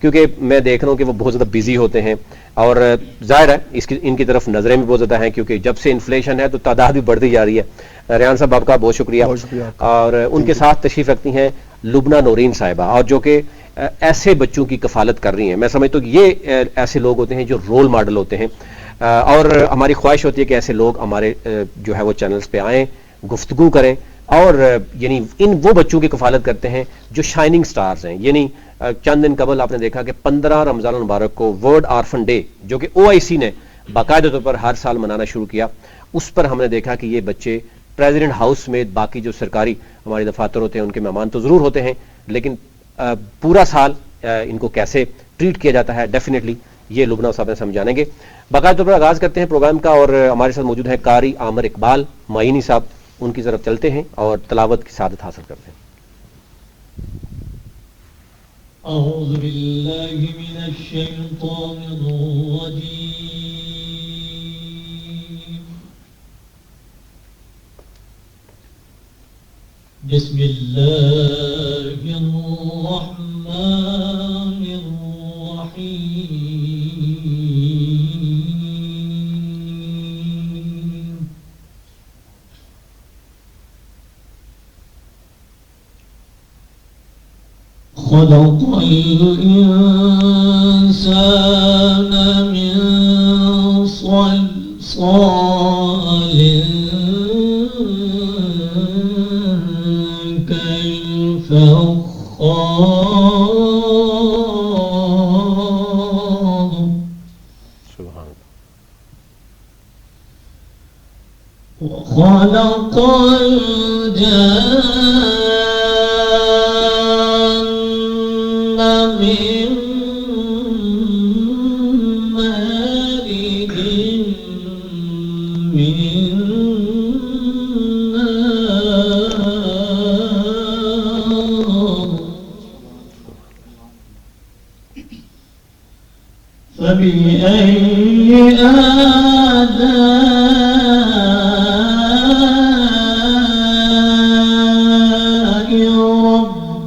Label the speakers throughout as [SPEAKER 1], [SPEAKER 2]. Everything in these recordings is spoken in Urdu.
[SPEAKER 1] کیونکہ میں دیکھ رہا ہوں کہ وہ بہت زیادہ بزی ہوتے ہیں، اور ظاہر ہے ان کی طرف نظریں بھی بہت زیادہ ہیں، کیونکہ جب سے انفلیشن ہے تو تعداد بھی بڑھتی جا رہی ہے۔ ریان صاحب آپ کا بہت شکریہ۔ اور ان کے ساتھ تشریف رکھتی ہیں لبنہ نورین صاحبہ، اور جو کہ ایسے بچوں کی کفالت کر رہی ہیں۔ میں سمجھتا ہوں کہ یہ ایسے لوگ ہوتے ہیں جو رول ماڈل ہوتے ہیں، اور ہماری خواہش ہوتی ہے کہ ایسے لوگ ہمارے جو ہے وہ چینلز پہ آئیں، گفتگو کریں، اور یعنی وہ بچوں کی کفالت کرتے ہیں جو شائننگ سٹارز ہیں۔ یعنی چند دن قبل آپ نے دیکھا کہ 15 رمضان المبارک کو ورلڈ آرفن ڈے، جو کہ OIC نے باقاعدہ طور پر ہر سال منانا شروع کیا، اس پر ہم نے دیکھا کہ یہ بچے پریزیڈنٹ ہاؤس میں، باقی جو سرکاری ہمارے دفاتر ہوتے ہیں ان کے مہمان تو ضرور ہوتے ہیں، لیکن پورا سال ان کو کیسے ٹریٹ کیا جاتا ہے، ڈیفینیٹلی یہ لبنہ صاحب نے سمجھانیں گے۔ باقاعدہ طور پر آغاز کرتے ہیں پروگرام کا، اور ہمارے ساتھ موجود ہیں قاری عامر اقبال معینی صاحب، ان کی طرف چلتے ہیں اور تلاوت کی سعادت حاصل کرتے ہیں۔
[SPEAKER 2] اعوذ باللہ من الشیطان الرجیم، بسم اللہ الرحمن الرحیم، خلق الإنسان من صلصال كالفخار،
[SPEAKER 1] سبحان اللہ۔
[SPEAKER 2] وخلق الجن من مارج من نار، فبأي آلاء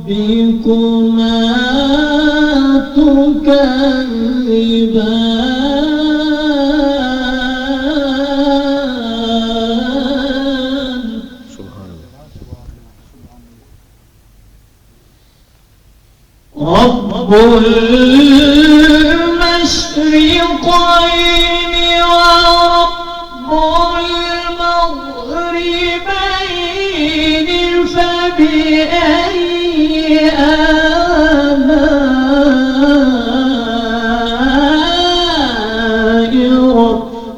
[SPEAKER 2] ربكما تكذبان،
[SPEAKER 1] سبحان اللہ۔
[SPEAKER 2] رب المشرقين ورب المغربين، فبأي آلاء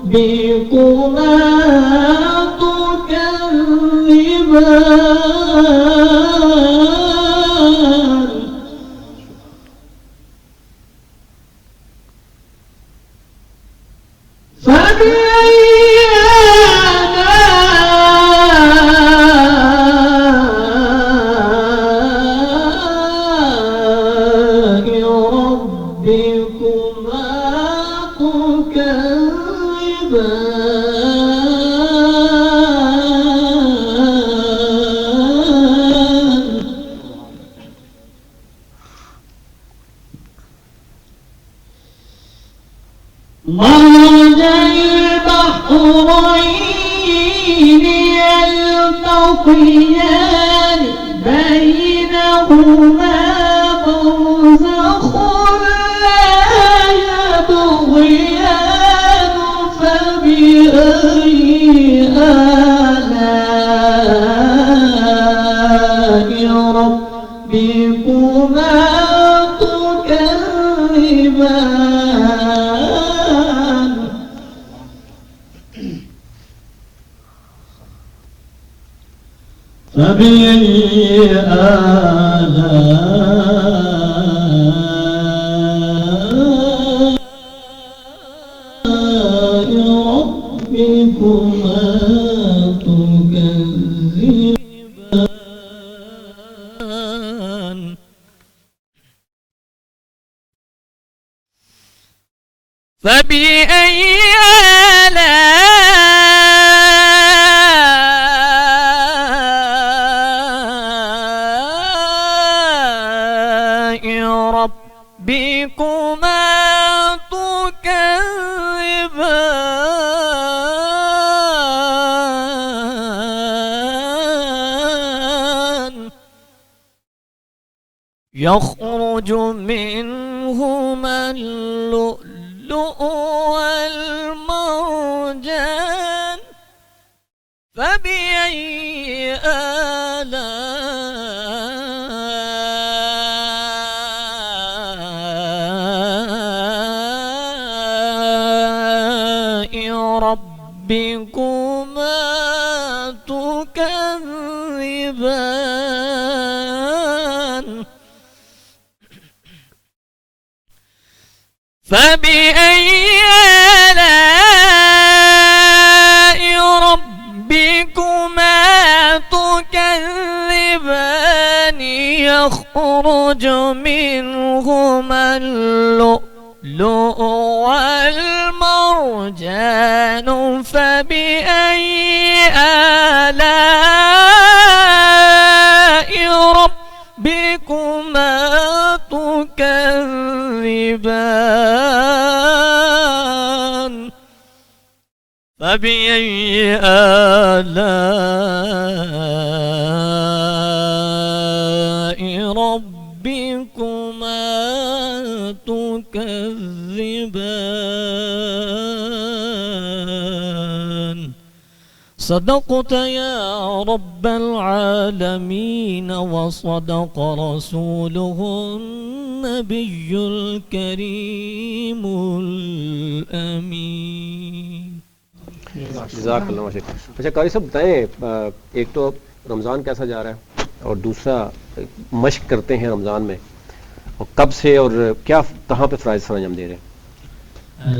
[SPEAKER 2] ربكما تكذبان، فبأي آلاء ربكما تكذبان، مرج البحرين يلتقيان، بينهما برزخ لا يبغيان، فبأي آلاء ربكما تكذبان، فبأي آلاء ربكما تكذبان، فبأي آلاء ربكما يخرج منهما اللؤلؤ والمرجان فبأي آلاء ربكما تكذبان فبأي آلاء ربكما تكذبان يخرج منهما اللؤلؤ والمرجان فبأي آلاء ربكما تكذبان فبأي آلاء ربكما تكذبان صدقت يا رب العالمين وصدق رسوله النبي الكريم الأمين.
[SPEAKER 1] جزاک اللہ خیر. اچھا قاری صاحب بتائیں، ایک تو رمضان کیسا جا رہا ہے اور دوسرا مشق کرتے ہیں رمضان میں، اور کب سے اور کیا کہاں پہ فرائض سر انجام دے رہے ہیں؟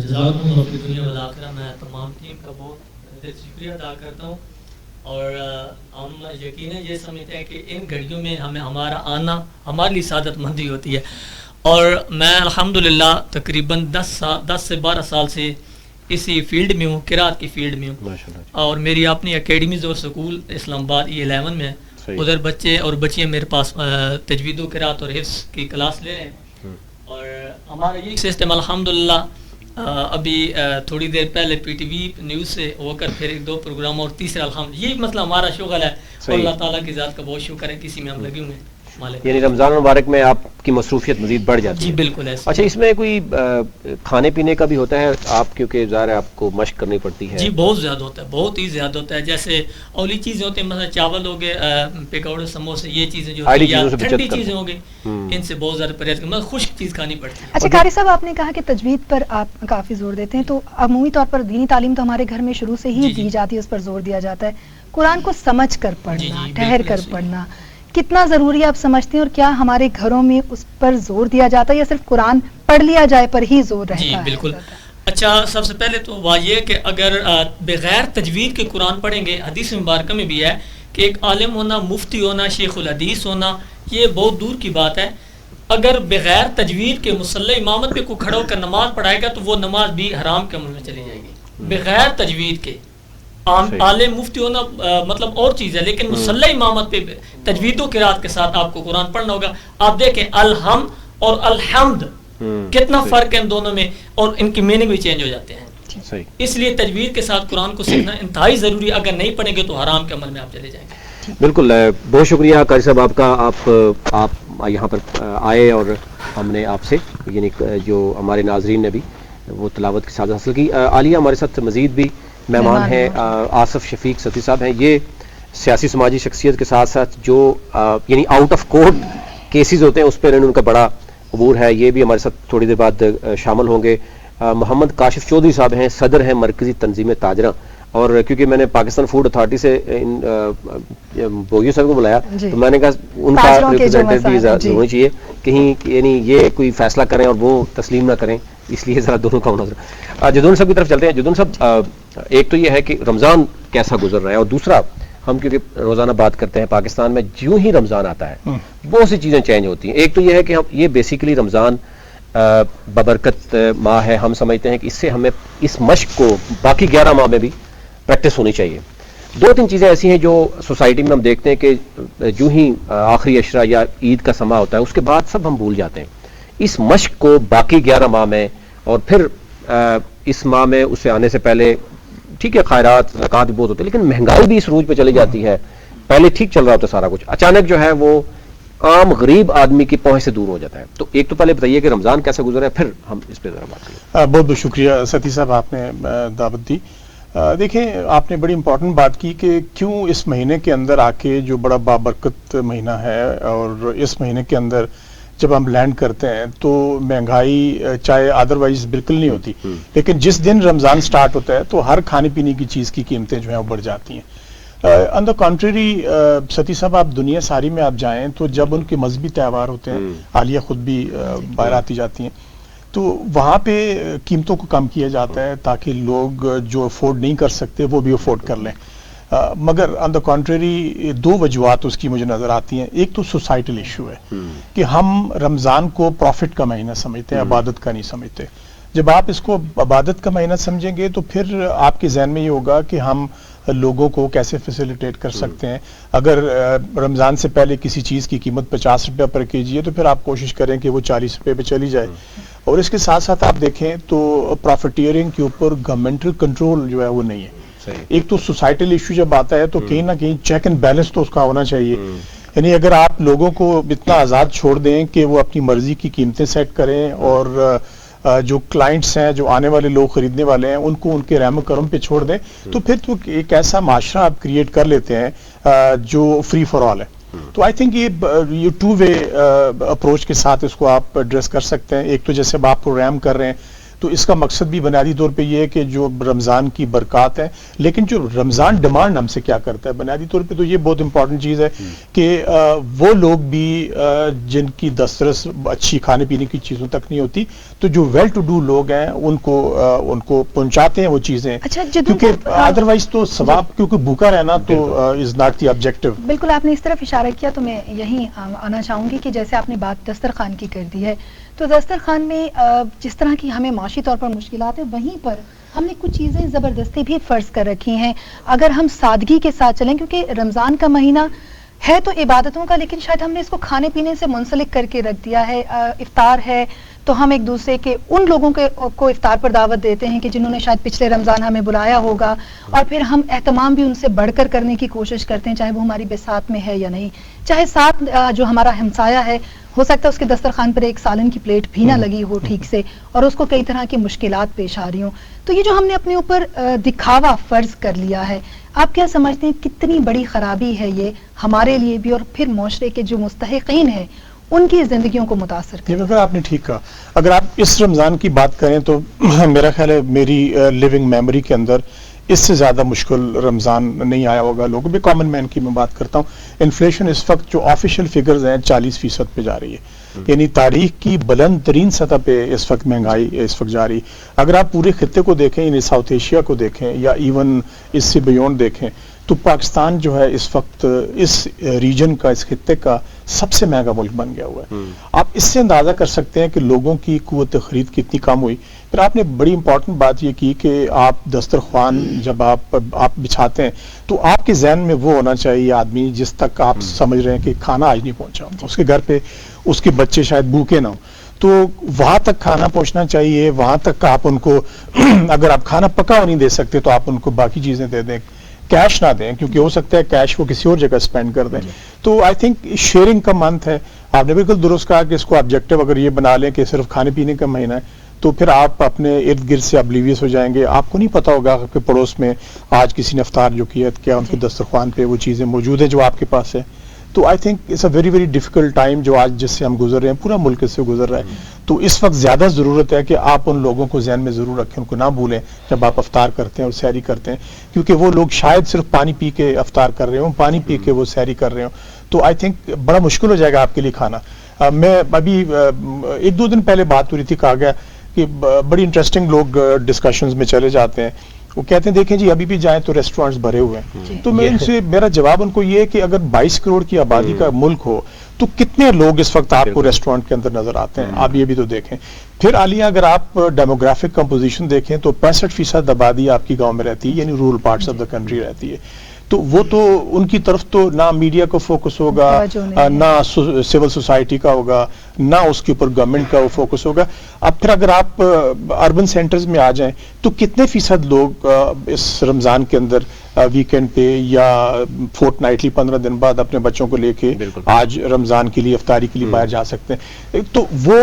[SPEAKER 3] جزاکم اللہ فی الدنیا والآخرہ. میں تمام ٹیم کا بہت شکریہ ادا کرتا ہوں، اور ہم یقیناً یہ سمجھتے ہیں کہ ان گھڑیوں میں ہمیں ہمارا آنا ہمارے لیے سعادت مندی ہوتی ہے. اور میں الحمدللہ تقریباً 10 سے 12 سال سے اسی فیلڈ میں ہوں، قرات کی فیلڈ میں ہوں، اور میری اپنی اکیڈمیز اور سکول اسلام آباد E11 میں ہے. ادھر بچے اور بچیاں میرے پاس تجوید و قرات اور حفظ کی کلاس لے رہے ہیں. اور ہمارا یہ سسٹم الحمدللہ ابھی تھوڑی دیر پہلے پی ٹی وی نیوز سے ہو کر پھر 1-2 پروگرام اور تیسرا الحمد یہ مطلب ہمارا شغل ہے. اور اللہ تعالیٰ کی ذات کا بہت شکر ہے کسی میں ہم لگے ہوئے ہیں.
[SPEAKER 1] یعنی رمضان المبارک میں آپ کی مصروفیت مزید بڑھ جاتی ہے.
[SPEAKER 3] جی بالکل ایسا.
[SPEAKER 1] اچھا اس میں کوئی کھانے پینے کا بھی ہوتا ہے آپ، کیونکہ ظاہر ہے آپ کو مشق کرنی پڑتی ہے؟
[SPEAKER 3] جی بہت زیادہ ہوتا ہے، بہت ہی زیادہ ہوتا ہے. جیسے اولی چیزیں ہوتی ہیں مثلا چاول ہو گئے، پکوڑے، سموسے، یہ چیزیں جو ہوتی ہیں ٹھنڈی چیزیں ہو گئی، ان سے بہت زیادہ پرہیز کرنا، خشک چیز کھانی پڑتی ہے.
[SPEAKER 4] اچھا قاری صاحب، آپ نے کہا کہ تجوید پر آپ کافی زور دیتے ہیں، تو عمومی طور پر دینی تعلیم تو ہمارے گھر میں شروع سے ہی دی جاتی ہے، اس پر زور دیا جاتا ہے. قرآن کو سمجھ کر پڑھنا، ٹھہر کر پڑھنا کتنا ضروری ہے آپ سمجھتے ہیں، اور کیا ہمارے گھروں میں اس پر زور دیا جاتا ہے یا صرف قرآن پڑھ لیا جائے پر ہی زور رہتا ہے؟
[SPEAKER 3] جی بالکل. اچھا سب سے پہلے تو یہ کہ اگر بغیر تجوید کے قرآن پڑھیں گے، حدیث مبارکہ میں بھی ہے کہ ایک عالم ہونا، مفتی ہونا، شیخ الحدیث ہونا یہ بہت دور کی بات ہے. اگر بغیر تجوید کے مصلی امامت پہ کوئی کھڑا ہو کر نماز پڑھائے گا تو وہ نماز بھی حرام کے عمل میں چلی جائے گی. بغیر تجوید کے عالم مفتی ہونا مطلب اور چیز ہے، لیکن مصلی امامت پہ تجوید و قرات کے ساتھ آپ کو قرآن پڑھنا ہوگا. آپ دیکھیں الحم اور الحمد کتنا فرق ہے ان دونوں میں، اور ان کی میننگ بھی چینج ہو جاتے ہیں. اس لیے تجوید کے ساتھ قرآن کو سیکھنا انتہائی ضروری ہے. اگر نہیں پڑھیں گے تو حرام کے عمل میں آپ چلے جائیں گے.
[SPEAKER 1] بالکل. بہت شکریہ قاری صاحب آپ کا، آپ یہاں پر آئے اور ہم نے آپ سے یعنی جو ہمارے ناظرین نے بھی وہ تلاوت کی سعادت حاصل کی. عالیہ ہمارے ساتھ مزید بھی مہمان ہیں، آصف شفیق صفی صاحب ہیں. یہ سیاسی سماجی شخصیت کے ساتھ ساتھ جو یعنی آؤٹ آف کورٹ کیسز ہوتے ہیں اس پہ ان کا بڑا عبور ہے. یہ بھی ہمارے ساتھ تھوڑی دیر بعد شامل ہوں گے. محمد کاشف چودھری صاحب ہیں، صدر ہیں مرکزی تنظیم تاجرہ. اور کیونکہ میں نے پاکستان فوڈ اتھارٹی سے بوگیو صاحب کو بلایا تو میں نے کہا ان کا ریپرزینٹیو بھی ہونی چاہیے کہیں، یعنی یہ کوئی فیصلہ کریں اور وہ تسلیم نہ کریں، اس لیے ذرا دونوں کا ہونا ضرور. جدون صاحب کی طرف چلتے ہیں. جدون صاحب، ایک تو یہ ہے کہ رمضان کیسا گزر رہا ہے، اور دوسرا ہم کیونکہ روزانہ بات کرتے ہیں پاکستان میں جو ہی رمضان آتا ہے بہت سی چیزیں چینج ہوتی ہیں. ایک تو یہ ہے کہ ہم یہ بیسیکلی رمضان ببرکت ماہ ہے، ہم سمجھتے ہیں کہ اس سے ہمیں اس مشق کو باقی 11 ماہ میں بھی پریکٹس ہونی چاہیے. 2-3 چیزیں ایسی ہیں جو سوسائٹی میں ہم دیکھتے ہیں کہ جو ہی آخری عشرہ یا عید کا سما ہوتا ہے اس کے بعد سب ہم بھول جاتے ہیں. اس مشق کو باقی 11 ماہ میں اور پھر اس ماہ میں اسے آنے سے پہلے ٹھیک ہے خیرات زکوٰۃ بھی بہت ہوتے ہیں، لیکن مہنگائی بھی اس روج پہ چلی جاتی ہے. پہلے ٹھیک چل رہا ہوتا ہے سارا کچھ، اچانک جو ہے وہ عام غریب آدمی کی پہنچ سے دور ہو جاتا ہے. تو ایک تو پہلے بتائیے کہ رمضان کیسا گزرا ہے, پھر ہم اس پہ ذرا بات کریں.
[SPEAKER 5] بہت بہت شکریہ ستی صاحب, آپ نے دعوت دی. دیکھیں, آپ نے بڑی امپورٹنٹ بات کی کہ کیوں اس مہینے کے اندر آ کے, جو بڑا بابرکت مہینہ ہے, اور اس مہینے کے اندر جب ہم لینڈ کرتے ہیں تو مہنگائی چاہے ادروائز بالکل نہیں ہوتی, لیکن جس دن رمضان سٹارٹ ہوتا ہے تو ہر کھانے پینے کی چیز کی قیمتیں جو ہیں وہ بڑھ جاتی ہیں. آن دا کنٹریری ستی صاحب, آپ دنیا ساری میں آپ جائیں تو جب ان کے مذہبی تہوار ہوتے ہیں, عالیہ خود بھی باہر آتی جاتی ہیں, تو وہاں پہ قیمتوں کو کم کیا جاتا ہے تاکہ لوگ جو افورڈ نہیں کر سکتے وہ بھی افورڈ کر لیں. مگر آن دا کنٹریری دو وجوہات اس کی مجھے نظر آتی ہیں. ایک تو سوسائٹل ایشو ہے کہ ہم رمضان کو پروفٹ کا مہینہ سمجھتے ہیں, عبادت کا نہیں سمجھتے. جب آپ اس کو عبادت کا مہینہ سمجھیں گے تو پھر آپ کے ذہن میں یہ ہوگا کہ ہم لوگوں کو کیسے فیسیلیٹیٹ کر سکتے ہیں. اگر رمضان سے پہلے کسی چیز کی قیمت 50 روپیہ پر کے جی ہے تو پھر آپ کوشش کریں کہ وہ 40 روپے پہ چلی جائے. اور اس کے ساتھ ساتھ آپ دیکھیں تو پروفیٹیئرنگ کے اوپر گورنمنٹل کنٹرول جو ہے وہ نہیں ہے. ایک تو سوسائٹل ایشو جب آتا ہے تو کہیں نہ کہیں چیک اینڈ بیلنس تو اس کا ہونا چاہیے. یعنی اگر آپ لوگوں کو اتنا آزاد چھوڑ دیں کہ وہ اپنی مرضی کی قیمتیں سیٹ کریں, اور جو کلائنٹس ہیں, جو آنے والے لوگ خریدنے والے ہیں, ان کو ان کے رحم و کرم پہ چھوڑ دیں, تو پھر تو ایک ایسا معاشرہ آپ کریٹ کر لیتے ہیں جو فری فار آل ہے. تو آئی تھنک یہ ٹو وے اپروچ کے ساتھ اس کو آپ ایڈریس کر سکتے ہیں. ایک تو جیسے اب آپ پروگرام کر رہے ہیں تو اس کا مقصد بھی بنیادی طور پہ یہ ہے کہ جو رمضان کی برکات ہے, لیکن جو رمضان ڈیمانڈ ہم سے کیا کرتا ہے بنیادی طور پہ, تو یہ بہت امپورٹنٹ چیز ہے کہ وہ لوگ بھی جن کی دسترس اچھی کھانے پینے کی چیزوں تک نہیں ہوتی, تو جو ویل ٹو ڈو لوگ ہیں ان کو پہنچاتے ہیں وہ چیزیں. کیونکہ ادروائز تو ثواب, کیونکہ بھوکا رہنا تو از ناٹ دی آبجیکٹو.
[SPEAKER 4] بالکل آپ نے اس طرف اشارہ کیا, تو میں یہیں آنا چاہوں گی کہ جیسے آپ نے بات دسترخوان کی کر دی ہے, تو دسترخوان میں جس طرح کی ہمیں معاشی طور پر مشکلات ہیں, وہیں پر ہم نے کچھ چیزیں زبردستی بھی فرض کر رکھی ہیں. اگر ہم سادگی کے ساتھ چلیں, کیونکہ رمضان کا مہینہ ہے تو عبادتوں کا, لیکن شاید ہم نے اس کو کھانے پینے سے منسلک کر کے رکھ دیا ہے. افطار ہے تو ہم ایک دوسرے کے ان لوگوں کو افطار پر دعوت دیتے ہیں کہ جنہوں نے شاید پچھلے رمضان ہمیں بلایا ہوگا, اور پھر ہم اہتمام بھی ان سے بڑھ کر کرنے کی کوشش کرتے ہیں, چاہے وہ ہماری بساط میں ہے یا نہیں. چاہے ساتھ جو ہمارا ہمسایہ ہے, ہو سکتا ہے اس کے دسترخوان پر ایک سالن کی پلیٹ بھی نہ لگی ہو ٹھیک سے, اور اس کو کئی طرح کی مشکلات پیش آ رہی ہوں. تو یہ جو ہم نے اپنے اوپر دکھاوا فرض کر لیا ہے, آپ کیا سمجھتے ہیں کتنی بڑی خرابی ہے یہ ہمارے لیے بھی, اور پھر معاشرے کے جو مستحقین ہیں ان کی زندگیوں کو متاثر کریں؟
[SPEAKER 5] اگر آپ نے ٹھیک کہا, اگر آپ اس رمضان کی بات کریں تو میرا خیال ہے میری لیونگ میموری کے اندر اس سے زیادہ مشکل رمضان نہیں آیا ہوگا لوگوں بھی. کامن مین کی میں بات کرتا ہوں, انفلیشن اس وقت جو آفیشیل فگرز ہیں 40% پہ جا رہی ہے, یعنی تاریخ کی بلند ترین سطح پہ اس وقت مہنگائی اس وقت جاری. اگر آپ پورے خطے کو دیکھیں, یعنی ساؤتھ ایشیا کو دیکھیں یا ایون اس سے بیونڈ دیکھیں, تو پاکستان جو ہے اس وقت اس ریجن کا, اس خطے کا سب سے مہنگا ملک بن گیا ہوا ہے. آپ اس سے اندازہ کر سکتے ہیں کہ لوگوں کی قوت خرید کتنی کم ہوئی. پھر آپ نے بڑی امپورٹنٹ بات یہ کی کہ آپ دسترخوان جب آپ بچھاتے ہیں تو آپ کے ذہن میں وہ ہونا چاہیے آدمی جس تک آپ سمجھ رہے ہیں کہ کھانا آج نہیں پہنچا, اس کے گھر پہ اس کے بچے شاید بھوکے نہ ہوں, تو وہاں تک کھانا پہنچنا چاہیے. وہاں تک آپ ان کو اگر آپ کھانا پکا نہیں دے سکتے تو آپ ان کو باقی چیزیں دے دیں, کیش نہ دیں, کیونکہ ہو سکتا ہے کیش وہ کسی اور جگہ اسپینڈ کر دیں. تو آئی تھنک شیئرنگ کا منتھ ہے. آپ نے بالکل درست کہا کہ اس کو آبجیکٹو اگر یہ بنا لیں کہ صرف کھانے پینے کا مہینہ ہے, تو پھر آپ اپنے ارد گرد سے ابلیویس ہو جائیں گے. آپ کو نہیں پتا ہوگا کہ پڑوس میں آج کسی نے افطار جو کیا, کیا ان کے دسترخوان پہ وہ چیزیں موجود ہیں جو آپ کے پاس ہے. تو I think it's a very very difficult time جو آج جس سے ہم گزر رہے ہیں, پورا ملک اس سے گزر رہا ہے. تو اس وقت زیادہ ضرورت ہے کہ آپ ان لوگوں کو ذہن میں ضرور رکھیں, ان کو نہ بھولیں جب آپ افطار کرتے ہیں اور سحری کرتے ہیں, کیونکہ وہ لوگ شاید صرف پانی پی کے افطار کر رہے ہوں, پانی پی کے وہ سحری کر رہے ہوں. تو آئی تھنک بڑا مشکل ہو جائے گا آپ کے لیے کھانا. میں ابھی 1-2 دن پہلے بات ہو رہی تھی, کہا گیا کہ بڑی انٹرسٹنگ لوگ ڈسکشنز میں چلے جاتے ہیں, وہ کہتے ہیں دیکھیں جی ابھی بھی جائیں تو ریسٹورینٹس بھرے ہوئے ہیں. تو میں ان سے میرا جواب ان کو یہ ہے کہ اگر 22 کروڑ کی آبادی کا ملک ہو تو کتنے لوگ اس وقت آپ کو ریسٹورینٹ کے اندر نظر آتے ہیں, آپ یہ بھی تو دیکھیں. پھر عالیہ اگر آپ ڈیموگرافک کمپوزیشن دیکھیں تو 65% آبادی آپ کی گاؤں میں رہتی ہے, یعنی rural parts of the country رہتی ہے. تو وہ تو ان کی طرف تو نہ میڈیا کو فوکس ہوگا, نہ سول سوسائٹی کا ہوگا, نہ اس کے اوپر گورنمنٹ کا وہ فوکس ہوگا. اب پھر اگر آپ اربن سینٹرز میں آ جائیں تو کتنے فیصد لوگ اس رمضان کے اندر ویکینڈ پہ یا فورٹ نائٹلی 15 دن بعد اپنے بچوں کو لے کے آج رمضان کے لیے افطاری کے لیے باہر جا سکتے ہیں؟ تو وہ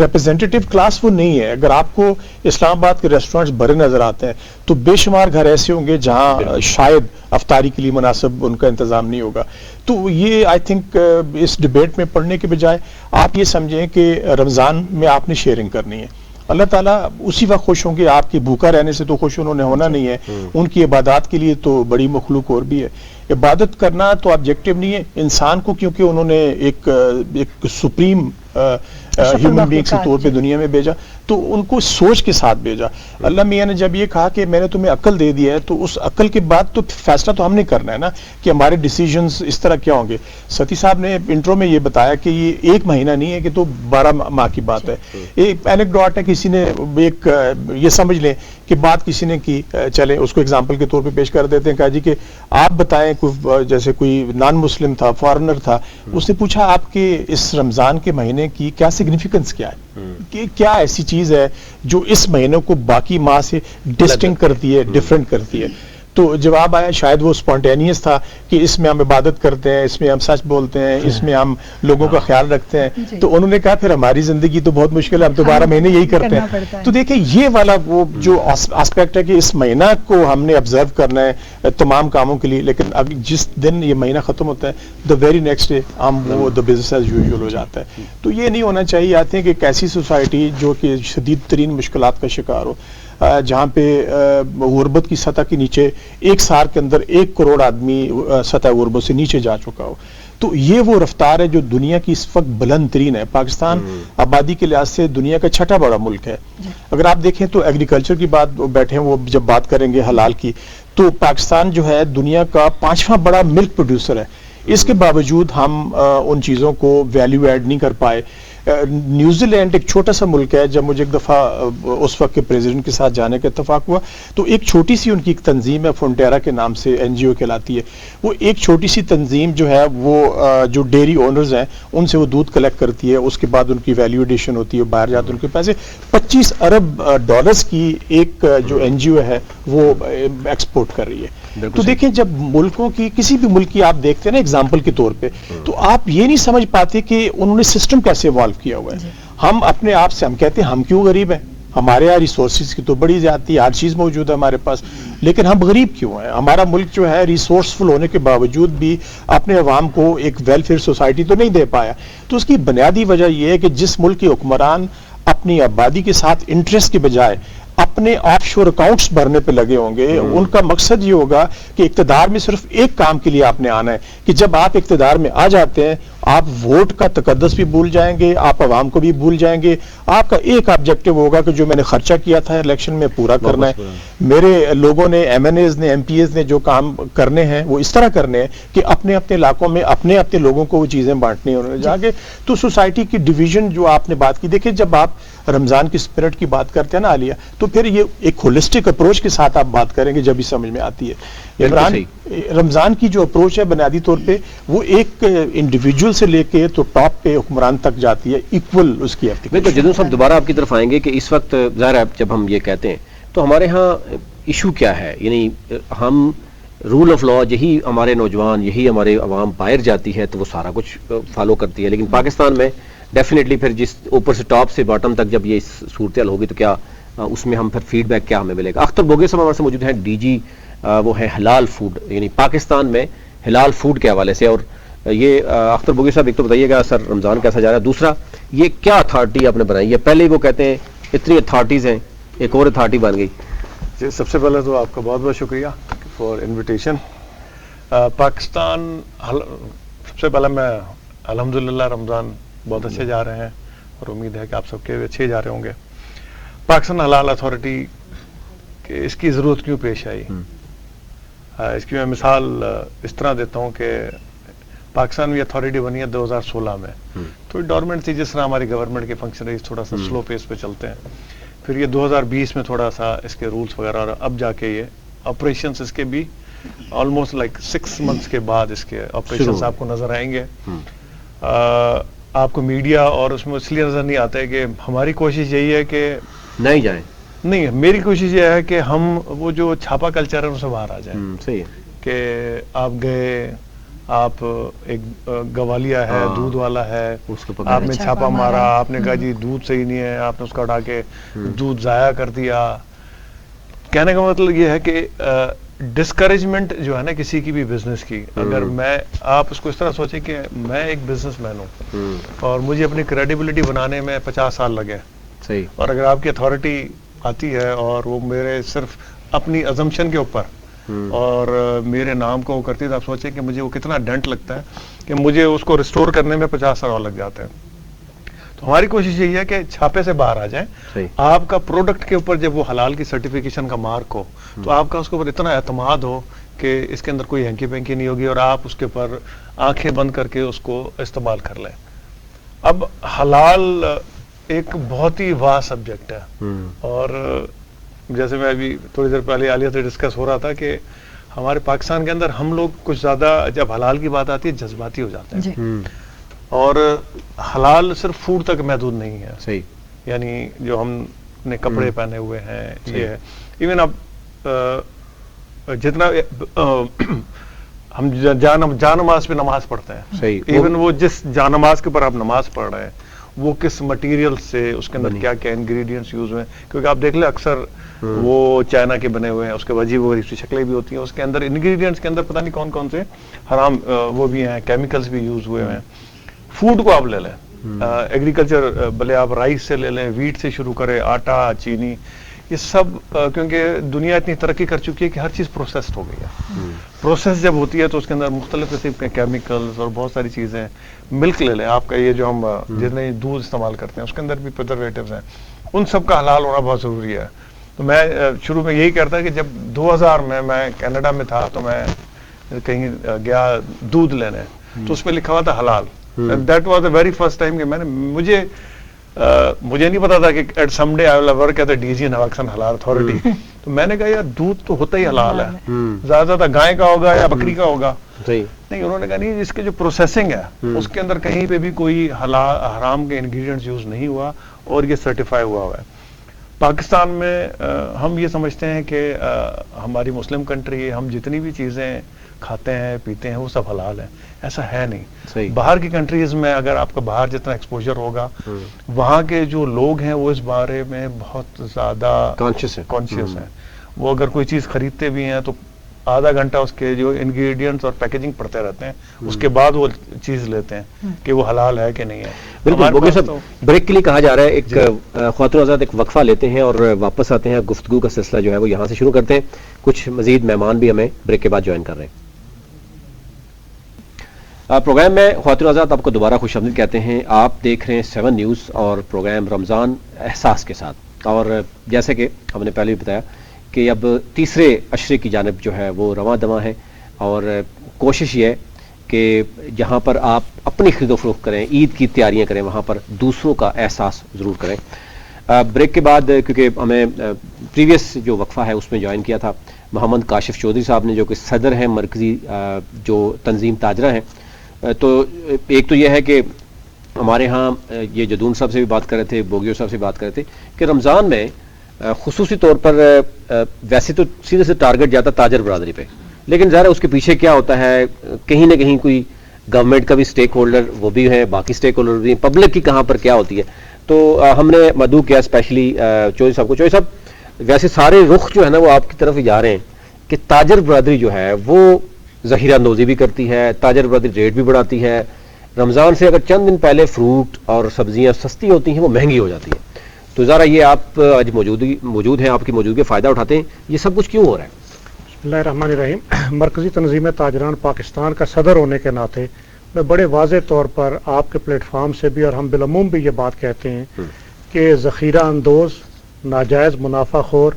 [SPEAKER 5] ریپرزینٹیٹو کلاس وہ نہیں ہے. اگر آپ کو اسلام آباد کے ریسٹورینٹس بھرے نظر آتے ہیں تو بے شمار گھر ایسے ہوں گے جہاں شاید افطاری کے لیے مناسب ان کا انتظام نہیں ہوگا. تو یہ آئی تھنک اس ڈبیٹ میں پڑھنے کے بجائے آپ یہ سمجھیں کہ رمضان میں آپ نے شیئرنگ کرنی ہے. اللہ تعالیٰ اسی وقت خوش ہوں گے. آپ کے بھوکا رہنے سے تو خوش انہوں نے ہونا نہیں ہے. ان کی عبادات کے لیے تو بڑی مخلوق اور بھی ہے. عبادت کرنا تو آبجیکٹو نہیں ہے. انسان کو کیونکہ انہوں نے ایک سپریم ہیومن بینگ کے طور پہ دنیا میں بھیجا تو ان کو سوچ کے ساتھ بھیجا. اللہ میاں نے جب یہ کہا کہ میں نے تمہیں عقل دے دیا ہے تو اس عقل کے بعد تو فیصلہ تو ہم نے کرنا ہے نا کہ ہمارے ڈیسیجنز اس طرح کیا ہوں گے. ستی صاحب نے انٹرو میں یہ بتایا کہ یہ 1 مہینہ نہیں ہے کہ تو 12 ماہ کی بات ہے. ایک اینیکڈوٹ ہے, کسی نے ایک یہ سمجھ لیں کہ بات کسی نے کی, چلے اس کو اگزامپل کے طور پہ پیش کر دیتے ہیں. کہا جی کہ آپ بتائیں جیسے کوئی نان مسلم تھا, فارنر تھا, اس نے پوچھا آپ کے اس رمضان کے مہینے کی کیا سگنیفیکنس کیا ہے, کہ کیا ایسی چیز ہے جو اس مہینے کو باقی ماہ سے ڈسٹنکٹ کرتی ہے, ڈفرینٹ کرتی ہے. تو جواب آیا شاید وہ سپونٹینیس تھا کہ اس میں ہم عبادت کرتے ہیں, اس میں ہم سچ بولتے ہیں, اس میں ہم لوگوں کا خیال رکھتے ہیں. تو انہوں نے کہا پھر ہماری زندگی تو بہت مشکل ہے, ہم تو 12 مہینے یہی کرتے ہیں. تو دیکھیں یہ والا وہ جو آسپیکٹ ہے کہ اس مہینہ کو ہم نے آبزرو کرنا ہے تمام کاموں کے لیے, لیکن اب جس دن یہ مہینہ ختم ہوتا ہے دا ویری نیکسٹ ڈے ہم وہ دا بزنس ایز یوزول ہو جاتا ہے. تو یہ نہیں ہونا چاہیے. آتے ہیں کہ ایک ایسی سوسائٹی جو کہ شدید ترین مشکلات کا شکار ہو, جہاں پہ غربت کی سطح کے نیچے 1 سال کے اندر 1 کروڑ آدمی سطح غربت سے نیچے جا چکا ہو. تو یہ وہ رفتار ہے جو دنیا کی اس وقت بلند ترین ہے. پاکستان آبادی کے لحاظ سے دنیا کا 6ٹھا بڑا ملک ہے. اگر آپ دیکھیں تو ایگریکلچر کی بات بیٹھے ہیں وہ جب بات کریں گے حلال کی, تو پاکستان جو ہے دنیا کا 5واں بڑا ملک پروڈیوسر ہے. اس کے باوجود ہم ان چیزوں کو ویلیو ایڈ نہیں کر پائے. نیوزی لینڈ ایک چھوٹا سا ملک ہے. جب مجھے ایک دفعہ اس وقت کے پریزیڈنٹ کے ساتھ جانے کا اتفاق ہوا تو ایک چھوٹی سی ان کی ایک تنظیم ہے, فونٹیرا کے نام سے NGO کہلاتی ہے. وہ ایک چھوٹی سی تنظیم جو ہے وہ جو ڈیری اونرز ہیں ان سے وہ دودھ کلیکٹ کرتی ہے, اس کے بعد ان کی ویلیو ایڈیشن ہوتی ہے, باہر جاتے ان کے پیسے $25 ارب کی ایک جو NGO ہے وہ ایکسپورٹ کر رہی ہے. تو دیکھیں جب ملکوں کی کسی بھی ملک کی آپ دیکھتے ہیں نا ایگزامپل کے طور پہ, تو آپ یہ نہیں سمجھ پاتے کہ انہوں نے سسٹم کیسے ایوالو کیا ہوا ہے. ہم اپنے آپ سے ہم کہتے ہیں ہم کیوں غریب ہیں, ہمارے یہاں ریسورسز کی تو بڑی زیادتی ہے, ہر چیز موجود ہے ہمارے پاس, لیکن ہم غریب کیوں ہیں؟ ہمارا ملک جو ہے ریسورسفل ہونے کے باوجود بھی اپنے عوام کو ایک ویلفیئر سوسائٹی تو نہیں دے پایا. تو اس کی بنیادی وجہ یہ ہے کہ جس ملک کے حکمران اپنی آبادی کے ساتھ انٹرسٹ کے بجائے اپنے آف شور اکاؤنٹس بھرنے پہ لگے ہوں گے, ان کا مقصد یہ ہوگا کہ اقتدار میں صرف ایک کام کے لیے آپ نے آنا ہے کہ جب آپ اقتدار میں آ جاتے ہیں آپ ووٹ کا تقدس بھی بھول جائیں گے, آپ عوام کو بھی بھول جائیں گے. آپ کا ایک آبجیکٹو ہوگا کہ جو میں نے خرچہ کیا تھا الیکشن میں پورا کرنا ہے. میرے لوگوں نے MNAs نے MPAs نے جو کام کرنے ہیں وہ اس طرح کرنے ہیں کہ اپنے اپنے علاقوں میں اپنے اپنے لوگوں کو وہ چیزیں بانٹنی ہیں جا کے. تو سوسائٹی کی ڈویژن جو آپ نے بات کی, دیکھیں جب آپ رمضان کی اسپرٹ کی بات کرتے ہیں نا عالیہ, تو پھر یہ ایک ہولسٹک اپروچ کے ساتھ آپ بات کریں گے جب ہی سمجھ میں آتی ہے. رمضان کی جو اپروچ ہے بنیادی طور پہ وہ ایک انڈیویجول سے لے کے تو ٹاپ پہ حکمران تک جاتی ہے, ایکول اس کی
[SPEAKER 1] بالکل. جدوں صاحب دوبارہ آپ کی طرف آئیں گے کہ اس وقت ظاہر ہے جب ہم یہ کہتے ہیں تو ہمارے ہاں ایشو کیا ہے, یعنی ہم رول آف لا یہی ہمارے نوجوان یہی ہمارے عوام باہر جاتی ہے تو وہ سارا کچھ فالو کرتی ہے, لیکن پاکستان میں ڈیفینیٹلی پھر جس اوپر سے ٹاپ سے باٹم تک جب یہ صورتحال ہوگی تو کیا اس میں ہم پھر فیڈ بیک کیا ہمیں ملے گا. اختر بوگے صاحب ہمارے سے موجود ہیں, DG وہ ہے حلال فوڈ, یعنی پاکستان میں حلال فوڈ کے حوالے سے. اور یہ اختر بوگے صاحب ایک تو بتائیے گا سر رمضان کیسا جا رہا ہے, دوسرا یہ کیا اتھارٹی آپ نے بنائی ہے؟ پہلے ہی وہ کہتے ہیں اتنی اتھارٹیز ہیں, ایک اور اتھارٹی بن گئی.
[SPEAKER 6] جی سب سے پہلے تو آپ کا بہت بہت شکریہ فار انویٹیشن. پاکستان سب سے پہلے میں الحمدللہ رمضان بہت اچھے جا رہے ہیں اور امید ہے کہ آپ سب کے بھی اچھے جا رہے ہوں گے. پاکستان حلال اتھارٹی کہ اس کی ضرورت کیوں پیش آئی, اس کی میں مثال اس طرح دیتا ہوں کہ پاکستان میں اتھارٹی بنی ہے 2016 میں, تو ڈورمنٹ تھی جس طرح ہماری گورنمنٹ کے فنکشنریز تھوڑا سا سلو پیس پہ چلتے ہیں. پھر یہ 2020 میں تھوڑا سا اس کے رولز وغیرہ, اور اب جا کے یہ آپریشنز اس کے بھی آلموسٹ لائک 6 months کے بعد اس کے آپریشنز آپ کو نظر آئیں گے. آپ کو میڈیا اور اس میں اس لیے نظر نہیں آتا ہے کہ ہماری کوشش یہی ہے کہ
[SPEAKER 1] نہیں جائیں
[SPEAKER 6] نہیں میری کوشش یہ ہے کہ ہم وہ جو چھاپا کلچر ہے ان سے باہر آ جائیں.
[SPEAKER 1] صحیح ہے
[SPEAKER 6] کہ آپ گئے, آپ ایک گوالیا ہے, دودھ والا ہے,
[SPEAKER 1] اس کو
[SPEAKER 6] آپ نے چھاپا مارا, آپ نے کہا جی دودھ صحیح نہیں ہے, آپ نے اس کا اٹھا کے دودھ ضائع کر دیا. کہنے کا مطلب یہ ہے کہ ڈسکریجمنٹ جو ہے نا کسی کی بھی بزنس کی, اگر میں آپ اس کو اس طرح سوچیں کہ میں ایک بزنس مین ہوں اور مجھے اپنی کریڈیبلٹی بنانے میں 50 سال لگے,
[SPEAKER 1] صحیح,
[SPEAKER 6] اور اگر آپ کی اتھارٹی آتی ہے اور وہ میرے صرف اپنی ازمپشن کے اوپر اور میرے نام کو وہ کرتی ہے, تو آپ سوچیں کہ مجھے وہ کتنا ڈنٹ لگتا ہے کہ مجھے اس کو ریسٹور کرنے میں 50 سال اور لگ جاتے ہیں. تو ہماری کوشش یہی ہے کہ چھاپے سے باہر آ جائیں. آپ کا پروڈکٹ کے اوپر جب وہ حلال کی سرٹیفیکیشن کا مارک ہو تو آپ کا اس کے اوپر اتنا اعتماد ہو کہ اس کے اندر کوئی ہینکی پینکی نہیں ہوگی اور آپ اس کے اوپر آنکھیں بند کر کے اس کو استعمال کر لیں. اب حلال ایک بہت ہی واہ سبجیکٹ ہے, اور جیسے میں ابھی تھوڑی دیر پہلے عالیہ سے ڈسکس ہو رہا تھا کہ ہمارے پاکستان کے اندر ہم لوگ کچھ زیادہ جب حلال کی بات آتی ہے جذباتی ہو جاتے ہیں, اور حلال صرف فوڈ تک محدود نہیں ہے.
[SPEAKER 1] صحیح,
[SPEAKER 6] یعنی جو ہم نے کپڑے پہنے ہوئے ہیں یہ ہے, ایون اب جتنا ہم جان نماز پہ نماز پڑھتے ہیں,
[SPEAKER 1] صحیح,
[SPEAKER 6] ایون وہ جس جان نماز کے اوپر آپ نماز پڑھ رہے ہیں وہ کس مٹیریل سے, اس کے اندر کیا کیا انگریڈینٹس یوز ہوئے ہیں, کیونکہ آپ دیکھ لیں اکثر وہ چائنا کے بنے ہوئے ہیں, اس کے عجیب و غریب سی شکلیں بھی ہوتی ہیں, اس کے اندر انگریڈینٹس کے اندر پتہ نہیں کون کون سے حرام وہ بھی ہیں, کیمیکلز بھی یوز ہوئے ہیں. فوڈ کو آپ لے لیں, ایگریکلچر بھلے آپ رائس سے لے لیں, ویٹ سے شروع کریں, آٹا, چینی, یہ سب کیونکہ دنیا اتنی ترقی کر چکی ہے کہ ہر چیز پروسیسڈ ہو گئی ہے. پروسیس جب ہوتی ہے تو اس کے اندر مختلف قسم کے کیمیکلز اور بہت ساری چیزیں. ملک لے لیں آپ کا, یہ جو ہم جتنے دودھ استعمال کرتے ہیں اس کے اندر بھی پریزرویٹیوز ہیں, ان سب کا حلال ہونا بہت ضروری ہے. تو میں شروع میں یہی کرتا کہ جب 2000 میں کینیڈا میں تھا تو میں کہیں گیا دودھ لینے, تو اس پہ لکھا ہوا تھا حلال. That was the very first time کہ میں نے مجھے نہیں پتا تھا کہ at some day I will work at the D C نواکشن حلال اتھارٹی. تو میں نے کہا یار دودھ تو ہوتا ہی حلال ہے, زیادہ زیادہ گائے کا ہوگا یا بکری کا ہوگا. نہیں, انہوں نے کہا نہیں, اس کی جو پروسیسنگ ہے اس کے اندر کہیں پہ بھی کوئی حرام کے انگریڈینٹس یوز نہیں ہوا اور یہ سرٹیفائی ہوا ہے. پاکستان میں ہم یہ سمجھتے ہیں کہ ہماری مسلم کنٹری ہے, ہم جتنی بھی چیزیں کھاتے ہیں پیتے ہیں وہ سب حلال ہیں, ایسا ہے نہیں. باہر کی کنٹریز میں اگر آپ کا باہر جتنا ایکسپوجر ہوگا وہاں کے جو لوگ ہیں وہ اس بارے میں بہت زیادہ کانشیس ہیں. وہ اگر کوئی چیز خریدتے بھی ہیں تو آدھا گھنٹہ اس کے جو انگریڈینٹس اور پیکیجنگ پڑھتے رہتے ہیں, اس کے بعد وہ چیز لیتے ہیں کہ وہ حلال ہے کہ نہیں ہے.
[SPEAKER 1] بالکل صاحب, بریک کے لیے کہا جا رہا ہے, ایک خواتین آزاد ایک وقفہ لیتے ہیں اور واپس آتے ہیں. گفتگو کا سلسلہ جو ہے وہ یہاں سے شروع کرتے ہیں. کچھ مزید مہمان بھی ہمیں بریک کے بعد جوائن کر رہے ہیں. پروگرام میں خواتین آزاد آپ کو دوبارہ خوش آمدید کہتے ہیں. آپ دیکھ رہے ہیں 7 نیوز اور پروگرام رمضان احساس کے ساتھ. اور جیسے کہ ہم نے پہلے بھی بتایا کہ اب تیسرے عشرے کی جانب جو ہے وہ رواں دواں ہے, اور کوشش یہ ہے کہ جہاں پر آپ اپنی خرید و فروخت کریں, عید کی تیاریاں کریں, وہاں پر دوسروں کا احساس ضرور کریں. بریک کے بعد کیونکہ ہمیں پریویس جو وقفہ ہے اس میں جوائن کیا تھا محمد کاشف چودھری صاحب نے, جو کہ صدر ہیں مرکزی جو تنظیم تاجرہ ہیں. تو ایک تو یہ ہے کہ ہمارے ہاں یہ جدون صاحب سے بھی بات کر رہے تھے, بوگیو صاحب سے بات کر رہے تھے کہ رمضان میں خصوصی طور پر ویسے تو سیدھے سے ٹارگٹ جاتا تاجر برادری پہ, لیکن ظاہر اس کے پیچھے کیا ہوتا ہے, کہیں نہ کہیں کوئی گورنمنٹ کا بھی سٹیک ہولڈر وہ بھی ہے, باقی سٹیک ہولڈر بھی ہیں, پبلک کی کہاں پر کیا ہوتی ہے. تو ہم نے مدعو کیا اسپیشلی چودھری صاحب کو. چودھری صاحب ویسے سارے رخ جو ہے نا وہ آپ کی طرف ہی جا رہے ہیں کہ تاجر برادری جو ہے وہ ذخیرہ اندوزی بھی کرتی ہے, تاجر برادری ریٹ بھی بڑھاتی ہے. رمضان سے اگر چند دن پہلے فروٹ اور سبزیاں سستی ہوتی ہیں وہ مہنگی ہو جاتی ہیں. تو ذرا یہ آپ آج موجود ہیں, آپ کی موجودگی فائدہ اٹھاتے ہیں, یہ سب کچھ کیوں ہو رہا ہے؟
[SPEAKER 7] بسم اللہ الرحمن الرحیم. مرکزی تنظیم تاجران پاکستان کا صدر ہونے کے ناطے میں بڑے واضح طور پر آپ کے پلیٹ فارم سے بھی اور ہم بالعموم بھی یہ بات کہتے ہیں کہ ذخیرہ اندوز, ناجائز منافع خور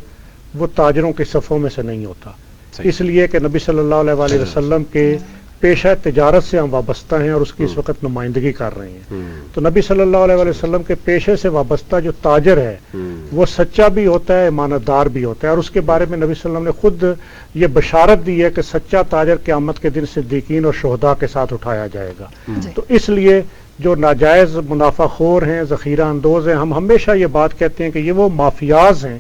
[SPEAKER 7] وہ تاجروں کے صفوں میں سے نہیں ہوتا. اس لیے کہ نبی صلی اللہ علیہ وسلم کے پیشہ تجارت سے ہم وابستہ ہیں اور اس کی اس وقت نمائندگی کر رہے ہیں. تو نبی صلی اللہ علیہ وسلم کے پیشے سے وابستہ جو تاجر ہے وہ سچا بھی ہوتا ہے, امانت دار بھی ہوتا ہے, اور اس کے بارے میں نبی صلی اللہ علیہ وسلم نے خود یہ بشارت دی ہے کہ سچا تاجر قیامت کے دن صدیقین اور شہداء کے ساتھ اٹھایا جائے گا. تو اس لیے جو ناجائز منافع خور ہیں، ذخیرہ اندوز ہیں، ہم ہمیشہ یہ بات کہتے ہیں کہ یہ وہ مافیاز ہیں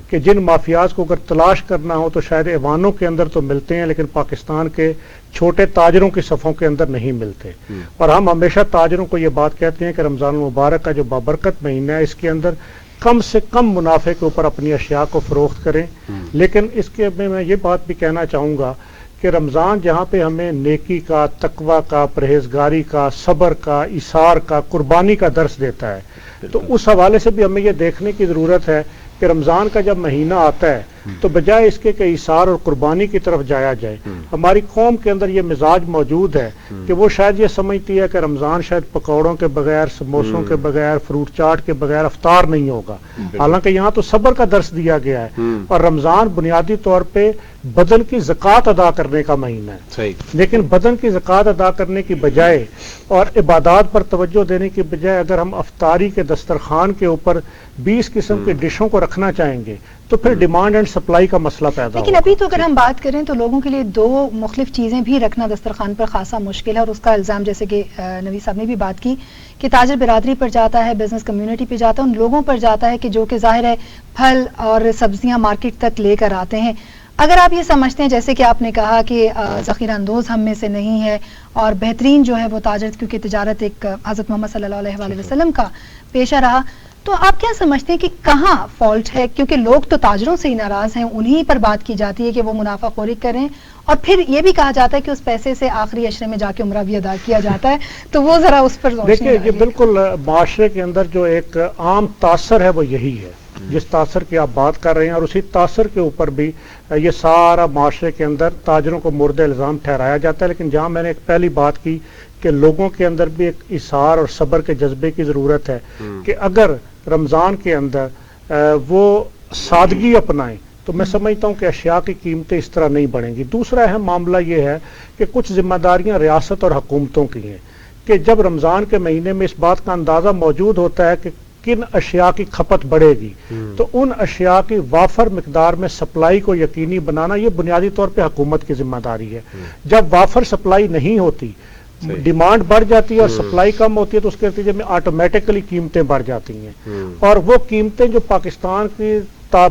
[SPEAKER 7] کہ جن مافیاز کو اگر تلاش کرنا ہو تو شاید ایوانوں کے اندر تو ملتے ہیں لیکن پاکستان کے چھوٹے تاجروں کی صفوں کے اندر نہیں ملتے. اور ہم ہمیشہ تاجروں کو یہ بات کہتے ہیں کہ رمضان المبارک کا جو بابرکت مہینہ ہے اس کے اندر کم سے کم منافع کے اوپر اپنی اشیاء کو فروخت کریں. لیکن اس کے میں یہ بات بھی کہنا چاہوں گا کہ رمضان جہاں پہ ہمیں نیکی کا، تقوی کا، پرہیزگاری کا، صبر کا، ایثار کا، قربانی کا درس دیتا ہے، تو اس حوالے سے بھی ہمیں یہ دیکھنے کی ضرورت ہے کہ رمضان کا جب مہینہ آتا ہے تو بجائے اس کے کہ ایثار اور قربانی کی طرف جایا جائے، ہماری قوم کے اندر یہ مزاج موجود ہے کہ وہ شاید یہ سمجھتی ہے کہ رمضان شاید پکوڑوں کے بغیر، سموسوں کے بغیر، فروٹ چاٹ کے بغیر افطار نہیں ہوگا. حالانکہ یہاں تو صبر کا درس دیا گیا ہے. اور رمضان بنیادی طور پہ بدن کی زکوٰۃ ادا کرنے کا مہینہ ہے، لیکن بدن کی زکوٰۃ ادا کرنے کی بجائے اور عبادات پر توجہ دینے کی بجائے اگر ہم افطاری کے دسترخوان کے اوپر 20 قسم کی ڈشوں کو رکھنا چاہیں گے تو پھر ڈیمانڈ اینڈ سپلائی کا مسئلہ پیدا ہوگا.
[SPEAKER 4] لیکن ابھی تو اگر ہم بات کریں تو لوگوں کے لیے دو مختلف چیزیں بھی رکھنا دسترخوان پر خاصا مشکل ہے، اور اس کا الزام جیسے کہ نوید صاحب نے بھی بات کی کہ تاجر برادری پر جاتا ہے، بزنس کمیونٹی پہ جاتا ہے، ان لوگوں پر جاتا ہے کہ جو کہ ظاہر ہے پھل اور سبزیاں مارکیٹ تک لے کر آتے ہیں. اگر آپ یہ سمجھتے ہیں جیسے کہ آپ نے کہا کہ ذخیرہ اندوز ہم میں سے نہیں ہے اور بہترین جو ہے وہ تاجر، کیونکہ تجارت ایک حضرت محمد صلی اللہ علیہ وآلہ وسلم کا پیشہ رہا، تو آپ کیا سمجھتے ہیں کہ کہاں فالٹ ہے؟ کیونکہ لوگ تو تاجروں سے ہی ناراض ہیں، انہی پر بات کی جاتی ہے کہ وہ منافع خوری کریں، اور پھر یہ بھی کہا جاتا ہے کہ اس پیسے سے آخری عشرے میں جا کے عمرہ بھی ادا کیا جاتا ہے. تو وہ ذرا اس پر
[SPEAKER 7] دیکھیے، یہ بالکل معاشرے کے اندر جو ایک عام تاثر ہے وہ یہی ہے جس تاثر کی آپ بات کر رہے ہیں، اور اسی تاثر کے اوپر بھی یہ سارا معاشرے کے اندر تاجروں کو مورد الزام ٹھہرایا جاتا ہے. لیکن جہاں میں نے ایک پہلی بات کی کہ لوگوں کے اندر بھی ایک ایثار اور صبر کے جذبے کی ضرورت ہے کہ اگر رمضان کے اندر وہ سادگی اپنائیں تو میں سمجھتا ہوں کہ اشیاء کی قیمتیں اس طرح نہیں بڑھیں گی. دوسرا اہم معاملہ یہ ہے کہ کچھ ذمہ داریاں ریاست اور حکومتوں کی ہیں کہ جب رمضان کے مہینے میں اس بات کا اندازہ موجود ہوتا ہے کہ کن اشیاء کی کھپت بڑھے گی تو ان اشیاء کی وافر مقدار میں سپلائی کو یقینی بنانا یہ بنیادی طور پہ حکومت کی ذمہ داری ہے. جب وافر سپلائی نہیں ہوتی، ڈیمانڈ بڑھ جاتی ہے اور سپلائی کم ہوتی ہے تو اس کے نتیجے میں آٹومیٹکلی قیمتیں بڑھ جاتی ہیں، اور وہ قیمتیں جو پاکستان کی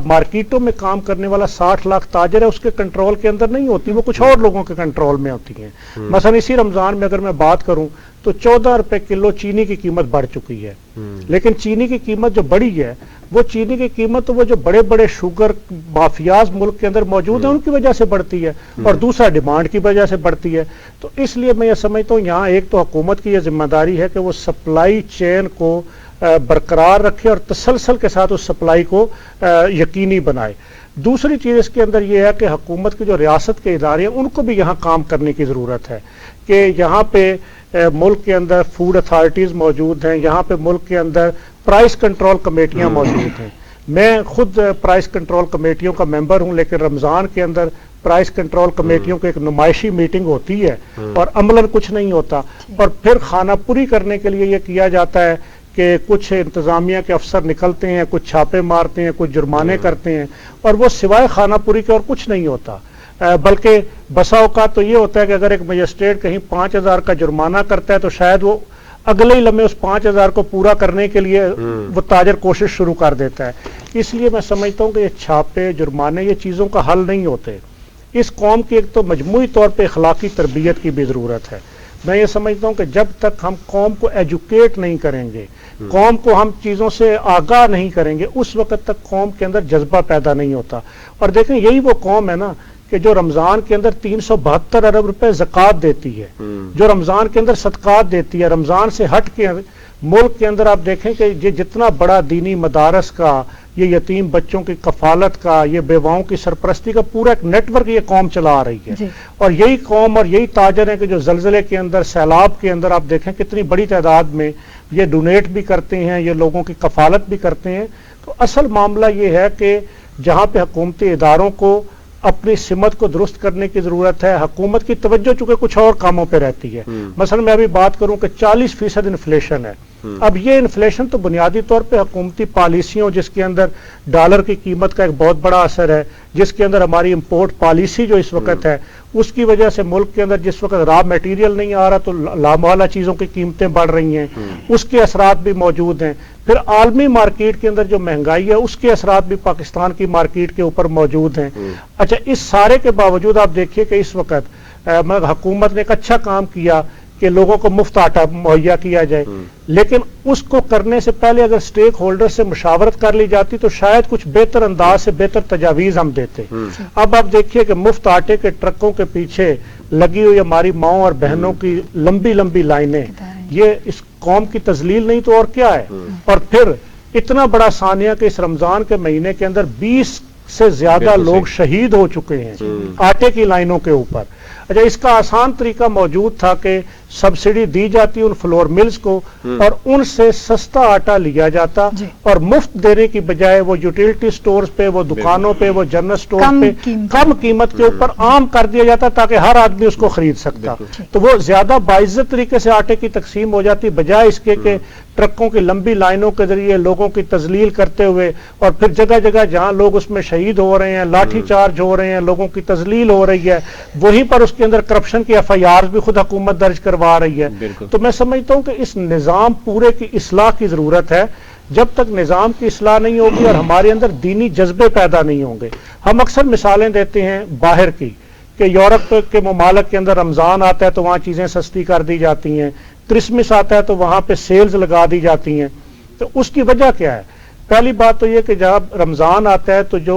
[SPEAKER 7] مارکیٹوں میں کام کرنے والا 60 لاکھ تاجر ہے اس کے کنٹرول کے اندر نہیں ہوتی، وہ کچھ اور لوگوں کے کنٹرول میں ہوتی ہیں. مثلا اسی رمضان میں اگر میں بات کروں تو 14 روپے کلو چینی کی قیمت بڑھ چکی ہے، لیکن چینی کی قیمت جو بڑھی ہے وہ چینی کی قیمت وہ جو بڑے بڑے شوگر مافیاز ملک کے اندر موجود ہیں ان کی وجہ سے بڑھتی ہے، اور دوسرا ڈیمانڈ کی وجہ سے بڑھتی ہے. تو اس لیے میں یہ سمجھتا ہوں یہاں ایک تو حکومت کی یہ ذمہ داری ہے کہ وہ سپلائی چین کو برقرار رکھے اور تسلسل کے ساتھ اس سپلائی کو یقینی بنائے. دوسری چیز اس کے اندر یہ ہے کہ حکومت کے جو ریاست کے ادارے ہیں ان کو بھی یہاں کام کرنے کی ضرورت ہے کہ یہاں پہ ملک کے اندر فوڈ اتھارٹیز موجود ہیں، یہاں پہ ملک کے اندر پرائس کنٹرول کمیٹیاں موجود ہیں. میں خود پرائس کنٹرول کمیٹیوں کا ممبر ہوں، لیکن رمضان کے اندر پرائس کنٹرول کمیٹیوں کی ایک نمائشی میٹنگ ہوتی ہے اور عملاً کچھ نہیں ہوتا، اور پھر خانہ پوری کرنے کے لیے یہ کیا جاتا ہے کہ کچھ انتظامیہ کے افسر نکلتے ہیں، کچھ چھاپے مارتے ہیں، کچھ جرمانے کرتے ہیں، اور وہ سوائے خانہ پوری کے اور کچھ نہیں ہوتا. بلکہ بسا اوقات تو یہ ہوتا ہے کہ اگر ایک مجسٹریٹ کہیں 5000 کا جرمانہ کرتا ہے تو شاید وہ اگلے ہی لمحے اس 5000 کو پورا کرنے کے لیے وہ تاجر کوشش شروع کر دیتا ہے. اس لیے میں سمجھتا ہوں کہ یہ چھاپے، جرمانے یہ چیزوں کا حل نہیں ہوتے. اس قوم کی ایک تو مجموعی طور پہ اخلاقی تربیت کی بھی ضرورت ہے. میں یہ سمجھتا ہوں کہ جب تک ہم قوم کو ایجوکیٹ نہیں کریں گے، قوم کو ہم چیزوں سے آگاہ نہیں کریں گے، اس وقت تک قوم کے اندر جذبہ پیدا نہیں ہوتا. اور دیکھیں یہی وہ قوم ہے نا کہ جو رمضان کے اندر 372 ارب روپے زکوٰۃ دیتی ہے، جو رمضان کے اندر صدقات دیتی ہے. رمضان سے ہٹ کے ملک کے اندر آپ دیکھیں کہ یہ جتنا بڑا دینی مدارس کا، یہ یتیم بچوں کی کفالت کا، یہ بیواؤں کی سرپرستی کا پورا ایک نیٹ ورک یہ قوم چلا رہی ہے. اور یہی قوم اور یہی تاجر ہیں کہ جو زلزلے کے اندر، سیلاب کے اندر آپ دیکھیں کتنی بڑی تعداد میں یہ ڈونیٹ بھی کرتے ہیں، یہ لوگوں کی کفالت بھی کرتے ہیں. تو اصل معاملہ یہ ہے کہ جہاں پہ حکومتی اداروں کو اپنی سمت کو درست کرنے کی ضرورت ہے، حکومت کی توجہ چونکہ کچھ اور کاموں پہ رہتی ہے. مثلا میں ابھی بات کروں کہ 40% انفلیشن ہے. اب یہ انفلیشن تو بنیادی طور پہ حکومتی پالیسیوں، جس کے اندر ڈالر کی قیمت کا ایک بہت بڑا اثر ہے، جس کے اندر ہماری امپورٹ پالیسی جو اس وقت ہے اس کی وجہ سے ملک کے اندر جس وقت را میٹیریل نہیں آ رہا تو لامحالہ چیزوں کی قیمتیں بڑھ رہی ہیں، اس کے اثرات بھی موجود ہیں. پھر عالمی مارکیٹ کے اندر جو مہنگائی ہے اس کے اثرات بھی پاکستان کی مارکیٹ کے اوپر موجود ہیں. اچھا، اس سارے کے باوجود آپ دیکھیے کہ اس وقت حکومت نے ایک اچھا کام کیا کہ لوگوں کو مفت آٹا مہیا کیا جائے، لیکن اس کو کرنے سے پہلے اگر سٹیک ہولڈر سے مشاورت کر لی جاتی تو شاید کچھ بہتر انداز سے بہتر تجاویز ہم دیتے. اب آپ دیکھیے کہ مفت آٹے کے ٹرکوں کے پیچھے لگی ہوئی ہماری ماؤں اور بہنوں کی لمبی لمبی لائنیں، یہ اس قوم کی تذلیل نہیں تو اور کیا ہے. اور پھر اتنا بڑا ثانیہ کہ اس رمضان کے مہینے کے اندر 20 سے زیادہ لوگ شہید ہو چکے ہیں آٹے کی لائنوں کے اوپر. اچھا، اس کا آسان طریقہ موجود تھا کہ سبسڈی دی جاتی ان فلور ملز کو اور ان سے سستا آٹا لیا جاتا اور مفت دینے کی بجائے وہ یوٹیلٹی سٹورز پہ، وہ دکانوں پہ، وہ جنرل سٹور پہ کم قیمت کے اوپر عام کر دیا جاتا تاکہ ہر آدمی اس کو خرید سکتا. تو وہ زیادہ باعزت طریقے سے آٹے کی تقسیم ہو جاتی بجائے اس کے کہ ٹرکوں کی لمبی لائنوں کے ذریعے لوگوں کی تذلیل کرتے ہوئے اور پھر جگہ جگہ جہاں لوگ اس میں شہید ہو رہے ہیں، لاٹھی چارج ہو رہے ہیں، لوگوں کی تذلیل ہو رہی ہے، وہیں پر اس کے اندر کرپشن کی FIRs بھی خود حکومت درج کروا رہی ہے. تو میں سمجھتا ہوں کہ اس نظام پورے کی اصلاح کی ضرورت ہے. جب تک نظام کی اصلاح نہیں ہوگی اور ہمارے اندر دینی جذبے پیدا نہیں ہوں گے. ہم اکثر مثالیں دیتے ہیں باہر کی کہ یورپ کے ممالک کے اندر رمضان آتا ہے تو وہاں چیزیں سستی کر دی جاتی ہیں، کرسمس آتا ہے تو وہاں پہ سیلز لگا دی جاتی ہیں. تو اس کی وجہ کیا ہے؟ پہلی بات تو یہ کہ جب رمضان آتا ہے تو جو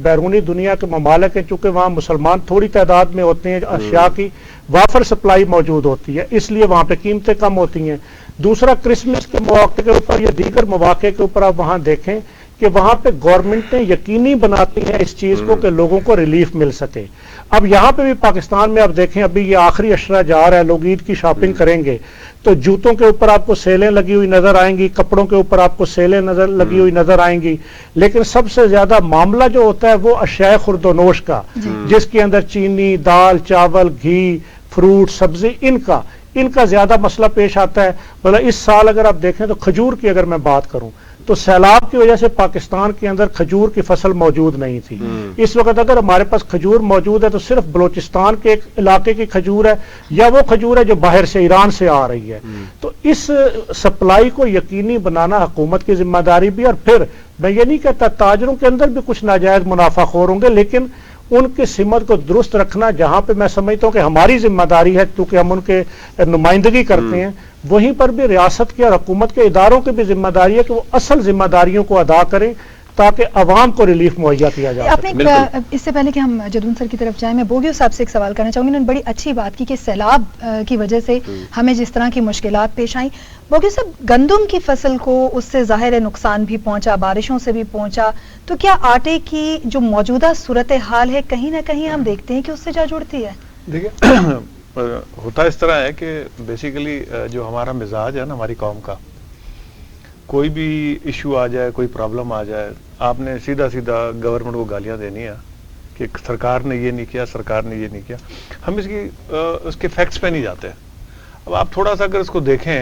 [SPEAKER 7] بیرونی دنیا کے ممالک ہیں، چونکہ وہاں مسلمان تھوڑی تعداد میں ہوتے ہیں، اشیاء کی وافر سپلائی موجود ہوتی ہے، اس لیے وہاں پہ قیمتیں کم ہوتی ہیں. دوسرا، کرسمس کے مواقع کے اوپر یا دیگر مواقع کے اوپر آپ وہاں دیکھیں کہ وہاں پہ گورنمنٹیں یقینی بناتی ہیں اس چیز کو کہ لوگوں کو ریلیف مل سکے. اب یہاں پہ بھی پاکستان میں آپ دیکھیں ابھی یہ آخری اشرا جا رہا ہے، لوگ عید کی شاپنگ کریں گے تو جوتوں کے اوپر آپ کو سیلیں لگی ہوئی نظر آئیں گی، کپڑوں کے اوپر آپ کو سیلیں لگی ہوئی نظر آئیں گی، لیکن سب سے زیادہ معاملہ جو ہوتا ہے وہ اشیاء خورد و نوش کا، جس کے اندر چینی، دال، چاول، گھی، فروٹ، سبزی، ان کا زیادہ مسئلہ پیش آتا ہے. مطلب اس سال اگر آپ دیکھیں تو کھجور کی اگر میں بات کروں تو سیلاب کی وجہ سے پاکستان کے اندر کھجور کی فصل موجود نہیں تھی. اس وقت اگر ہمارے پاس کھجور موجود ہے تو صرف بلوچستان کے ایک علاقے کی کھجور ہے یا وہ کھجور ہے جو باہر سے ایران سے آ رہی ہے. تو اس سپلائی کو یقینی بنانا حکومت کی ذمہ داری بھی. اور پھر میں یہ نہیں کہتا تاجروں کے اندر بھی کچھ ناجائز منافع خور ہوں گے، لیکن ان کی سمت کو درست رکھنا جہاں پہ میں سمجھتا ہوں کہ ہماری ذمہ داری ہے کیونکہ ہم ان کے نمائندگی کرتے ہیں، وہیں پر بھی ریاست کے اور حکومت کے اداروں کی بھی ذمہ داری ہے کہ وہ اصل ذمہ داریوں کو ادا کریں تاکہ عوام کو ریلیف مہیا کیا جائے.
[SPEAKER 4] آپ نے اس سے پہلے کہ ہم جدون سر کی طرف جائیں، میں بوگیو صاحب سے ایک سوال کرنا چاہوں گی. انہوں نے بڑی اچھی بات کی کہ سیلاب کی وجہ سے ہمیں جس طرح کی مشکلات پیش آئیں. بوگیو صاحب، گندم کی فصل کو اس سے ظاہر نقصان بھی پہنچا، بارشوں سے بھی پہنچا، تو کیا آٹے کی جو موجودہ صورتحال ہے کہیں نہ کہیں ہم دیکھتے ہیں کہ اس سے جا جڑتی ہے؟
[SPEAKER 6] دیکھیں، ہوتا اس طرح ہے کہ بیسیکلی جو ہمارا مزاج ہے نا ہماری قوم کا، کوئی بھی ایشو آ جائے، کوئی پرابلم آ جائے، آپ نے سیدھا گورنمنٹ کو گالیاں دینی ہے کہ سرکار نے یہ نہیں کیا، سرکار نے یہ نہیں کیا. ہم اس کے فیکٹس پہ نہیں جاتے. اب آپ تھوڑا سا اگر اس کو دیکھیں،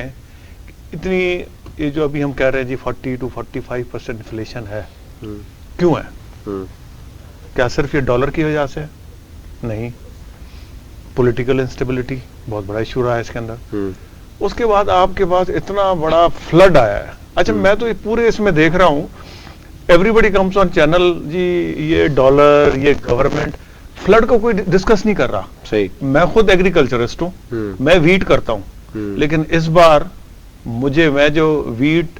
[SPEAKER 6] اتنی یہ جو ابھی ہم کہہ رہے ہیں جی 40 to 45% انفلیشن ہے، کیوں ہے؟ کیا صرف یہ ڈالر کی وجہ سے؟ نہیں، پولیٹیکل انسٹیبلٹی بہت بڑا ایشو رہا ہے اس کے اندر. اس کے بعد آپ کے پاس اتنا بڑا فلڈ آیا ہے. اچھا، میں تو یہ پورے اس میں دیکھ رہا ہوں، ایوری بڈی کمس آن چینل، جی یہ ڈالر، یہ گورنمنٹ، فلڈ کو کوئی ڈسکس نہیں کر رہا.
[SPEAKER 1] صحیح.
[SPEAKER 6] میں خود ایگریکلچرسٹ ہوں، میں ویٹ کرتا ہوں، لیکن اس بار میں جو ویٹ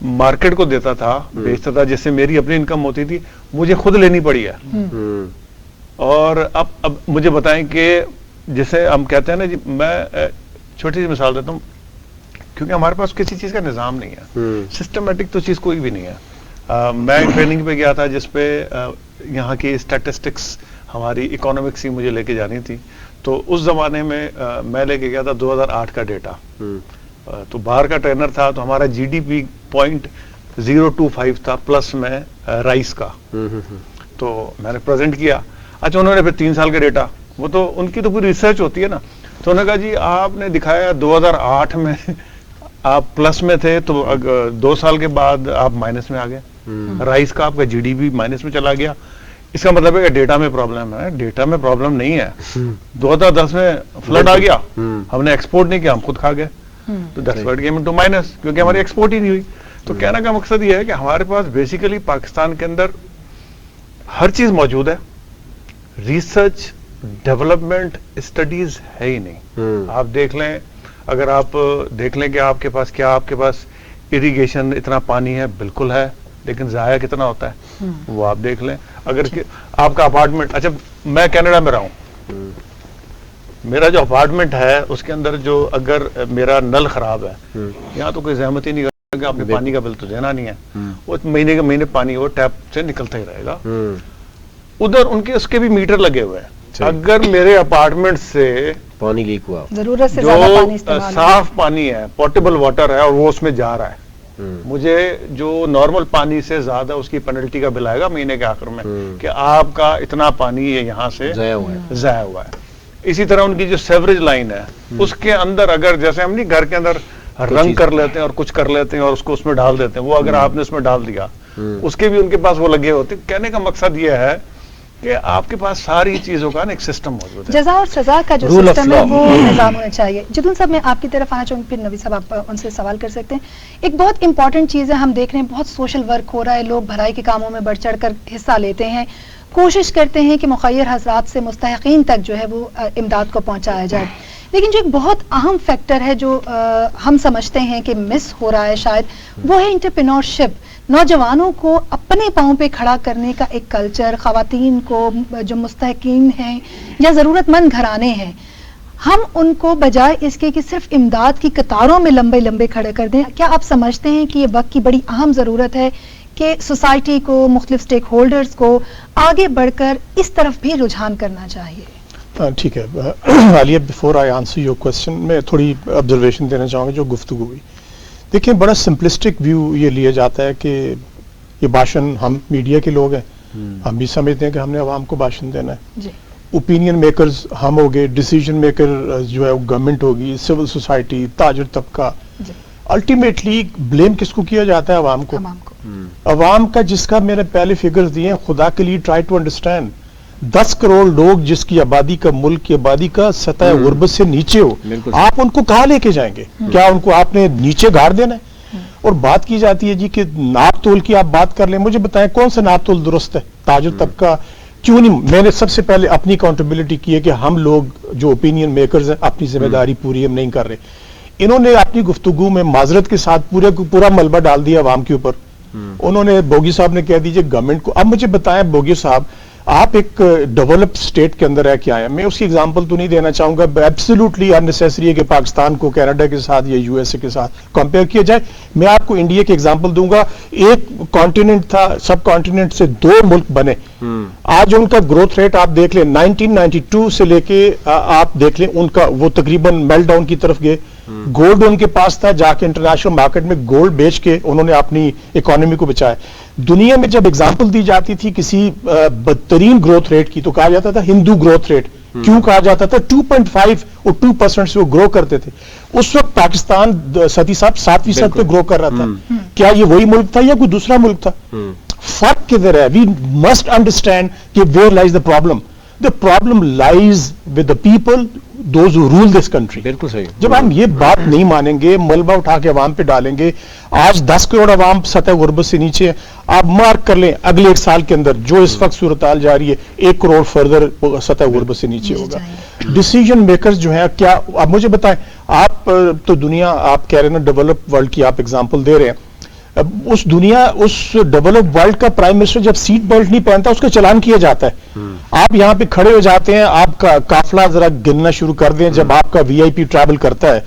[SPEAKER 6] مارکیٹ کو دیتا تھا، بیچتا تھا، جس سے میری اپنی انکم ہوتی تھی، مجھے خود لینی پڑی ہے. اور اب مجھے بتائیں کہ جسے ہم کہتے ہیں نا جی، میں چھوٹی سی مثال دیتا ہوں، کیونکہ ہمارے پاس کسی چیز کا نظام نہیں ہے، سسٹمیٹک تو چیز کوئی بھی نہیں ہے. میں ٹریننگ پہ گیا تھا جس پہ یہاں کی اسٹیٹسٹکس، ہماری اکانومکس ہی مجھے لے کے جانی تھی. تو اس زمانے میں لے کے گیا تھا 2008 کا ڈیٹا. تو باہر کا ٹرینر تھا، تو ہمارا جی ڈی پی 0.025 تھا پلس میں رائس کا. تو میں نے پریزنٹ کیا. اچھا، انہوں نے پھر 3 سال کا ڈیٹا، وہ تو ان کی تو پوری ریسرچ ہوتی ہے نا. تو انہوں نے کہا جی آپ نے دکھایا 2008 میں آپ پلس میں تھے، تو 2 سال کے بعد آپ مائنس میں آ گئے. رائس کا آپ کا جی ڈی پی مائنس میں چلا گیا. اس کا مطلب ہے کہ ڈیٹا میں پرابلم ہے. ڈیٹا میں پرابلم نہیں ہے. 2010 میں فلڈ آ گیا, ہم نے ایکسپورٹ نہیں کیا, ہم خود کھا گئے, تو that's what came into minus, کیونکہ ہماری ایکسپورٹ ہی نہیں ہوئی. تو کہنے کا مقصد یہ ہے کہ ہمارے پاس بیسیکلی پاکستان کے اندر ہر چیز موجود ہے, ریسرچ ڈیولپمنٹ اسٹڈیز ہے ہی نہیں. آپ دیکھ لیں, اگر آپ دیکھ لیں کہ آپ کے پاس کیا, آپ کے پاس اریگیشن اتنا پانی ہے, بالکل ہے, لیکن ضائع کتنا ہوتا ہے وہ آپ دیکھ لیں. اگر آپ کا اپارٹمنٹ, اچھا میں کینیڈا میں رہا ہوں, میرا جو اپارٹمنٹ ہے اس کے اندر جو اگر میرا نل خراب ہے, یہاں تو کوئی زحمت ہی نہیں کرے گا, آپ نے پانی کا بل تو دینا نہیں ہے, وہ مہینے کے مہینے پانی وہ ٹیپ سے نکلتا ہی رہے گا. ادھر ان کے اس کے بھی میٹر لگے ہوئے ہیں. اگر میرے اپارٹمنٹ سے
[SPEAKER 1] پانی لیک ہوا,
[SPEAKER 4] ضرورت سے زیادہ پانی
[SPEAKER 6] جو
[SPEAKER 4] استعمال
[SPEAKER 6] صاف پانی ہے, پورٹیبل واٹر ہے, اور وہ اس میں جا رہا ہے, مجھے جو نارمل پانی سے زیادہ اس کی پینلٹی کا بل آئے گا مہینے کے آخر میں, کہ آپ کا اتنا پانی یہاں سے ضائع ہوا ہے. اسی طرح ان کی جو سیوریج لائن ہے, اس کے اندر اگر جیسے ہم نہیں گھر کے اندر رنگ کر لیتے ہیں اور کچھ کر لیتے ہیں اور اس کو اس میں ڈال دیتے ہیں, وہ اگر آپ نے اس میں ڈال دیا, اس کے بھی ان کے پاس وہ لگے ہوتے. کہنے کا مقصد یہ ہے کہ آپ کے پاس ساری چیزوں کا ایک سسٹم موجود ہے.
[SPEAKER 4] جزا اور سزا کا جو سسٹم ہے وہ نظام ہونا چاہیے. جدون صاحب میں آپ کی طرف آنا چاہوں گی, پھر نوی صاحب آپ ان سے سوال کر سکتے ہیں. ایک بہت امپورٹنٹ چیز ہے, ہم دیکھ رہے ہیں بہت سوشل ورک ہو رہا ہے, لوگ بھلائی کے کاموں میں بڑھ چڑھ کر حصہ لیتے ہیں, کوشش کرتے ہیں کہ مخیر حضرات سے مستحقین تک جو ہے وہ امداد کو پہنچایا جائے. لیکن جو ایک بہت اہم فیکٹر ہے جو ہم سمجھتے ہیں کہ مس ہو رہا ہے شاید, وہ ہے انٹرپرینورشپ. نوجوانوں کو اپنے پاؤں پہ کھڑا کرنے کا ایک کلچر, خواتین کو جو مستحقین ہیں یا ضرورت مند گھرانے ہیں, ہم ان کو بجائے اس کے کہ صرف امداد کی قطاروں میں لمبے لمبے کھڑے کر دیں, کیا آپ سمجھتے ہیں کہ یہ وقت کی بڑی اہم ضرورت ہے کہ سوسائٹی کو, مختلف سٹیک ہولڈرز کو آگے بڑھ کر اس طرف بھی رجحان کرنا چاہیے؟
[SPEAKER 5] ٹھیک ہے Alia, before I answer your question میں تھوڑی آبزرویشن دینا چاہوں گا جو گفتگو ہوئی. دیکھیں بڑا سمپلسٹک ویو یہ لیا جاتا ہے کہ یہ بھاشن, ہم میڈیا کے لوگ ہیں, ہم بھی سمجھتے ہیں کہ ہم نے عوام کو بھاشن دینا ہے. اوپینین میکرز ہم ہو گئے, ڈیسیجن میکر جو ہے گورنمنٹ ہوگی, سول سوسائٹی, تاجر طبقہ. الٹیمیٹلی بلیم کس کو کیا جاتا ہے؟ عوام کو. عوام کا جس کا میں نے پہلے فگرز دیے ہیں, خدا کے لیے ٹرائی ٹو انڈرسٹینڈ, 10 کروڑ لوگ جس کی آبادی کا, ملک کی آبادی کا سطح غربت سے نیچے ہو, آپ ان کو کہاں لے کے جائیں گے؟ کیا ان کو آپ نے نیچے گاڑ دینا ہے؟ اور بات کی جاتی ہے جی کہ ناپ تول کی آپ بات کر لیں, مجھے بتائیں کون سا ناپ تول درست ہے؟ تاجر طبقہ کیوں نہیں؟ میں نے سب سے پہلے اپنی اکاؤنٹیبلٹی کی ہے کہ ہم لوگ جو اوپینین میکرز ہیں اپنی ذمہ داری پوری ہم نہیں کر رہے. انہوں نے اپنی گفتگو میں معذرت کے ساتھ پورا ملبہ ڈال دیا عوام کے اوپر. انہوں نے, بوگی صاحب نے کہہ دیجئے گورنمنٹ کو. اب مجھے بتائیں بوگی صاحب, آپ ایک ڈیولپڈ اسٹیٹ کے اندر رہ کے آئے ہیں, میں اس کی ایگزامپل تو نہیں دینا چاہوں گا, ایبسولوٹلی اننیسیسری ہے کہ پاکستان کو کینیڈا کے ساتھ یا یو ایس اے کے ساتھ کمپیئر کیا جائے. میں آپ کو انڈیا کی ایگزامپل دوں گا. ایک کانٹیننٹ تھا, سب کانٹیننٹ سے 2 ملک بنے. آج ان کا گروتھ ریٹ آپ دیکھ لیں, 1992 سے لے کے آپ دیکھ لیں ان کا, وہ تقریباً میلٹ ڈاؤن کی طرف گئے. گولڈ ان کے پاس تھا, جا کے انٹرنیشنل مارکیٹ میں گولڈ بیچ کے انہوں نے اپنی اکانومی کو بچایا. دنیا میں جب ایگزامپل دی جاتی تھی کسی بدترین گروتھ ریٹ کی تو کہا جاتا تھا ہندو گروتھ ریٹ. کیوں کہا جاتا تھا؟ 2.5 اور 2% سے وہ گرو کرتے تھے. اس وقت پاکستان ستی صاحب 7% پہ گرو کر رہا تھا. کیا یہ وہی ملک تھا یا کوئی دوسرا ملک تھا؟ فرق کدھر ہے؟ وی مسٹ انڈرسٹینڈ کہ where لائز the problem. The problem lies with the people, those who rule this country.
[SPEAKER 1] بالکل صحیح.
[SPEAKER 5] جب ہم یہ بات نہیں مانیں گے, ملبہ اٹھا کے عوام پہ ڈالیں گے, آج 10 کروڑ عوام سطح غربت سے نیچے. آپ مارک کر لیں اگلے 1 سال کے اندر جو اس وقت صورتحال جاری ہے, 1 کروڑ فردر سطح غربت سے نیچے ہوگا. ڈیسیجن میکرز جو ہیں, کیا اب مجھے بتائیں, آپ تو دنیا, آپ کہہ رہے ہیں نا ڈیولپ ورلڈ کی آپ ایگزامپل دے رہے ہیں, اس دنیا, اس ڈیولپ ورلڈ کا پرائم منسٹر جب سیٹ بیلٹ نہیں پہنتا اس کا چلان کیا جاتا ہے. آپ یہاں پہ کھڑے ہو جاتے ہیں, آپ کا قافلہ ذرا گننا شروع کر دیں, جب آپ کا وی آئی پی ٹریول کرتا ہے,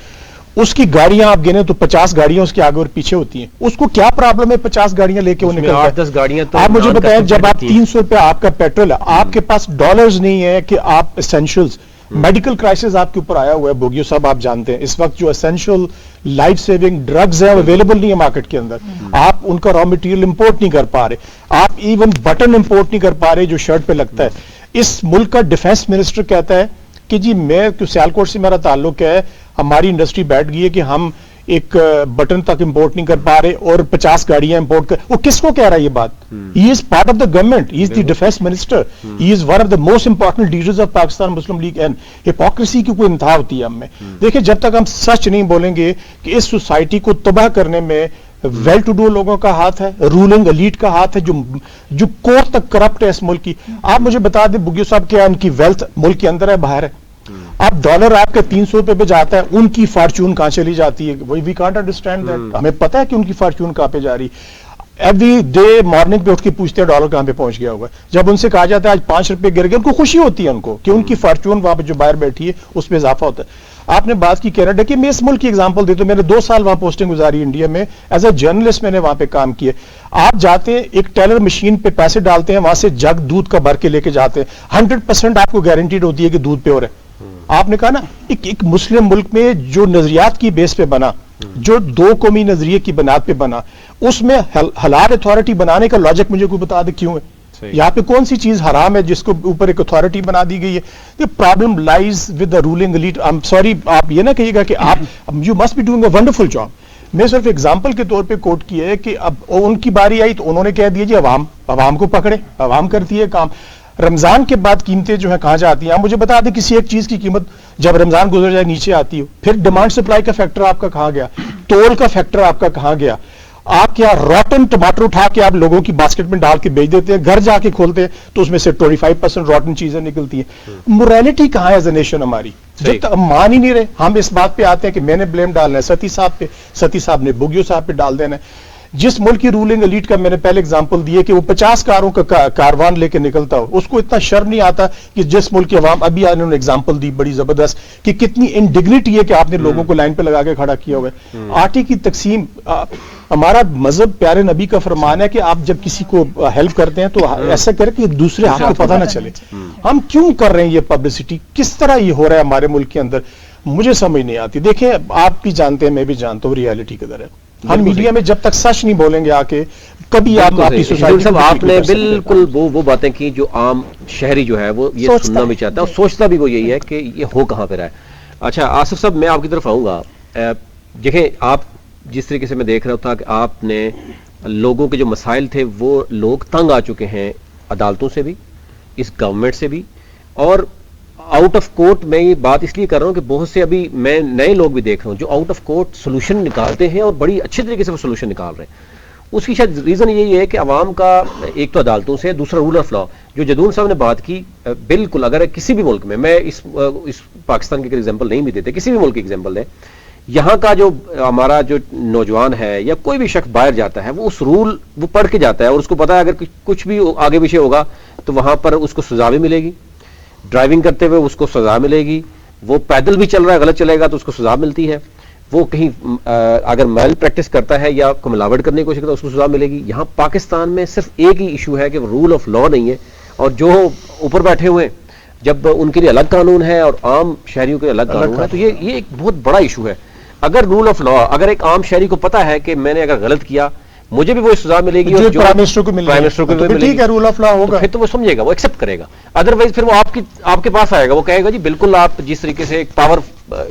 [SPEAKER 5] اس کی گاڑیاں آپ گنے تو 50 گاڑیاں اس کے آگے اور پیچھے ہوتی ہیں. اس کو کیا پرابلم ہے 50 گاڑیاں لے کے وہ نکلتا ہے؟
[SPEAKER 1] 10 گاڑیاں.
[SPEAKER 5] آپ مجھے بتائیں, جب آپ 300 روپے آپ کا پیٹرول ہے, آپ کے پاس ڈالرز نہیں ہے کہ آپ اسینشلز, میڈیکل کرائسس آپ کے اوپر آیا ہوا ہے بوگیو صاحب, آپ جانتے ہیں اس وقت جو اسینشل لائف سیونگ ڈرگز ہیں اویلیبل نہیں ہے مارکیٹ کے اندر. آپ ان کا را مٹیریل امپورٹ نہیں کر پا رہے, آپ ایون بٹن امپورٹ نہیں کر پا رہے جو شرٹ پہ لگتا ہے. اس ملک کا ڈیفنس منسٹر کہتا ہے کہ جی میں سیالکوٹ سے میرا تعلق ہے, ہماری انڈسٹری بیٹھ گئی ہے کہ ہم ایک بٹن تک امپورٹ نہیں کر پا رہے اور 50 گاڑیاں امپورٹ کر, وہ کس کو کہہ رہا ہے یہ بات؟ He is part of the government, he is the defence minister, he is one of the most important leaders of Pakistan Muslim League. And hypocrisy کی کوئی انتہا ہوتی ہے ہم میں. دیکھیں جب تک ہم سچ نہیں بولیں گے کہ اس سوسائٹی کو تباہ کرنے میں ویل ٹو ڈو لوگوں کا ہاتھ ہے, رولنگ ایلیٹ کا ہاتھ ہے, جو کور تک کرپٹ ہے اس ملک کی. آپ مجھے بتا دیں بگیو صاحب کیا ان کی ویلتھ ملک کے اندر ہے باہر ہے؟ اب ڈالر آپ کے 300 روپے پہ جاتا ہے, ان کی فارچون کہاں چلی جاتی ہے؟ We can't understand that. ہمیں پتا ہے کہ ان کی فارچون کہاں پہ جا رہی. ایوری ڈے مارننگ پہ اٹھ کے پوچھتے ہیں ڈالر کہاں پہ پہنچ گیا ہوگا. جب ان سے کہا جاتا ہے آج 5 روپے گر گئے, ان کو خوشی ہوتی ہے ان کو کہ ان کی فارچون وہاں پہ جو باہر بیٹھی ہے اس میں اضافہ ہوتا ہے. آپ نے بات کی کینیڈا کی, میں اس ملک کی ایگزامپل دیتا ہوں. میں نے 2 سال وہاں پوسٹنگ گزاری انڈیا میں, ایز اے جرنلسٹ میں نے وہاں پہ کام کیے. آپ جاتے ہیں ایک ٹیلر مشین پہ پیسے ڈالتے ہیں, وہاں سے جگ دودھ کا بھر کے لے کے جاتے ہیں, 100% آپ کو گارنٹیڈ ہوتی ہے کہ دودھ پیور ہے. آپ نے کہا نا ایک مسلم ملک میں جو نظریات کی بیس پہ بنا, جو 2 قومی نظریے کی بنیاد پہ بنا, اس میں حلال اتھارٹی بنانے کا لاجک مجھے کوئی بتا دے کیوں ہے؟ یہاں پہ کون سی چیز حرام ہے جس کو اوپر ایک اتھارٹی بنا دی گئی ہے؟ The problem lies with the ruling elite. I'm sorry, آپ یہ نہ کہیے گا کہ آپ you must be doing a wonderful job. میں صرف ایگزامپل کے طور پہ کوٹ کیا ہے کہ اب ان کی باری آئی تو انہوں نے کہہ دیا جی عوام کو پکڑے, عوام کرتی ہے کام. رمضان کے بعد قیمتیں جو ہیں کہاں جاتی ہیں؟ آپ مجھے بتا دیں کسی ایک چیز کی قیمت جب رمضان گزر جائے نیچے آتی ہو. پھر ڈیمانڈ سپلائی کا فیکٹر آپ کا کہاں گیا؟ تول کا فیکٹر آپ کا کہاں گیا؟ آپ کیا روٹن ٹماٹر اٹھا کے آپ لوگوں کی باسکٹ میں ڈال کے بیچ دیتے ہیں, گھر جا کے کھولتے ہیں تو اس میں سے 25% روٹن چیزیں نکلتی ہیں. موریلٹی کہاں ہے ایز اے نیشن ہماری؟ جب تک ہم مان ہی نہیں رہے, ہم اس بات پہ آتے ہیں کہ میں نے بلیم ڈالنا ہے ستی صاحب پہ, ستی صاحب نے بگیو صاحب پہ ڈال دینا ہے. جس ملک کی رولنگ ایلیٹ کا میں نے پہلے اگزامپل دی ہے کہ وہ 50 کاروں کا کاروان لے کے نکلتا ہو, اس کو اتنا شرم نہیں آتا کہ جس ملک کے عوام, ابھی انہوں نے اگزامپل دی بڑی زبردست کہ کتنی انڈگنیٹی ہے کہ آپ نے لوگوں کو لائن پہ لگا کے کھڑا کیا ہوا ہے. آٹے کی تقسیم, ہمارا مذہب پیارے نبی کا فرمان ہے کہ آپ جب کسی کو ہیلپ کرتے ہیں تو ایسا کرے کہ دوسرے ہاتھ کو پتہ نہ چلے. ہم کیوں کر رہے ہیں یہ پبلسٹی؟ کس طرح یہ ہو رہا ہے ہمارے ملک کے اندر؟ مجھے سمجھ نہیں آتی. دیکھیں آپ بھی جانتے ہیں, میں بھی جانتا ہوں ریالٹی کدھر ہے. ہم میڈیا میں جب تک سچ نہیں بولیں گے آ کے کبھی آپ اپنی سوسائٹی
[SPEAKER 1] صاحب آپ نے بالکل وہ باتیں کی جو عام شہری جو ہے وہ یہ سننا بھی چاہتا ہے اور سوچتا بھی وہ یہی ہے کہ یہ ہو کہاں پہ رہا ہے. اچھا آصف صاحب میں آپ کی طرف آؤں گا. دیکھیں آپ جس طریقے سے میں دیکھ رہا تھا کہ آپ نے لوگوں کے جو مسائل تھے وہ لوگ تنگ آ چکے ہیں عدالتوں سے بھی, اس گورنمنٹ سے بھی, اور آؤٹ آف کورٹ. میں یہ بات اس لیے کر رہا ہوں کہ بہت سے ابھی میں نئے لوگ بھی دیکھ رہا ہوں جو آؤٹ آف کورٹ سولوشن نکالتے ہیں اور بڑی اچھے طریقے سے وہ سولوشن نکال رہے ہیں. اس کی شاید ریزن یہی ہے کہ عوام کا ایک تو عدالتوں سے, دوسرا رول آف لا جو جدون صاحب نے بات کی. بالکل اگر کسی بھی ملک میں اس پاکستان کی ایگزامپل نہیں بھی دیتے, کسی بھی ملک کی ایگزامپل ہے, یہاں کا جو ہمارا جو نوجوان ہے یا کوئی بھی شخص باہر جاتا ہے وہ اس رول وہ پڑھ کے جاتا ہے اور اس کو پتا ہے اگر کچھ بھی آگے پیچھے ہوگا تو وہاں پر اس کو سزا بھی ملے گی. ڈرائیونگ کرتے ہوئے اس کو سزا ملے گی, وہ پیدل بھی چل رہا ہے غلط چلے گا تو اس کو سزا ملتی ہے, وہ کہیں اگر میل پریکٹس کرتا ہے یا کوئی ملاوٹ کرنے کی کوشش کرتا ہے اس کو سزا ملے گی. یہاں پاکستان میں صرف ایک ہی ایشو ہے کہ رول آف لا نہیں ہے, اور جو اوپر بیٹھے ہوئے جب ان کے لیے الگ قانون ہے اور عام شہریوں کے لیے الگ قانون ہے تو یہ ایک بہت بڑا ایشو ہے. اگر رول آف لا, اگر ایک عام شہری کو پتا ہے کہ میں نے اگر غلط کیا مجھے بھی وہ سزا ملے گی, اور جو پرائم منسٹر کو ملے گی ٹھیک ہے رول آف لا ہوگا, پھر تو وہ سمجھے گا, وہ ایکسپٹ کرے گا. ادروائز پھر وہ آپ کے پاس آئے گا, وہ کہے گا جی بالکل آپ جس طریقے سے ایک پاور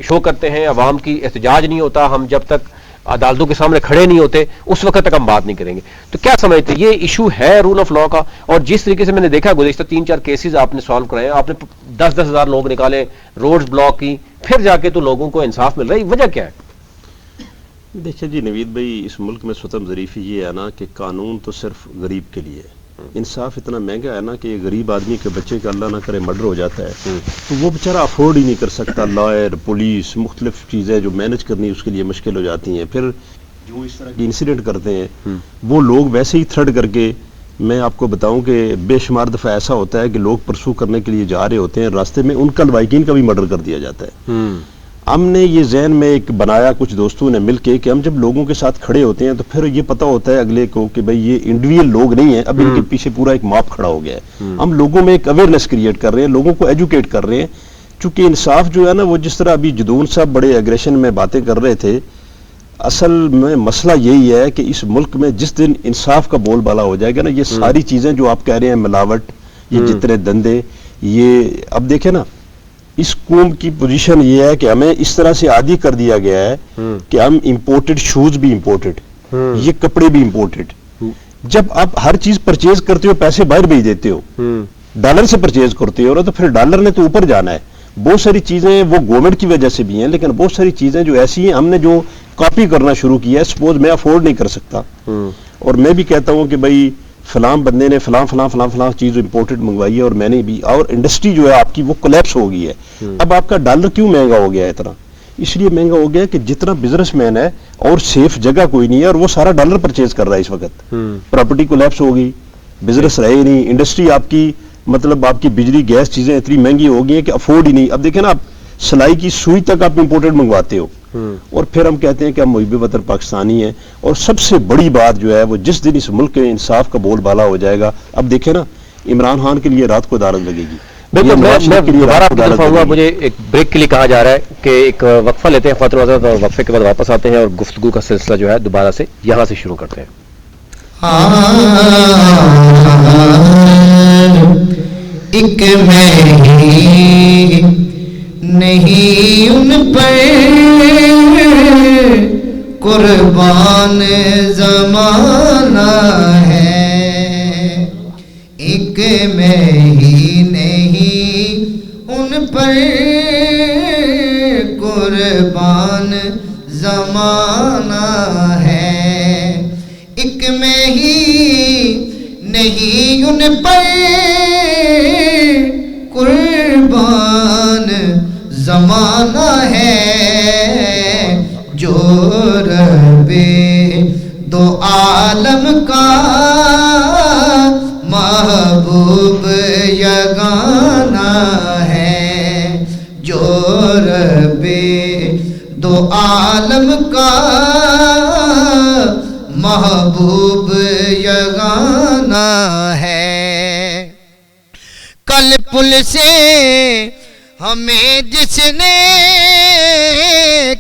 [SPEAKER 1] شو کرتے ہیں, عوام کی احتجاج نہیں ہوتا, ہم جب تک عدالتوں کے سامنے کھڑے نہیں ہوتے اس وقت تک ہم بات نہیں کریں گے. تو کیا سمجھتے یہ ایشو ہے رول آف لا کا؟ اور جس طریقے سے میں نے دیکھا گزشتہ 3-4 کیسز آپ نے سالو کرائے, آپ نے 10-10 ہزار لوگ نکالے, روڈز بلاک کی, پھر جا کے تو لوگوں کو انصاف مل رہا ہے. وجہ کیا ہے؟
[SPEAKER 8] دیکھیں جی نوید بھائی, اس ملک میں ستم ظریفی یہ ہے نا کہ قانون تو صرف غریب کے لیے ہے, انصاف اتنا مہنگا ہے نا کہ غریب آدمی کے بچے کا اللہ نہ کرے مرڈر ہو جاتا ہے تو وہ بیچارہ افورڈ ہی نہیں کر سکتا. لائر, پولیس, مختلف چیزیں جو مینج کرنی اس کے لیے مشکل ہو جاتی ہیں. پھر جو اس طرح کے انسیڈنٹ کرتے ہیں وہ لوگ ویسے ہی تھرڈ کر کے, میں آپ کو بتاؤں کہ بے شمار دفعہ ایسا ہوتا ہے کہ لوگ پرسو کرنے کے لیے جا رہے ہوتے ہیں, راستے میں ان کا لوائقین کا بھی مرڈر کر دیا جاتا ہے. ہم نے یہ ذہن میں ایک بنایا کچھ دوستوں نے مل کے کہ ہم جب لوگوں کے ساتھ کھڑے ہوتے ہیں تو پھر یہ پتہ ہوتا ہے اگلے کو کہ بھئی یہ انڈیویجول لوگ نہیں ہیں, اب ان کے پیچھے پورا ایک ماپ کھڑا ہو گیا ہے. ہم لوگوں میں ایک اویئرنیس کریٹ کر رہے ہیں, لوگوں کو ایجوکیٹ کر رہے ہیں. چونکہ انصاف جو ہے نا, وہ جس طرح ابھی جدون صاحب بڑے ایگریشن میں باتیں کر رہے تھے, اصل میں مسئلہ یہی ہے کہ اس ملک میں جس دن انصاف کا بول بالا ہو جائے گا نا, یہ ساری چیزیں جو آپ کہہ رہے ہیں, ملاوٹ, یہ جتنے دندے, یہ اب دیکھیں نا اس قوم کی پوزیشن یہ ہے کہ ہمیں اس طرح سے عادی کر دیا گیا ہے کہ ہم امپورٹڈ شوز بھی امپورٹڈ، یہ کپڑے بھی امپورٹڈ. جب آپ ہر چیز پرچیز کرتے ہو پیسے باہر بھیج دیتے ہو، ڈالر سے پرچیز کرتے ہو تو پھر ڈالر نے تو اوپر جانا ہے. بہت ساری چیزیں وہ گورنمنٹ کی وجہ سے بھی ہیں، لیکن بہت ساری چیزیں جو ایسی ہیں ہم نے جو کاپی کرنا شروع کیا ہے. سپوز میں افورڈ نہیں کر سکتا اور میں بھی کہتا ہوں کہ بھائی فلاں بندے نے فلاں فلاں فلاں فلاں چیز امپورٹڈ منگوائی ہے اور میں نے بھی، اور انڈسٹری جو ہے آپ کی وہ کولیپس ہو گئی ہے. اب آپ کا ڈالر کیوں مہنگا ہو گیا ہے اتنا؟ اس لیے مہنگا ہو گیا کہ جتنا بزنس مین ہے اور سیف جگہ کوئی نہیں ہے اور وہ سارا ڈالر پرچیز کر رہا ہے اس وقت. پراپرٹی کولیپس ہو گئی، بزنس رہے ہی نہیں، انڈسٹری آپ کی مطلب آپ کی بجلی گیس چیزیں اتنی مہنگی ہو گئی ہیں کہ افورڈ ہی نہیں. اب دیکھیں نا، آپ سلائی کی سوئی تک آپ امپورٹڈ منگواتے ہو اور پھر ہم کہتے ہیں کہ ہم محب وطن پاکستانی ہیں. اور سب سے بڑی بات جو ہے وہ جس دن اس ملک کے انصاف کا بول بالا ہو جائے گا، اب دیکھیں نا عمران خان کے لیے رات کو عدالت لگے گی.
[SPEAKER 1] بالکل. میں دوبارہ آپ کی طرف آؤں گا، مجھے ایک بریک کے لیے کہا جا رہا ہے کہ ایک وقفہ لیتے ہیں خاطر حضرت، اور وقفے کے بعد واپس آتے ہیں اور گفتگو کا سلسلہ جو ہے دوبارہ سے یہاں سے شروع کرتے ہیں.
[SPEAKER 9] ایک میں نہیں ان پر قربان زمانہ ہے، ایک میں ہی نہیں ان پر قربان زمانہ ہے، ایک میں ہی نہیں ان پر قربان زمانہ ہے، جو رب دو عالم کا محبوب یگانہ ہے، جو رب دو عالم کا محبوب یگانہ ہے. کل پل سے ہمیں جس نے،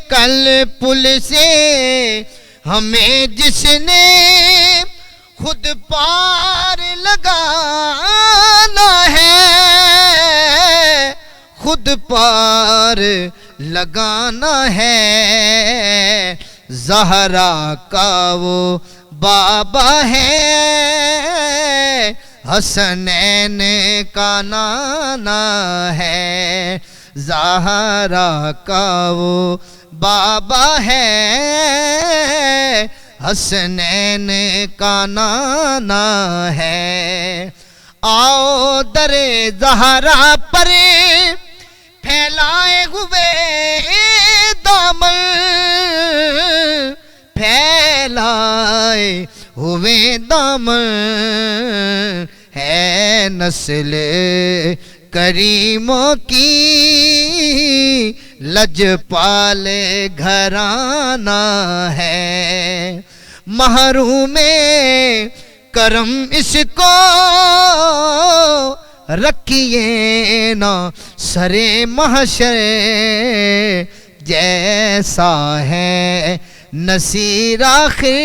[SPEAKER 9] کل پل سے ہمیں جس نے خود پار لگانا ہے، خود پار لگانا ہے، زہرا کا وہ بابا ہے، حسنین کا نانا ہے، زہرا کا وہ بابا ہے، حسنین کا نانا ہے. آؤ در زہرا پر پھیلائے ہوئے دامن، پھیلائے ہوئے دامن، ہے نسل کریموں کی لجپال گھرانہ ہے، محروم کرم اس کو رکھیے نا سرے محشر، جیسا ہے نصیر آخر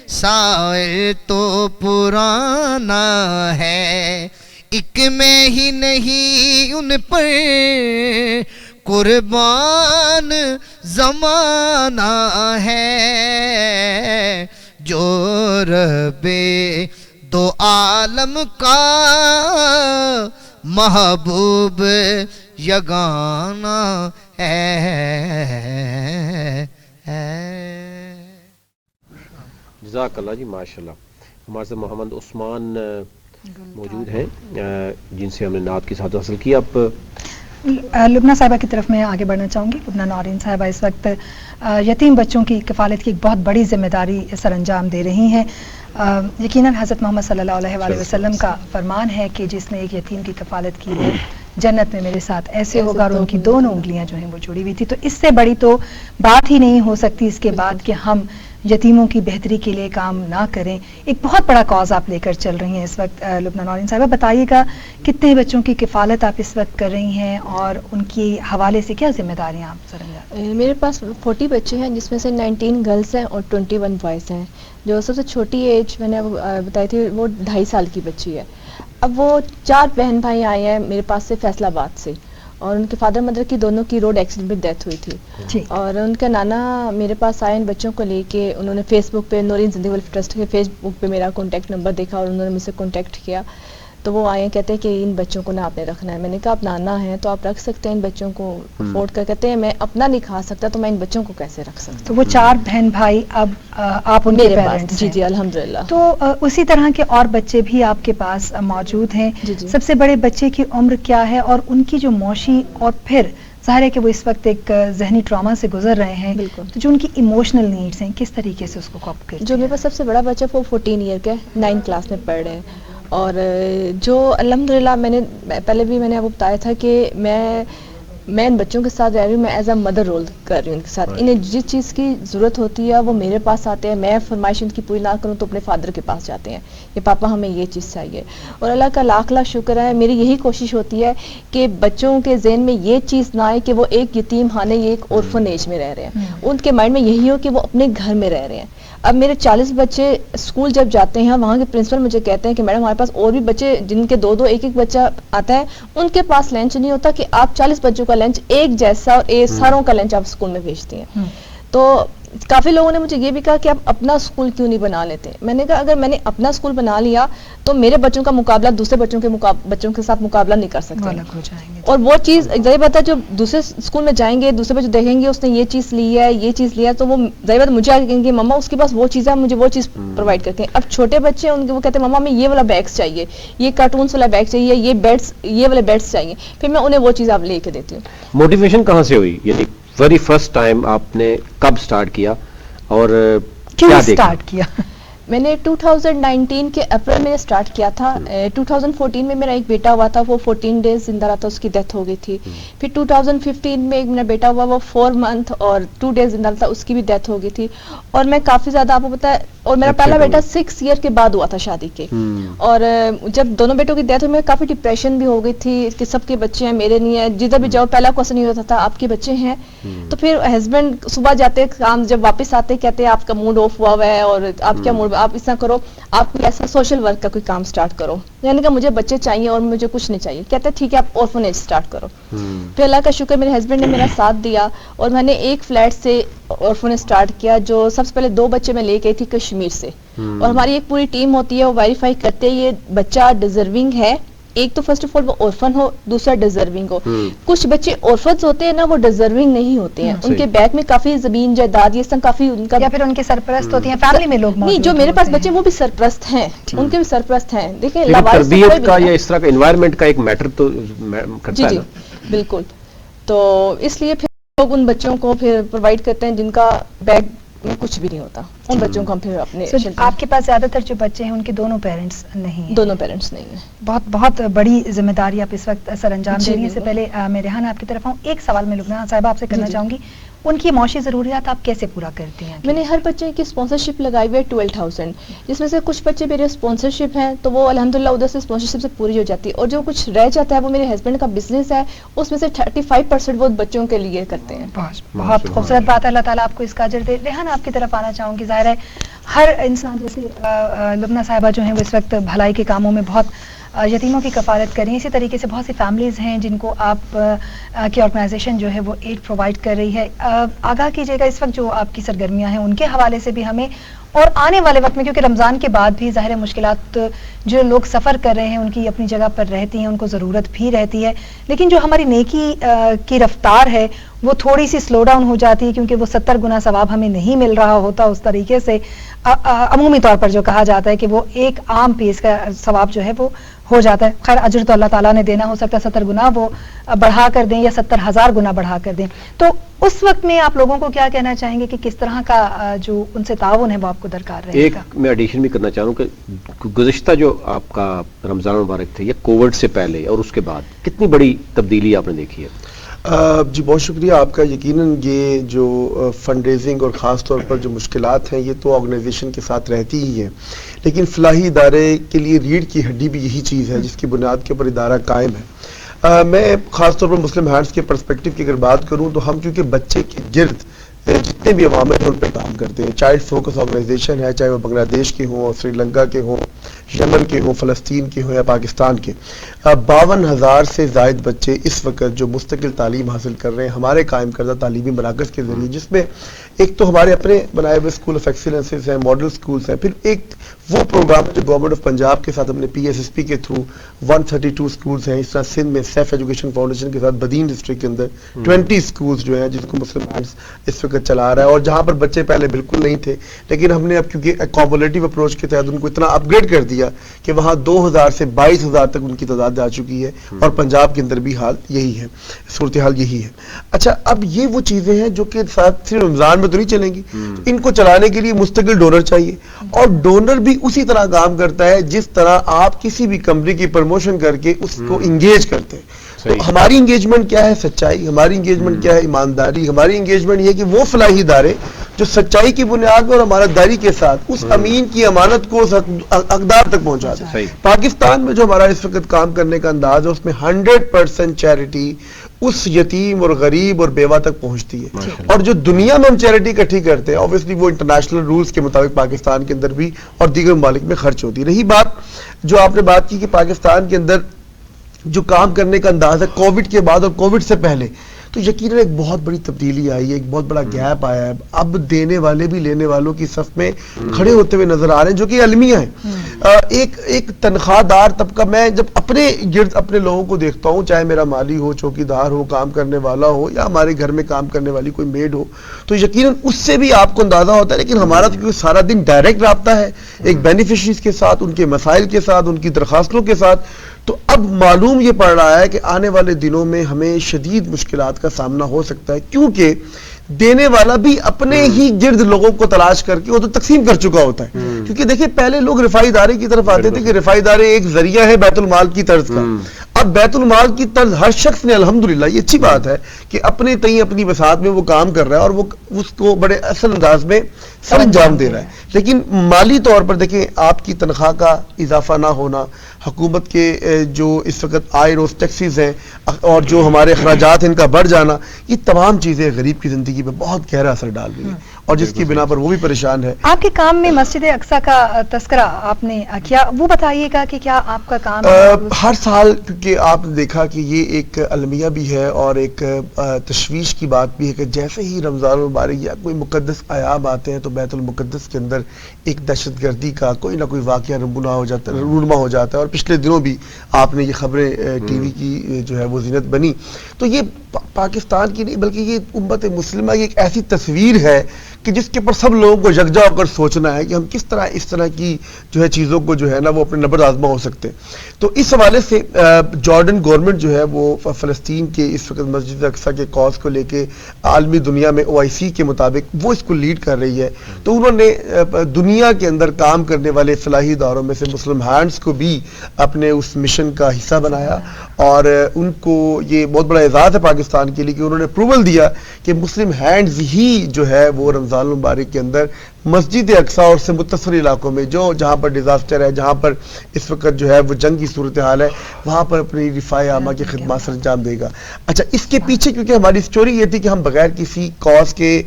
[SPEAKER 9] سائر تو پرانا ہے، ایک میں ہی نہیں ان پر قربان زمانہ ہے، جو رب دو عالم کا محبوب یگانہ ہے.
[SPEAKER 1] جزاک اللہ جی، ماشاءاللہ. ہمارے ساتھ محمد عثمان موجود ہیں جن سے ہم نے نعت کی ساتھ حاصل کی. اب
[SPEAKER 4] لبنہ صاحبہ کی طرف میں آگے بڑھنا چاہوں گی. لبنہ نورین صاحبہ اس وقت یتیم بچوں کی کفالت کی ایک بہت بڑی ذمہ داری سر انجام دے رہی ہیں. یقیناً حضرت محمد صلی اللہ علیہ وآلہ وسلم کا فرمان ہے کہ جس نے ایک یتیم کی کفالت کی ہے جنت میں میرے ساتھ ایسے ہوگا، اور ان کی دونوں انگلیاں جو ہیں وہ جڑی ہوئی تھی. تو اس سے بڑی تو بات ہی نہیں ہو سکتی اس کے بعد کہ ہم یتیموں کی بہتری کے لیے کام نہ کریں. ایک بہت بڑا کاز آپ لے کر چل رہی ہیں اس وقت. لبنہ نورین صاحبہ بتائیے گا کتنے بچوں کی کفالت آپ اس وقت کر رہی ہیں اور ان کی حوالے سے کیا ذمہ داریاں آپ سر انجام؟
[SPEAKER 10] میرے پاس 40 بچے ہیں جس میں سے 19 گرلس ہیں اور 21 بوائز ہیں. جو سب سے چھوٹی ایج میں نے بتائی تھی وہ 2.5 سال کی بچی ہے. اب وہ 4 بہن بھائی آئے ہیں میرے پاس سے فیصل آباد سے, اور ان کے فادر مدر کی دونوں کی روڈ ایکسیڈنٹ میں ڈیتھ ہوئی تھی, اور ان کا نانا میرے پاس آئے ان بچوں کو لے کے. انہوں نے فیس بک پہ نورین زندگی ویلفیئر ٹرسٹ کے فیس بک پہ میرا کانٹیکٹ نمبر دیکھا اور انہوں نے مجھ سے کانٹیکٹ کیا. تو وہ آئے کہتے ہیں کہ ان بچوں کو نہ آپ نے رکھنا ہے. میں نے کہا آپ نانا ہیں تو آپ رکھ سکتے ہیں ان بچوں کو افورڈ کر. کہتے ہیں میں اپنا نہیں کھا سکتا تو میں ان بچوں کو کیسے رکھ سکتا.
[SPEAKER 4] تو وہ 4 بہن بھائی اب آپ ان کے پیرنٹس
[SPEAKER 10] جی الحمدللہ.
[SPEAKER 4] تو اسی طرح کے اور بچے بھی آپ کے پاس موجود ہیں. سب سے بڑے بچے کی عمر کیا ہے اور ان کی جو معاشی اور پھر ظاہر ہے کہ وہ اس وقت ایک ذہنی ٹراما سے گزر رہے ہیں, تو جو ان کی ایموشنل نیڈز ہیں کس طریقے سے اس کو کوپ کرتے ہیں؟
[SPEAKER 10] جو میرے پاس سب سے بڑا بچہ وہ 14 ایئر کا ہے, 9 کلاس میں پڑھ رہے ہیں. اور جو الحمدللہ میں نے پہلے بھی میں نے آپ کو بتایا تھا کہ میں ان بچوں کے ساتھ رہ رہی ہوں, میں ایز اے مدر رول کر رہی ہوں ان کے ساتھ. انہیں جس چیز کی ضرورت ہوتی ہے وہ میرے پاس آتے ہیں, میں فرمائش ان کی پوری نہ کروں تو اپنے فادر کے پاس جاتے ہیں کہ پاپا ہمیں یہ چیز چاہیے. اور اللہ کا لاکھ لاکھ شکر ہے, میری یہی کوشش ہوتی ہے کہ بچوں کے ذہن میں یہ چیز نہ آئے کہ وہ ایک یتیم خانے یا ایک اورفن ایج میں رہ رہے ہیں. ان کے مائنڈ میں یہی ہو کہ وہ اپنے گھر میں رہ رہے ہیں. اب میرے 40 بچے اسکول جب جاتے ہیں وہاں کے پرنسپل مجھے کہتے ہیں کہ میڈم ہمارے پاس اور بھی بچے جن کے 2 1 بچہ آتا ہے, ان کے پاس لنچ نہیں ہوتا کہ آپ 40 بچوں کا لنچ ایک جیسا اور ساروں کا لنچ آپ اسکول میں بھیجتی ہیں. تو کافی لوگوں نے مجھے یہ بھی کہا کہ آپ اپنا اسکول کیوں نہیں بنا لیتے. میں نے کہا اگر میں نے اپنا اسکول بنا لیا تو میرے بچوں کا مقابلہ دوسرے بچوں کے ساتھ مقابلہ نہیں کر سکتے. اور وہ چیز ظاہر بات ہے جو دوسرے اسکول میں جائیں گے, دوسرے بچے دیکھیں گے اس نے یہ چیز لی ہے یہ چیز لیا, تو وہ ظاہر بات مجھے آگے کہیں گے مما اس کے پاس وہ چیز ہے, مجھے وہ چیز پرووائڈ کرتے ہیں. اب چھوٹے بچے ان کے وہ کہتے ہیں مما ہمیں یہ والا بیگس چاہیے, یہ کارٹونس والا بیگ چاہیے, یہ والے بیڈس چاہیے. پھر میں انہیں وہ چیز آپ لے کے دیتی ہوں.
[SPEAKER 1] موٹیویشن کہاں سے ہوئی, یعنی ویری فرسٹ ٹائم آپ نے کب سٹارٹ کیا اور کیا
[SPEAKER 4] سٹارٹ کیا؟
[SPEAKER 10] میں نے 2019 کے اپریل میں سٹارٹ کیا تھا. 2014 میں میرا ایک بیٹا ہوا تھا, وہ 14 ڈیز زندہ رہا تھا, اس کی ڈیتھ ہو گئی تھی. پھر 2015 میں ایک میرا بیٹا ہوا, وہ 4 منتھ اور 2 ڈیز زندہ رہا تھا, اس کی بھی ڈیتھ ہو گئی تھی. اور میں کافی زیادہ آپ کو پتا ہے, اور میرا پہلا بیٹا 6 ایئر کے بعد ہوا تھا شادی کے. اور جب دونوں بیٹوں کی ڈیتھ ہوئی میں کافی ڈپریشن بھی ہو گئی تھی کہ سب کے بچے ہیں میرے نہیں ہیں. جدھر بھی جاؤ پہلا کوشچن یہ ہوتا تھا آپ کے بچے ہیں. تو پھر ہسبینڈ صبح جاتے کام, جب واپس آتے کہتے ہیں آپ کا موڈ آف ہوا ہے اور آپ کیا موڈ, آپ اس طرح کرو آپ کوئی ایسا سوشل ورک کا کوئی کام سٹارٹ کرو. یعنی کہ مجھے بچے چاہیے اور مجھے کچھ نہیں چاہیے. کہتے ہیں ٹھیک ہے آپ اورفنیج سٹارٹ کرو. پھر اللہ کا شکر میرے ہسبینڈ نے میرا ساتھ دیا اور میں نے ایک فلیٹ سے اورفنیج سٹارٹ کیا. جو سب سے پہلے 2 بچے میں لے گئی تھی کشمیر سے, اور ہماری ایک پوری ٹیم ہوتی ہے, وہ ویریفائی کرتے ہیں یہ بچہ ڈیزرونگ ہے. ایک تو فرسٹ آف آل وہ اورفن ہو, دوسرا ڈیزرونگ ہو. کچھ بچے اورفنز ہوتے ہیں نا, وہ ڈیزرونگ نہیں ہوتے ہیں, ان کے بیک میں کافی زمین جائیداد یہ سب کافی ان کا,
[SPEAKER 4] یا پھر ان کے سرپرست ہوتی ہیں فیملی میں لوگ
[SPEAKER 10] نہیں. جو میرے پاس بچے وہ بھی سرپرست ہیں, ان کے بھی سرپرست ہیں. دیکھیں
[SPEAKER 1] تربیت کا یا اس طرح کا انوائرمنٹ کا ایک میٹر تو کرتا ہے.
[SPEAKER 10] جی بالکل. تو اس لیے پھر لوگ ان بچوں کو پھر پرووائڈ کرتے ہیں جن کا بیک میں کچھ بھی نہیں ہوتا, ان بچوں کو ہم پھر اپنے.
[SPEAKER 4] آپ کے پاس زیادہ تر جو بچے ہیں ان کے دونوں پیرنٹس نہیں ہیں؟
[SPEAKER 10] دونوں پیرنٹس نہیں ہیں.
[SPEAKER 4] بہت بڑی ذمہ داری آپ اس وقت سر انجام دے رہی ہیں. اس سے پہلے میں ریحان آپ کی طرف آؤں, ایک سوال میں لبنہ صاحبہ آپ سے کرنا چاہوں گی, ان کی معاشی ضروریات آپ کیسے پورا کرتی ہیں؟
[SPEAKER 10] میں نے ہر بچے کی اسپانسرشپ لگائی ہوئی ہے 12,000, جس میں سے کچھ بچے میرے اسپانسرشپ ہیں تو وہ الحمدللہ ادھر سے اسپانسرشپ سے پوری ہو جاتی ہے, اور جو کچھ رہ جاتا ہے وہ میرے ہسبینڈ کا بزنس ہے, اس میں سے 35% وہ بچوں کے لیے کرتے ہیں.
[SPEAKER 4] بہت خوبصورت بات ہے, اللہ تعالیٰ آپ کو اس کا اجر دے. ریحان آپ کی طرف آنا چاہوں گی. ظاہر ہے ہر انسان, جیسے لبنہ صاحبہ جو ہیں وہ اس وقت بھلائی کے کاموں میں بہت یتیموں کی کفالت کریں, اسی طریقے سے بہت سی فیملیز ہیں جن کو آپ کی آرگنائزیشن جو ہے وہ ایڈ پرووائڈ کر رہی ہے. آگاہ کیجیے گا اس وقت جو آپ کی سرگرمیاں ہیں ان کے حوالے سے بھی ہمیں, اور آنے والے وقت میں, کیونکہ رمضان کے بعد بھی ظاہر مشکلات جو لوگ سفر کر رہے ہیں ان کی اپنی جگہ پر رہتی ہیں, ان کو ضرورت بھی رہتی ہے, لیکن جو ہماری نیکی کی رفتار ہے وہ تھوڑی سی سلو ڈاؤن ہو جاتی ہے, کیونکہ وہ 70 گنا ثواب ہمیں نہیں مل رہا ہوتا اس طریقے سے. عمومی طور پر جو کہا جاتا ہے کہ وہ ایک عام پیس کا ثواب جو ہے وہ ہو جاتا ہے. خیر اجر تو اللہ تعالیٰ نے دینا, ہو سکتا ہے 70 گنا وہ بڑھا کر دیں یا 70,000 گنا بڑھا کر دیں. تو اس وقت میں آپ لوگوں کو کیا کہنا چاہیں گے کہ کس طرح کا جو ان سے تعاون ہے وہ آپ کو درکار رہے گا؟
[SPEAKER 1] ایک میں ایڈیشن بھی کرنا چاہوں کہ گزشتہ جو آپ کا رمضان مبارک تھے یا کووڈ سے پہلے اور اس کے بعد کتنی بڑی تبدیلی آپ نے دیکھی ہے؟
[SPEAKER 11] جی بہت شکریہ آپ کا. یقیناً یہ جو فنڈ ریزنگ اور خاص طور پر جو مشکلات ہیں یہ تو آرگنائزیشن کے ساتھ رہتی ہی ہیں, لیکن فلاحی ادارے کے لیے ریڑھ کی ہڈی بھی یہی چیز ہے جس کی بنیاد کے اوپر ادارہ قائم ہے. میں خاص طور پر مسلم ہینڈز کے پرسپیکٹو کی اگر بات کروں تو ہم چونکہ بچے کے گرد جتنے بھی عوامل ان پہ کام کرتے ہیں, چائلڈ فوکس آرگنائزیشن ہے, چاہے وہ بنگلہ دیش کے ہوں, سری لنکا کے ہوں, یمن کے ہوں، فلسطین کے ہوں یا پاکستان کے، 52,000 سے زائد بچے اس وقت جو مستقل تعلیم حاصل کر رہے ہیں ہمارے قائم کردہ تعلیمی مراکز کے ذریعے، جس میں ایک تو ہمارے اپنے بنائے ہوئے اسکول آف ایکسیلنسز ہیں، ماڈل اسکولس ہیں، پھر ایک وہ پروگرام جو گورنمنٹ آف پنجاب کے ساتھ اپنے PSSP کے تھرو 132 اسکولس ہیں، اس طرح سندھ میں سیف ایجوکیشن فاؤنڈیشن کے ساتھ بدین ڈسٹرکٹ کے اندر 20 اسکولس جو ہیں جس کو مسلم ہینڈز اس وقت چلا رہا ہے، اور جہاں پر بچے پہلے بالکل نہیں تھے لیکن ہم نے اب کیونکہ کومولیٹو اپروچ کے تحت ان کو اتنا اپ گریڈ کر دیا کہ وہاں 2,000 سے 22,000 تک ان کی تعداد جا چکی ہے، اور پنجاب کے اندر بھی حال یہی ہے، صورتحال یہی ہے۔ اچھا، اب یہ وہ چیزیں ہیں جو کہ ساتھ صرف رمضان میں تو نہیں چلیں گی، ان کو چلانے کے لیے مستقل ڈونر چاہیے، اور ڈونر بھی اسی طرح کام کرتا ہے جس طرح آپ کسی بھی کمپنی کی پروموشن کر کے اس کو انگیج کرتے ہیں۔ تو ہماری انگیجمنٹ کیا ہے؟ سچائی۔ ہماری انگیجمنٹ کیا ہے؟ ایمانداری۔ ہماری انگیجمنٹ یہ کہ وہ فلاحی ادارے جو سچائی کی بنیاد پر اور امانتداری کے ساتھ اس امین کی امانت کو حقدار تک پہنچا دیں۔ پاکستان میں جو ہمارا اس وقت کام کرنے کا انداز ہے اس میں 100% چیریٹی اس یتیم اور غریب اور بیوہ تک پہنچتی ہے، اور جو دنیا میں ہم چیریٹی اکٹھی کرتے ہیں اوبویسلی وہ انٹرنیشنل رولز کے مطابق پاکستان کے اندر بھی اور دیگر ممالک میں خرچ ہوتی ہے۔ رہی بات جو آپ نے بات کی کہ پاکستان کے اندر جو کام کرنے کا انداز ہے کووڈ کے بعد اور کووڈ سے پہلے، تو یقیناً ایک بہت بڑی تبدیلی آئی ہے، ایک بہت بڑا گیپ آیا ہے۔ اب دینے والے بھی لینے والوں کی صف میں کھڑے ہوتے ہوئے نظر آ رہے ہیں جو کہ المیہ ہیں۔ ایک تنخواہ دار طبقہ، میں جب اپنے گرد اپنے لوگوں کو دیکھتا ہوں، چاہے میرا مالی ہو، چوکیدار ہو، کام کرنے والا ہو، یا ہمارے گھر میں کام کرنے والی کوئی میڈ ہو، تو یقیناً اس سے بھی آپ کو اندازہ ہوتا ہے، لیکن ہمارا تو کیونکہ سارا دن ڈائریکٹ رابطہ ہے ایک بینیفیشریز کے ساتھ، ان کے مسائل کے ساتھ، ان کی درخواستوں کے ساتھ، تو اب معلوم یہ پڑ رہا ہے کہ آنے والے دنوں میں ہمیں شدید مشکلات کا سامنا ہو سکتا ہے، کیونکہ دینے والا بھی اپنے ہی گرد لوگوں کو تلاش کر کے وہ تو تقسیم کر چکا ہوتا ہے۔ کیونکہ دیکھیں پہلے لوگ رفائی ادارے کی طرف آتے تھے کہ رفائی ادارے ایک ذریعہ ہے بیت المال کی طرز کا، اب بیت المال کی طرز ہر شخص نے الحمدللہ، یہ اچھی بات ہے کہ اپنے تئیں اپنی وسعت میں وہ کام کر رہا ہے اور وہ اس کو بڑے اصل انداز میں سر انجام دے رہا ہے، لیکن مالی طور پر دیکھیں آپ کی تنخواہ کا اضافہ نہ ہونا، حکومت کے جو اس وقت آئے روز ٹیکسیز ہیں اور جو ہمارے اخراجات ہیں ان کا بڑھ جانا، یہ تمام چیزیں غریب کی زندگی پہ بہت گہرا اثر ڈال رہی ہیں، اور جس کی بنا پر وہ بھی پریشان ہے۔
[SPEAKER 4] آپ کے کام میں مسجد اقصیٰ کا تذکرہ آپ نے کیا، وہ بتائیے گا کہ کیا آپ کا کام
[SPEAKER 11] ہر سال، کیونکہ آپ نے دیکھا کہ یہ ایک المیہ بھی ہے اور ایک تشویش کی بات بھی ہے کہ جیسے ہی رمضان المبارک یا کوئی مقدس ایام آتے ہیں تو بیت المقدس کے اندر ایک دہشت گردی کا کوئی نہ کوئی واقعہ رونما ہو جاتا ہے، اور پچھلے دنوں بھی آپ نے یہ خبریں ٹی وی کی جو ہے وہ زینت بنی۔ تو یہ پاکستان کی نہیں بلکہ یہ امت مسلمہ کی ایک ایسی تصویر ہے کہ جس کے پر سب لوگوں کو یکجا ہو کر سوچنا ہے کہ ہم کس طرح اس طرح کی جو ہے چیزوں کو جو ہے نا وہ اپنے نبرد آزما ہو سکتے ہیں۔ تو اس حوالے سے جارڈن گورنمنٹ جو ہے وہ فلسطین کے اس وقت مسجد اقصیٰ کے کاز کو لے کے عالمی دنیا میں OIC کے مطابق وہ اس کو لیڈ کر رہی ہے، تو انہوں نے دنیا کے اندر کام کرنے والے فلاحی اداروں میں سے مسلم ہینڈز کو بھی اپنے اس مشن کا حصہ بنایا، اور ان کو یہ بہت بڑا اعزاز ہے پاکستان کے لیے کہ انہوں نے اپروول دیا کہ مسلم ہینڈز ہی جو ہے وہ رمضان المبارک کے اندر مسجد اقصیٰ اور سے متصل علاقوں میں جہاں پر ڈیزاسٹر ہے، جہاں پر اس وقت جو ہے وہ جنگ کی صورتحال ہے، وہاں پر اپنی رفاع عامہ کی خدمات سر انجام دے گا۔ اچھا، اس کے پیچھے کیونکہ ہماری سٹوری یہ تھی کہ ہم بغیر کسی کاز کے،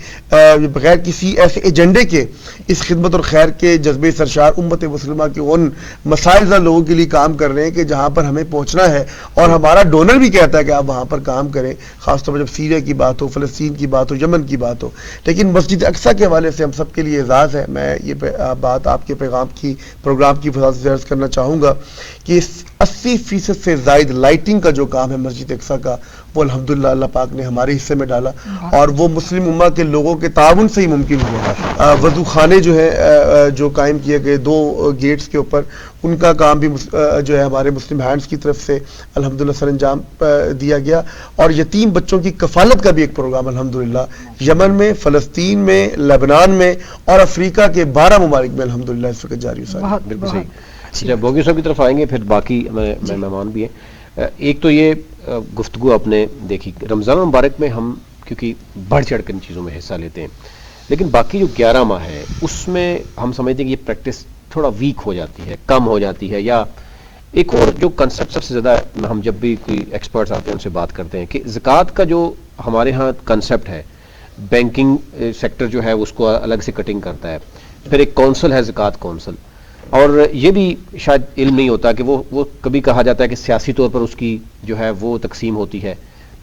[SPEAKER 11] بغیر کسی ایسے ایجنڈے کے اس خدمت اور خیر کے جذبے سرشار امت مسلمہ کے ان مسائل زدہ لوگوں کے لیے کام کر رہے ہیں کہ جہاں پر ہمیں پہنچنا ہے، اور ہمارا ڈونر بھی کہتا ہے کہ آپ وہاں پر کام کریں، خاص طور پر جب سیریا کی بات ہو، فلسطین کی بات ہو، یمن کی بات ہو۔ لیکن مسجد اقصیٰ کے حوالے سے ہم سب کے لیے اعزاز ہے، میں یہ بات آپ کے پیغام کی پروگرام کی فضا سے عرض کرنا چاہوں گا کہ 80% سے زائد لائٹنگ کا جو کام ہے مسجد اقصیٰ کا، وہ الحمدللہ اللہ پاک نے ہمارے حصے میں ڈالا، اور وہ مسلم امہ کے لوگوں کے تعاون سے ہی ممکن ہوا۔ وضو خانے جو ہے جو قائم کیے گئے 2 گیٹس کے اوپر، ان کا کام بھی جو ہے ہمارے مسلم ہینڈز کی طرف سے الحمدللہ سر انجام دیا گیا، اور یتیم بچوں کی کفالت کا بھی ایک پروگرام الحمدللہ یمن میں، فلسطین میں، لبنان میں اور افریقہ کے 12 ممالک میں الحمدللہ اس وقت جاری ہے۔
[SPEAKER 1] بالکل صحیح۔ اچھا، بوگی صاحب کی طرف آئیں گے، پھر باقی مہمان بھی ہیں۔ ایک تو یہ گفتگو آپ نے دیکھی، رمضان المبارک میں ہم کیونکہ بڑھ چڑھ کر ان چیزوں میں حصہ لیتے ہیں، لیکن باقی جو 11 ماہ ہے اس میں ہم سمجھتے ہیں کہ یہ پریکٹس تھوڑا ویک ہو جاتی ہے، کم ہو جاتی ہے، یا ایک اور جو کنسپٹ سب سے زیادہ ہم جب بھی کوئی ایکسپرٹس آتے ہیں ان سے بات کرتے ہیں کہ زکوٰۃ کا جو ہمارے ہاں کنسپٹ ہے، بینکنگ سیکٹر جو ہے اس کو الگ سے کٹنگ کرتا ہے، پھر ایک کونسل ہے زکوٰۃ کونسل، اور یہ بھی شاید علم نہیں ہوتا کہ وہ کبھی کہا جاتا ہے کہ سیاسی طور پر اس کی جو ہے وہ تقسیم ہوتی ہے.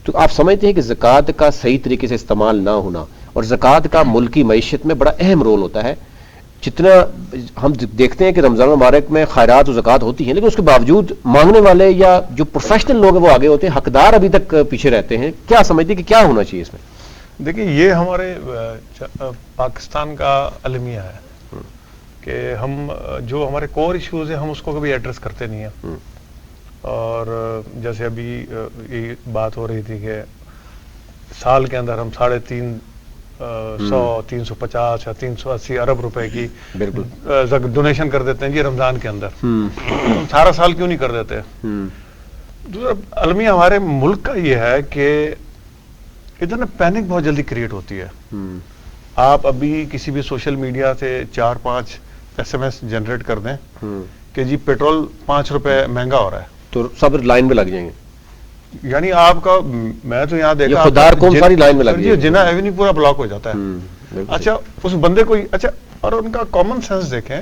[SPEAKER 1] تو آپ سمجھتے ہیں کہ زکوٰۃ کا صحیح طریقے سے استعمال نہ ہونا اور زکوٰۃ کا ملکی معیشت میں بڑا اہم رول ہوتا ہے. جتنا ہم دیکھتے ہیں کہ رمضان المبارک میں خیرات و زکوٰۃ ہوتی ہیں لیکن اس کے باوجود مانگنے والے یا جو پروفیشنل لوگ ہیں وہ آگے ہوتے ہیں, حقدار ابھی تک پیچھے رہتے ہیں. کیا سمجھتے ہیں کہ کیا ہونا چاہیے اس میں؟
[SPEAKER 6] دیکھیں یہ ہمارے پاکستان کا المیہ ہے کہ ہم جو ہمارے کور ایشوز ہیں ہم اس کو کبھی ایڈریس کرتے نہیں ہیں. اور جیسے ابھی یہ بات ہو رہی تھی کہ سال کے اندر ہم 350 350 یا 380 ارب روپے کی ڈونیشن کر دیتے ہیں جی رمضان کے اندر. سارا سال کیوں نہیں کر دیتے؟ دوسرا المیہ ہمارے ملک کا یہ ہے کہ ادھر نا پینک بہت جلدی کریٹ ہوتی ہے. آپ ابھی کسی بھی سوشل میڈیا سے 4-5 SMS جنریٹ کر دیں کہ جی پیٹرول 5 روپے مہنگا ہو رہا ہے
[SPEAKER 1] تو سب لائن میں لگ جائیں گے.
[SPEAKER 6] یعنی آپ کا میں تو یہاں دیکھا
[SPEAKER 1] خوددار قوم ساری لائن میں لگ جائے,
[SPEAKER 6] جنا ایونیو پورا بلاک ہو جاتا ہے. اچھا اس بندے کو اچھا اور ان کا کامن سینس دیکھیں,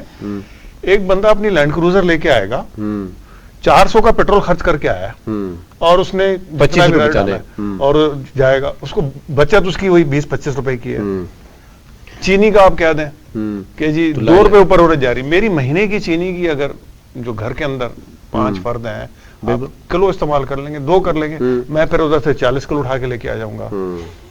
[SPEAKER 6] ایک بندہ اپنی لینڈ کروزر لے کے آئے گا 400 کا پیٹرول خرچ کر کے آیا اور اس نے 25 روپے بچانے اور جائے گا, اس کو بچت اس کی وہی 20-25 روپے کی ہے. چینی کا آپ کہہ دیں کہ جی 2 روپے اوپر ہو رہے جا رہی. میری مہینے کی چینی کی اگر جو گھر کے اندر 5 فرد ہیں کلو استعمال کر لیں گے, 2 کر لیں گے, میں پھر ادھر سے 40 کلو اٹھا کے لے کے آ جاؤں گا.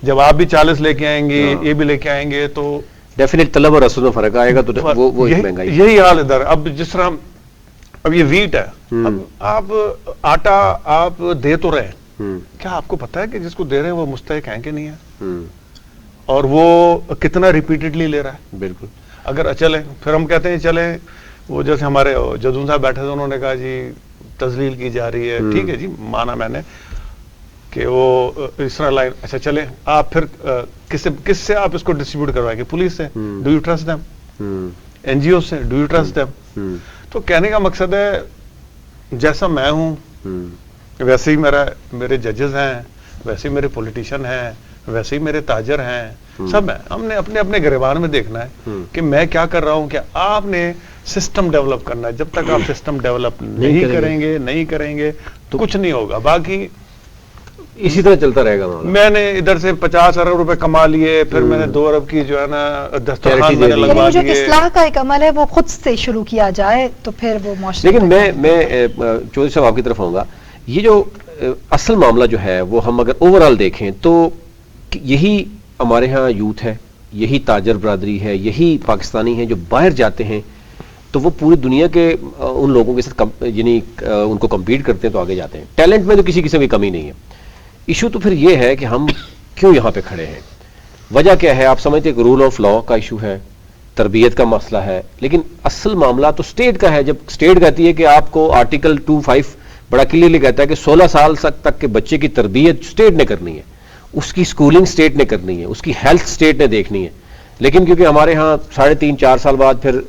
[SPEAKER 6] جب آپ بھی 40 لے کے آئیں گے یہ بھی لے کے آئیں گے تو
[SPEAKER 1] ڈیفینیٹ طلب اور رسول میں فرق آئے گا. تو وہ
[SPEAKER 6] یہی حال ادھر. اب جس طرح اب یہ ویٹ ہے, اب آپ آٹا آپ دے تو رہے ہیں, کیا آپ کو پتا ہے کہ جس کو دے رہے ہیں وہ مستحق ہیں کہ نہیں ہے, اور وہ کتنا ریپیٹڈلی لے رہا ہے؟
[SPEAKER 1] بالکل.
[SPEAKER 6] اگر چلیں پھر ہم کہتے ہیں چلیں وہ جیسے ہمارے جدون صاحب بیٹھے تھے انہوں نے کہا جی تذلیل کی جا رہی ہے, ٹھیک ہے جی مانا میں نے کہ وہ اس طرح لائن. اچھا چلیں آپ پھر کس سے آپ اس کو ڈسٹریبیوٹ کروائیں گے؟ پولیس سے. Do you trust them? NGO سے. Do you trust them? تو کہنے کا مقصد ہے جیسا میں ہوں ویسے ہی میرے ججز ہیں, ویسے ہی میرے پولیٹیشین ہیں, ویسے ہی میرے تاجر ہیں, سب ہیں. ہم نے اپنے اپنے گریبان میں دیکھنا ہے کہ میں کیا کر رہا ہوں. کہ آپ نے سسٹم ڈیولپ کرنا ہے. جب تک آپ سسٹم ڈیولپ نہیں کریں گے تو کچھ نہیں ہوگا. باقی
[SPEAKER 1] اسی طرح چلتا رہے گا.
[SPEAKER 6] میں نے ادھر سے 50 ارب روپے کما لیے, پھر میں نے 2 ارب کی جو ہے نا دسترخوان میں نے لگوا دیے.
[SPEAKER 4] اصلاح کا ایک عمل ہے وہ خود سے شروع کیا جائے تو پھر وہ معاشرے.
[SPEAKER 1] لیکن میں چودھری صاحب آپ کی طرف آؤں گا. یہ جو اصل معاملہ جو ہے وہ ہم اگر اوور آل دیکھیں تو یہی ہمارے ہاں یوتھ ہے, یہی تاجر برادری ہے, یہی پاکستانی ہیں جو باہر جاتے ہیں تو وہ پوری دنیا کے ان لوگوں کے ساتھ یعنی ان کو کمپیٹ کرتے ہیں تو آگے جاتے ہیں. ٹیلنٹ میں تو کسی قسم کی کمی نہیں ہے. ایشو تو پھر یہ ہے کہ ہم کیوں یہاں پہ کھڑے ہیں. وجہ کیا ہے؟ آپ سمجھتے ہیں کہ رول آف لا کا ایشو ہے, تربیت کا مسئلہ ہے, لیکن اصل معاملہ تو اسٹیٹ کا ہے. جب اسٹیٹ کہتی ہے کہ آپ کو آرٹیکل 25 بڑا کلیئرلی کہتا ہے کہ 16 سال تک کے بچے کی تربیت اسٹیٹ نے کرنی ہے, اس کی اسکولنگ اسٹیٹ نے کرنی ہے, اس کی ہیلتھ اسٹیٹ نے دیکھنی ہے. لیکن کیونکہ ہمارے ہاں 3.5-4 سال بعد پھر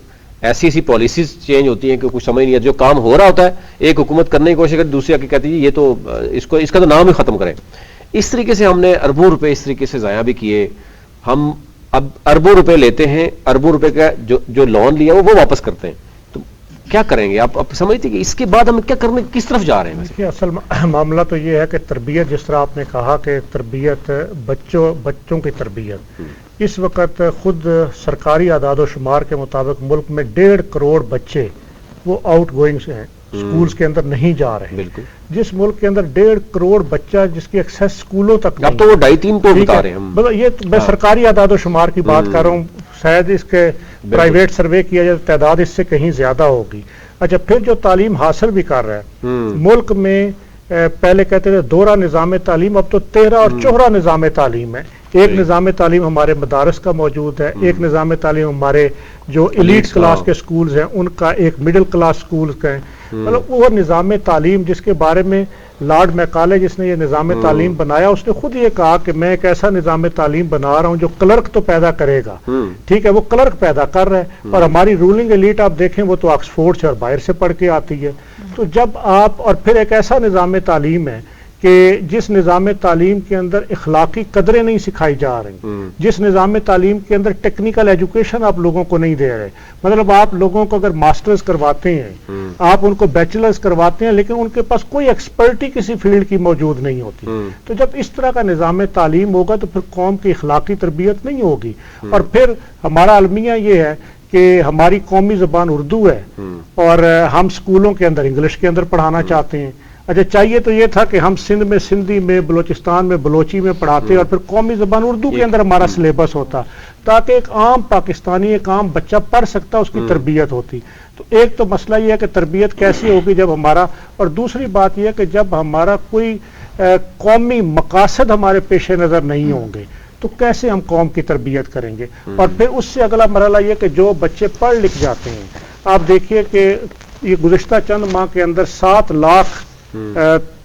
[SPEAKER 1] ایسی پالیسیز چینج ہوتی ہیں کہ کچھ سمجھ نہیں آتا. جو کام ہو رہا ہوتا ہے ایک حکومت کرنے کی کوشش کرتی, دوسری آ کے کہتی ہے یہ تو اس کا تو نام ہی ختم کریں. اس طریقے سے ہم نے اربوں روپے اس طریقے سے ضائع بھی کیے. ہم اب اربوں روپے لیتے ہیں, اربوں روپے کا جو لون لیا وہ واپس کرتے ہیں. تو کیا کریں گے آپ سمجھتے کہ اس کے بعد ہم کیا کرنے کس طرف جا رہے ہیں؟
[SPEAKER 7] اصل معاملہ تو یہ ہے کہ تربیت, جس طرح آپ نے کہا کہ تربیت بچوں کی تربیت, اس وقت خود سرکاری اعداد و شمار کے مطابق ملک میں 1.5 کروڑ بچے وہ آؤٹ گوئنگ ہیں, سکولز کے اندر نہیں جا رہے. بالکل. جس ملک کے اندر 1.5 کروڑ بچہ جس کی ایکسیس سکولوں تک
[SPEAKER 1] اب تو وہ 2.5-3 کو بتا رہے ہیں.
[SPEAKER 7] یہ میں سرکاری اعداد و شمار کی بات کر رہا ہوں, شاید اس کے پرائیویٹ سروے کیا جائے تو تعداد اس سے کہیں زیادہ ہوگی. اچھا پھر جو تعلیم حاصل بھی کر رہا ہے ملک میں, پہلے کہتے تھے دورہ نظام تعلیم, اب تو 13 اور 14 نظام تعلیم ہے. ایک نظام تعلیم ہمارے مدارس کا موجود ہے, ایک نظام تعلیم ہمارے جو ایلیٹ کلاس کے سکولز ہیں ان کا, ایک مڈل کلاس سکولز کا ہے. مطلب وہ نظام تعلیم جس کے بارے میں لارڈ میکالے جس نے یہ نظام تعلیم بنایا اس نے خود یہ کہا کہ میں ایک ایسا نظام تعلیم بنا رہا ہوں جو کلرک تو پیدا کرے گا. ٹھیک ہے, وہ کلرک پیدا کر رہا ہے. اور ہماری رولنگ ایلیٹ آپ دیکھیں وہ تو آکسفورڈ سے اور باہر سے پڑھ کے آتی ہے. تو جب آپ, اور پھر ایک ایسا نظام تعلیم ہے کہ جس نظام تعلیم کے اندر اخلاقی قدریں نہیں سکھائی جا رہی، جس نظام تعلیم کے اندر ٹیکنیکل ایجوکیشن آپ لوگوں کو نہیں دے رہے، مطلب آپ لوگوں کو اگر ماسٹرز کرواتے ہیں، آپ ان کو بیچلرز کرواتے ہیں، لیکن ان کے پاس کوئی ایکسپرٹی کسی فیلڈ کی موجود نہیں ہوتی، تو جب اس طرح کا نظام تعلیم ہوگا تو پھر قوم کی اخلاقی تربیت نہیں ہوگی۔ اور پھر ہمارا المیہ یہ ہے کہ ہماری قومی زبان اردو ہے اور ہم اسکولوں کے اندر انگلش کے اندر پڑھانا چاہتے ہیں۔ اچھا، چاہیے تو یہ تھا کہ ہم سندھ میں سندھی میں، بلوچستان میں بلوچی میں پڑھاتے اور پھر قومی زبان اردو کے اندر ہمارا سلیبس ہوتا، تاکہ ایک عام پاکستانی، ایک عام بچہ پڑھ سکتا، اس کی تربیت ہوتی۔ تو ایک تو مسئلہ یہ ہے کہ تربیت کیسی ہوگی جب ہمارا، اور دوسری بات یہ ہے کہ جب ہمارا کوئی قومی مقاصد ہمارے پیش نظر نہیں ہوں گے تو کیسے ہم قوم کی تربیت کریں گے؟ اور پھر اس سے اگلا مرحلہ یہ کہ جو بچے پڑھ لکھ جاتے ہیں، آپ دیکھیے کہ یہ گزشتہ چند ماہ کے اندر 7 لاکھ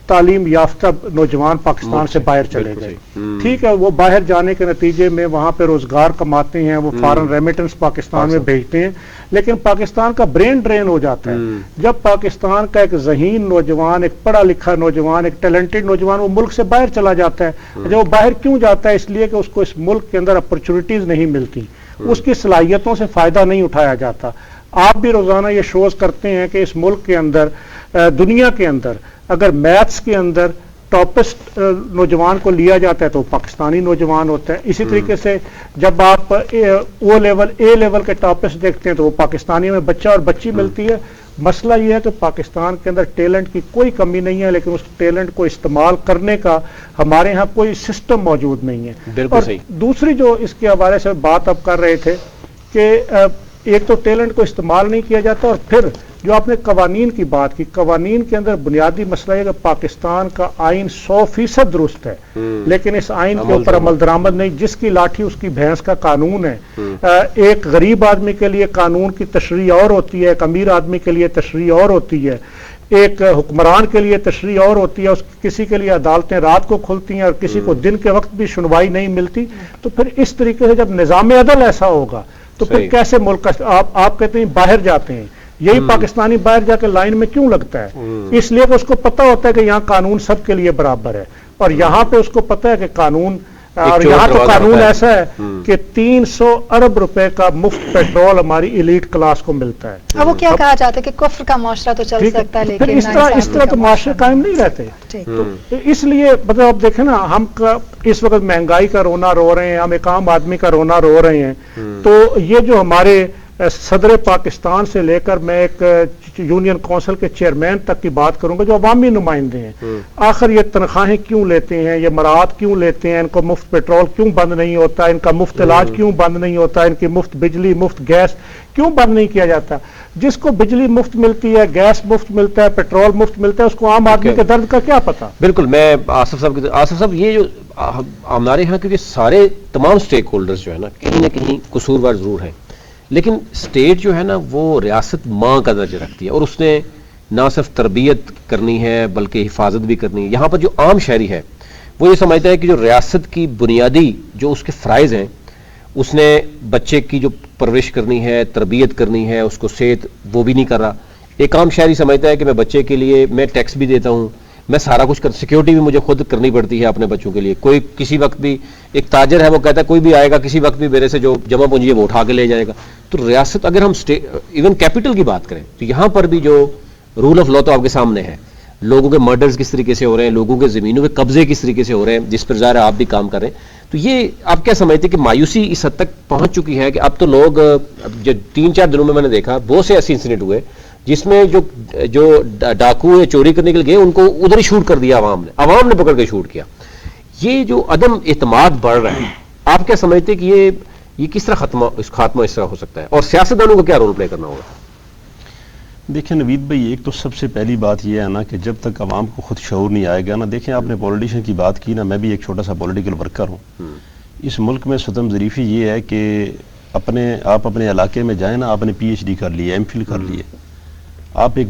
[SPEAKER 7] تعلیم یافتہ نوجوان پاکستان سے باہر چلے گئے۔ ٹھیک ہے، وہ باہر جانے کے نتیجے میں وہاں پہ روزگار کماتے ہیں، وہ فارن ریمیٹنس پاکستان میں بھیجتے ہیں، لیکن پاکستان کا برین ڈرین ہو جاتا ہے۔ جب پاکستان کا ایک ذہین نوجوان، ایک پڑھا لکھا نوجوان، ایک ٹیلنٹڈ نوجوان وہ ملک سے باہر چلا جاتا ہے، جب وہ باہر کیوں جاتا ہے؟ اس لیے کہ اس کو اس ملک کے اندر اپرچونٹیز نہیں ملتی، اس کی صلاحیتوں سے فائدہ نہیں اٹھایا جاتا۔ آپ بھی روزانہ یہ شوز کرتے ہیں کہ اس ملک کے اندر، دنیا کے اندر، اگر میتھس کے اندر ٹاپسٹ نوجوان کو لیا جاتا ہے تو وہ پاکستانی نوجوان ہوتا ہے۔ اسی طریقے سے جب آپ او لیول، اے لیول کے ٹاپسٹ دیکھتے ہیں تو وہ پاکستانی میں بچہ اور بچی ملتی ہے۔ مسئلہ یہ ہے کہ پاکستان کے اندر ٹیلنٹ کی کوئی کمی نہیں ہے، لیکن اس ٹیلنٹ کو استعمال کرنے کا ہمارے ہاں کوئی سسٹم موجود نہیں ہے۔ اور دوسری جو اس کے حوالے سے بات آپ کر رہے تھے کہ ایک تو ٹیلنٹ کو استعمال نہیں کیا جاتا، اور پھر جو آپ نے قوانین کی بات کی، قوانین کے اندر بنیادی مسئلہ ہے کہ پاکستان کا آئین 100% درست ہے، لیکن اس آئین کے اوپر عمل درآمد نہیں۔ جس کی لاٹھی اس کی بھینس کا قانون ہے۔ ایک غریب آدمی کے لیے قانون کی تشریح اور ہوتی ہے، ایک امیر آدمی کے لیے تشریح اور ہوتی ہے، ایک حکمران کے لیے تشریح اور ہوتی ہے۔ کسی کے لیے عدالتیں رات کو کھلتی ہیں اور کسی کو دن کے وقت بھی سنوائی نہیں ملتی۔ تو پھر اس طریقے سے جب نظام عدل ایسا ہوگا تو پھر کیسے ملک کا، آپ کہتے ہیں باہر جاتے ہیں، یہی پاکستانی باہر جا کے لائن میں کیوں لگتا ہے؟ اس لیے کہ اس کو پتہ ہوتا ہے کہ یہاں قانون سب کے لیے برابر ہے، اور یہاں پہ اس کو پتہ ہے کہ قانون، اور یہاں تو قانون ایسا ہے کہ 300 ارب روپے کا مفت پیٹرول ہماری ایلیٹ کلاس کو ملتا ہے۔
[SPEAKER 4] اب وہ کیا کہا جاتا ہے کہ کفر کا معاشرہ تو چل سکتا ہے، لیکن
[SPEAKER 7] اس طرح تو معاشرے قائم نہیں رہتے۔ تو اس لیے مطلب آپ دیکھیں نا، ہم اس وقت مہنگائی کا رونا رو رہے ہیں، ہم ایک عام آدمی کا رونا رو رہے ہیں، تو یہ جو ہمارے صدر پاکستان سے لے کر میں ایک یونین کونسل کے چیئرمین تک کی بات کروں گا جو عوامی نمائندے ہیں، آخر یہ تنخواہیں کیوں لیتے ہیں، یہ مراعات کیوں لیتے ہیں، ان کو مفت پیٹرول کیوں بند نہیں ہوتا، ان کا مفت علاج کیوں بند نہیں ہوتا، ان کی مفت بجلی، مفت گیس کیوں بند نہیں کیا جاتا؟ جس کو بجلی مفت ملتی ہے، گیس مفت ملتا ہے، پیٹرول مفت ملتا ہے، اس کو عام آدمی کے درد کا کیا پتا؟
[SPEAKER 1] بالکل، میں آصف صاحب یہ جو ہمارے یہاں کے سارے تمام سٹیک ہولڈرز جو ہے نا کہیں نہ کہیں قصوروار ضرور ہیں، لیکن اسٹیٹ جو ہے نا وہ ریاست ماں کا درجہ رکھتی ہے، اور اس نے نہ صرف تربیت کرنی ہے بلکہ حفاظت بھی کرنی ہے۔ یہاں پر جو عام شہری ہے وہ یہ سمجھتا ہے کہ جو ریاست کی بنیادی جو اس کے فرائض ہیں، اس نے بچے کی جو پرورش کرنی ہے، تربیت کرنی ہے، اس کو صحت، وہ بھی نہیں کر رہا۔ ایک عام شہری سمجھتا ہے کہ میں بچے کے لیے میں ٹیکس بھی دیتا ہوں، میں سارا کچھ سیکیورٹی بھی مجھے خود کرنی پڑتی ہے اپنے بچوں کے لیے۔ کوئی کسی وقت بھی، ایک تاجر ہے وہ کہتا ہے کوئی بھی آئے گا کسی وقت بھی میرے سے جو جمع پونجی ہے وہ اٹھا کے لے جائے گا۔ تو ریاست، اگر ہم ایون کیپٹل کی بات کریں تو یہاں پر بھی جو رول آف لا تو آپ کے سامنے ہے، لوگوں کے مرڈرز کس طریقے سے ہو رہے ہیں، لوگوں کے زمینوں کے قبضے کس طریقے سے ہو رہے ہیں، جس پر ظاہر آپ بھی کام کر رہے ہیں۔ تو یہ آپ کیا سمجھتے ہیں کہ مایوسی اس حد تک پہنچ چکی ہے کہ اب تو لوگ، جو 3-4 دنوں میں نے دیکھا بہت سے ایسے انسیڈنٹ ہوئے جس میں جو ڈاکو یا چوری کرنے کے لیے گئے ان کو ادھر ہی شوٹ کر دیا، عوام نے پکڑ کے شوٹ کیا۔ یہ جو عدم اعتماد بڑھ رہا ہے، آپ کیا سمجھتے ہیں کہ یہ کس طرح خاتمہ اس طرح ہو سکتا ہے، اور سیاستدانوں کو کیا رول پلے کرنا ہوگا؟
[SPEAKER 8] دیکھیں نوید بھائی، ایک تو سب سے پہلی بات یہ ہے نا کہ جب تک عوام کو خود شعور نہیں آئے گا نا، دیکھیں آپ نے پولیٹیشین کی بات کی نا، میں بھی ایک چھوٹا سا پولیٹیکل ورکر ہوں۔ اس ملک میں ستم ظریفی یہ ہے کہ آپ اپنے علاقے میں جائیں نا، آپ نے PhD کر لی ہے، M.Phil کر لی ہے، آپ ایک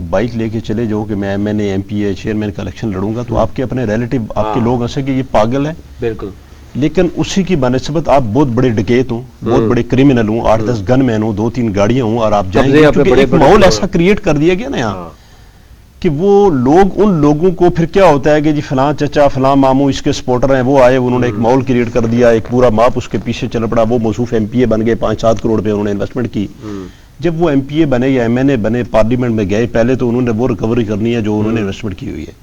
[SPEAKER 8] بائک لے کے چلے جاؤ کہ میں نے MP چیئرمین کا الیکشن لڑوں گا، تو آپ کے اپنے ریلیٹیو، آپ کے لوگ ہنسیں کہ یہ پاگل ہے۔
[SPEAKER 1] بالکل،
[SPEAKER 8] لیکن اسی کی بنسبت آپ بہت بڑے ڈکیت ہوں، بہت بڑے کرمنل ہوں، 8-10 گن مین ہوں، 2-3 گاڑیاں ہوں، اور آپ جائیں گے، کیونکہ ایک ماحول ایسا کریٹ کر دیا گیا نا یہاں کہ وہ لوگ ان لوگوں کو پھر کیا ہوتا ہے کہ جی فلاں چچا فلاں ماموں اس کے سپورٹر ہیں، وہ آئے انہوں نے ایک ماحول کریٹ کر دیا، ایک پورا ماپ اس کے پیچھے چل پڑا، وہ موصوف ایم پی اے بن گئے، 5-7 کروڑ پہ انہوں نے انویسٹمنٹ کی. جب وہ ایم پی اے بنے یا ایم این اے بنے، پارلیمنٹ میں گئے، پہلے تو انہوں نے وہ ریکوری کرنی ہے جو انہوں نے انویسٹمنٹ کی ہوئی ہے.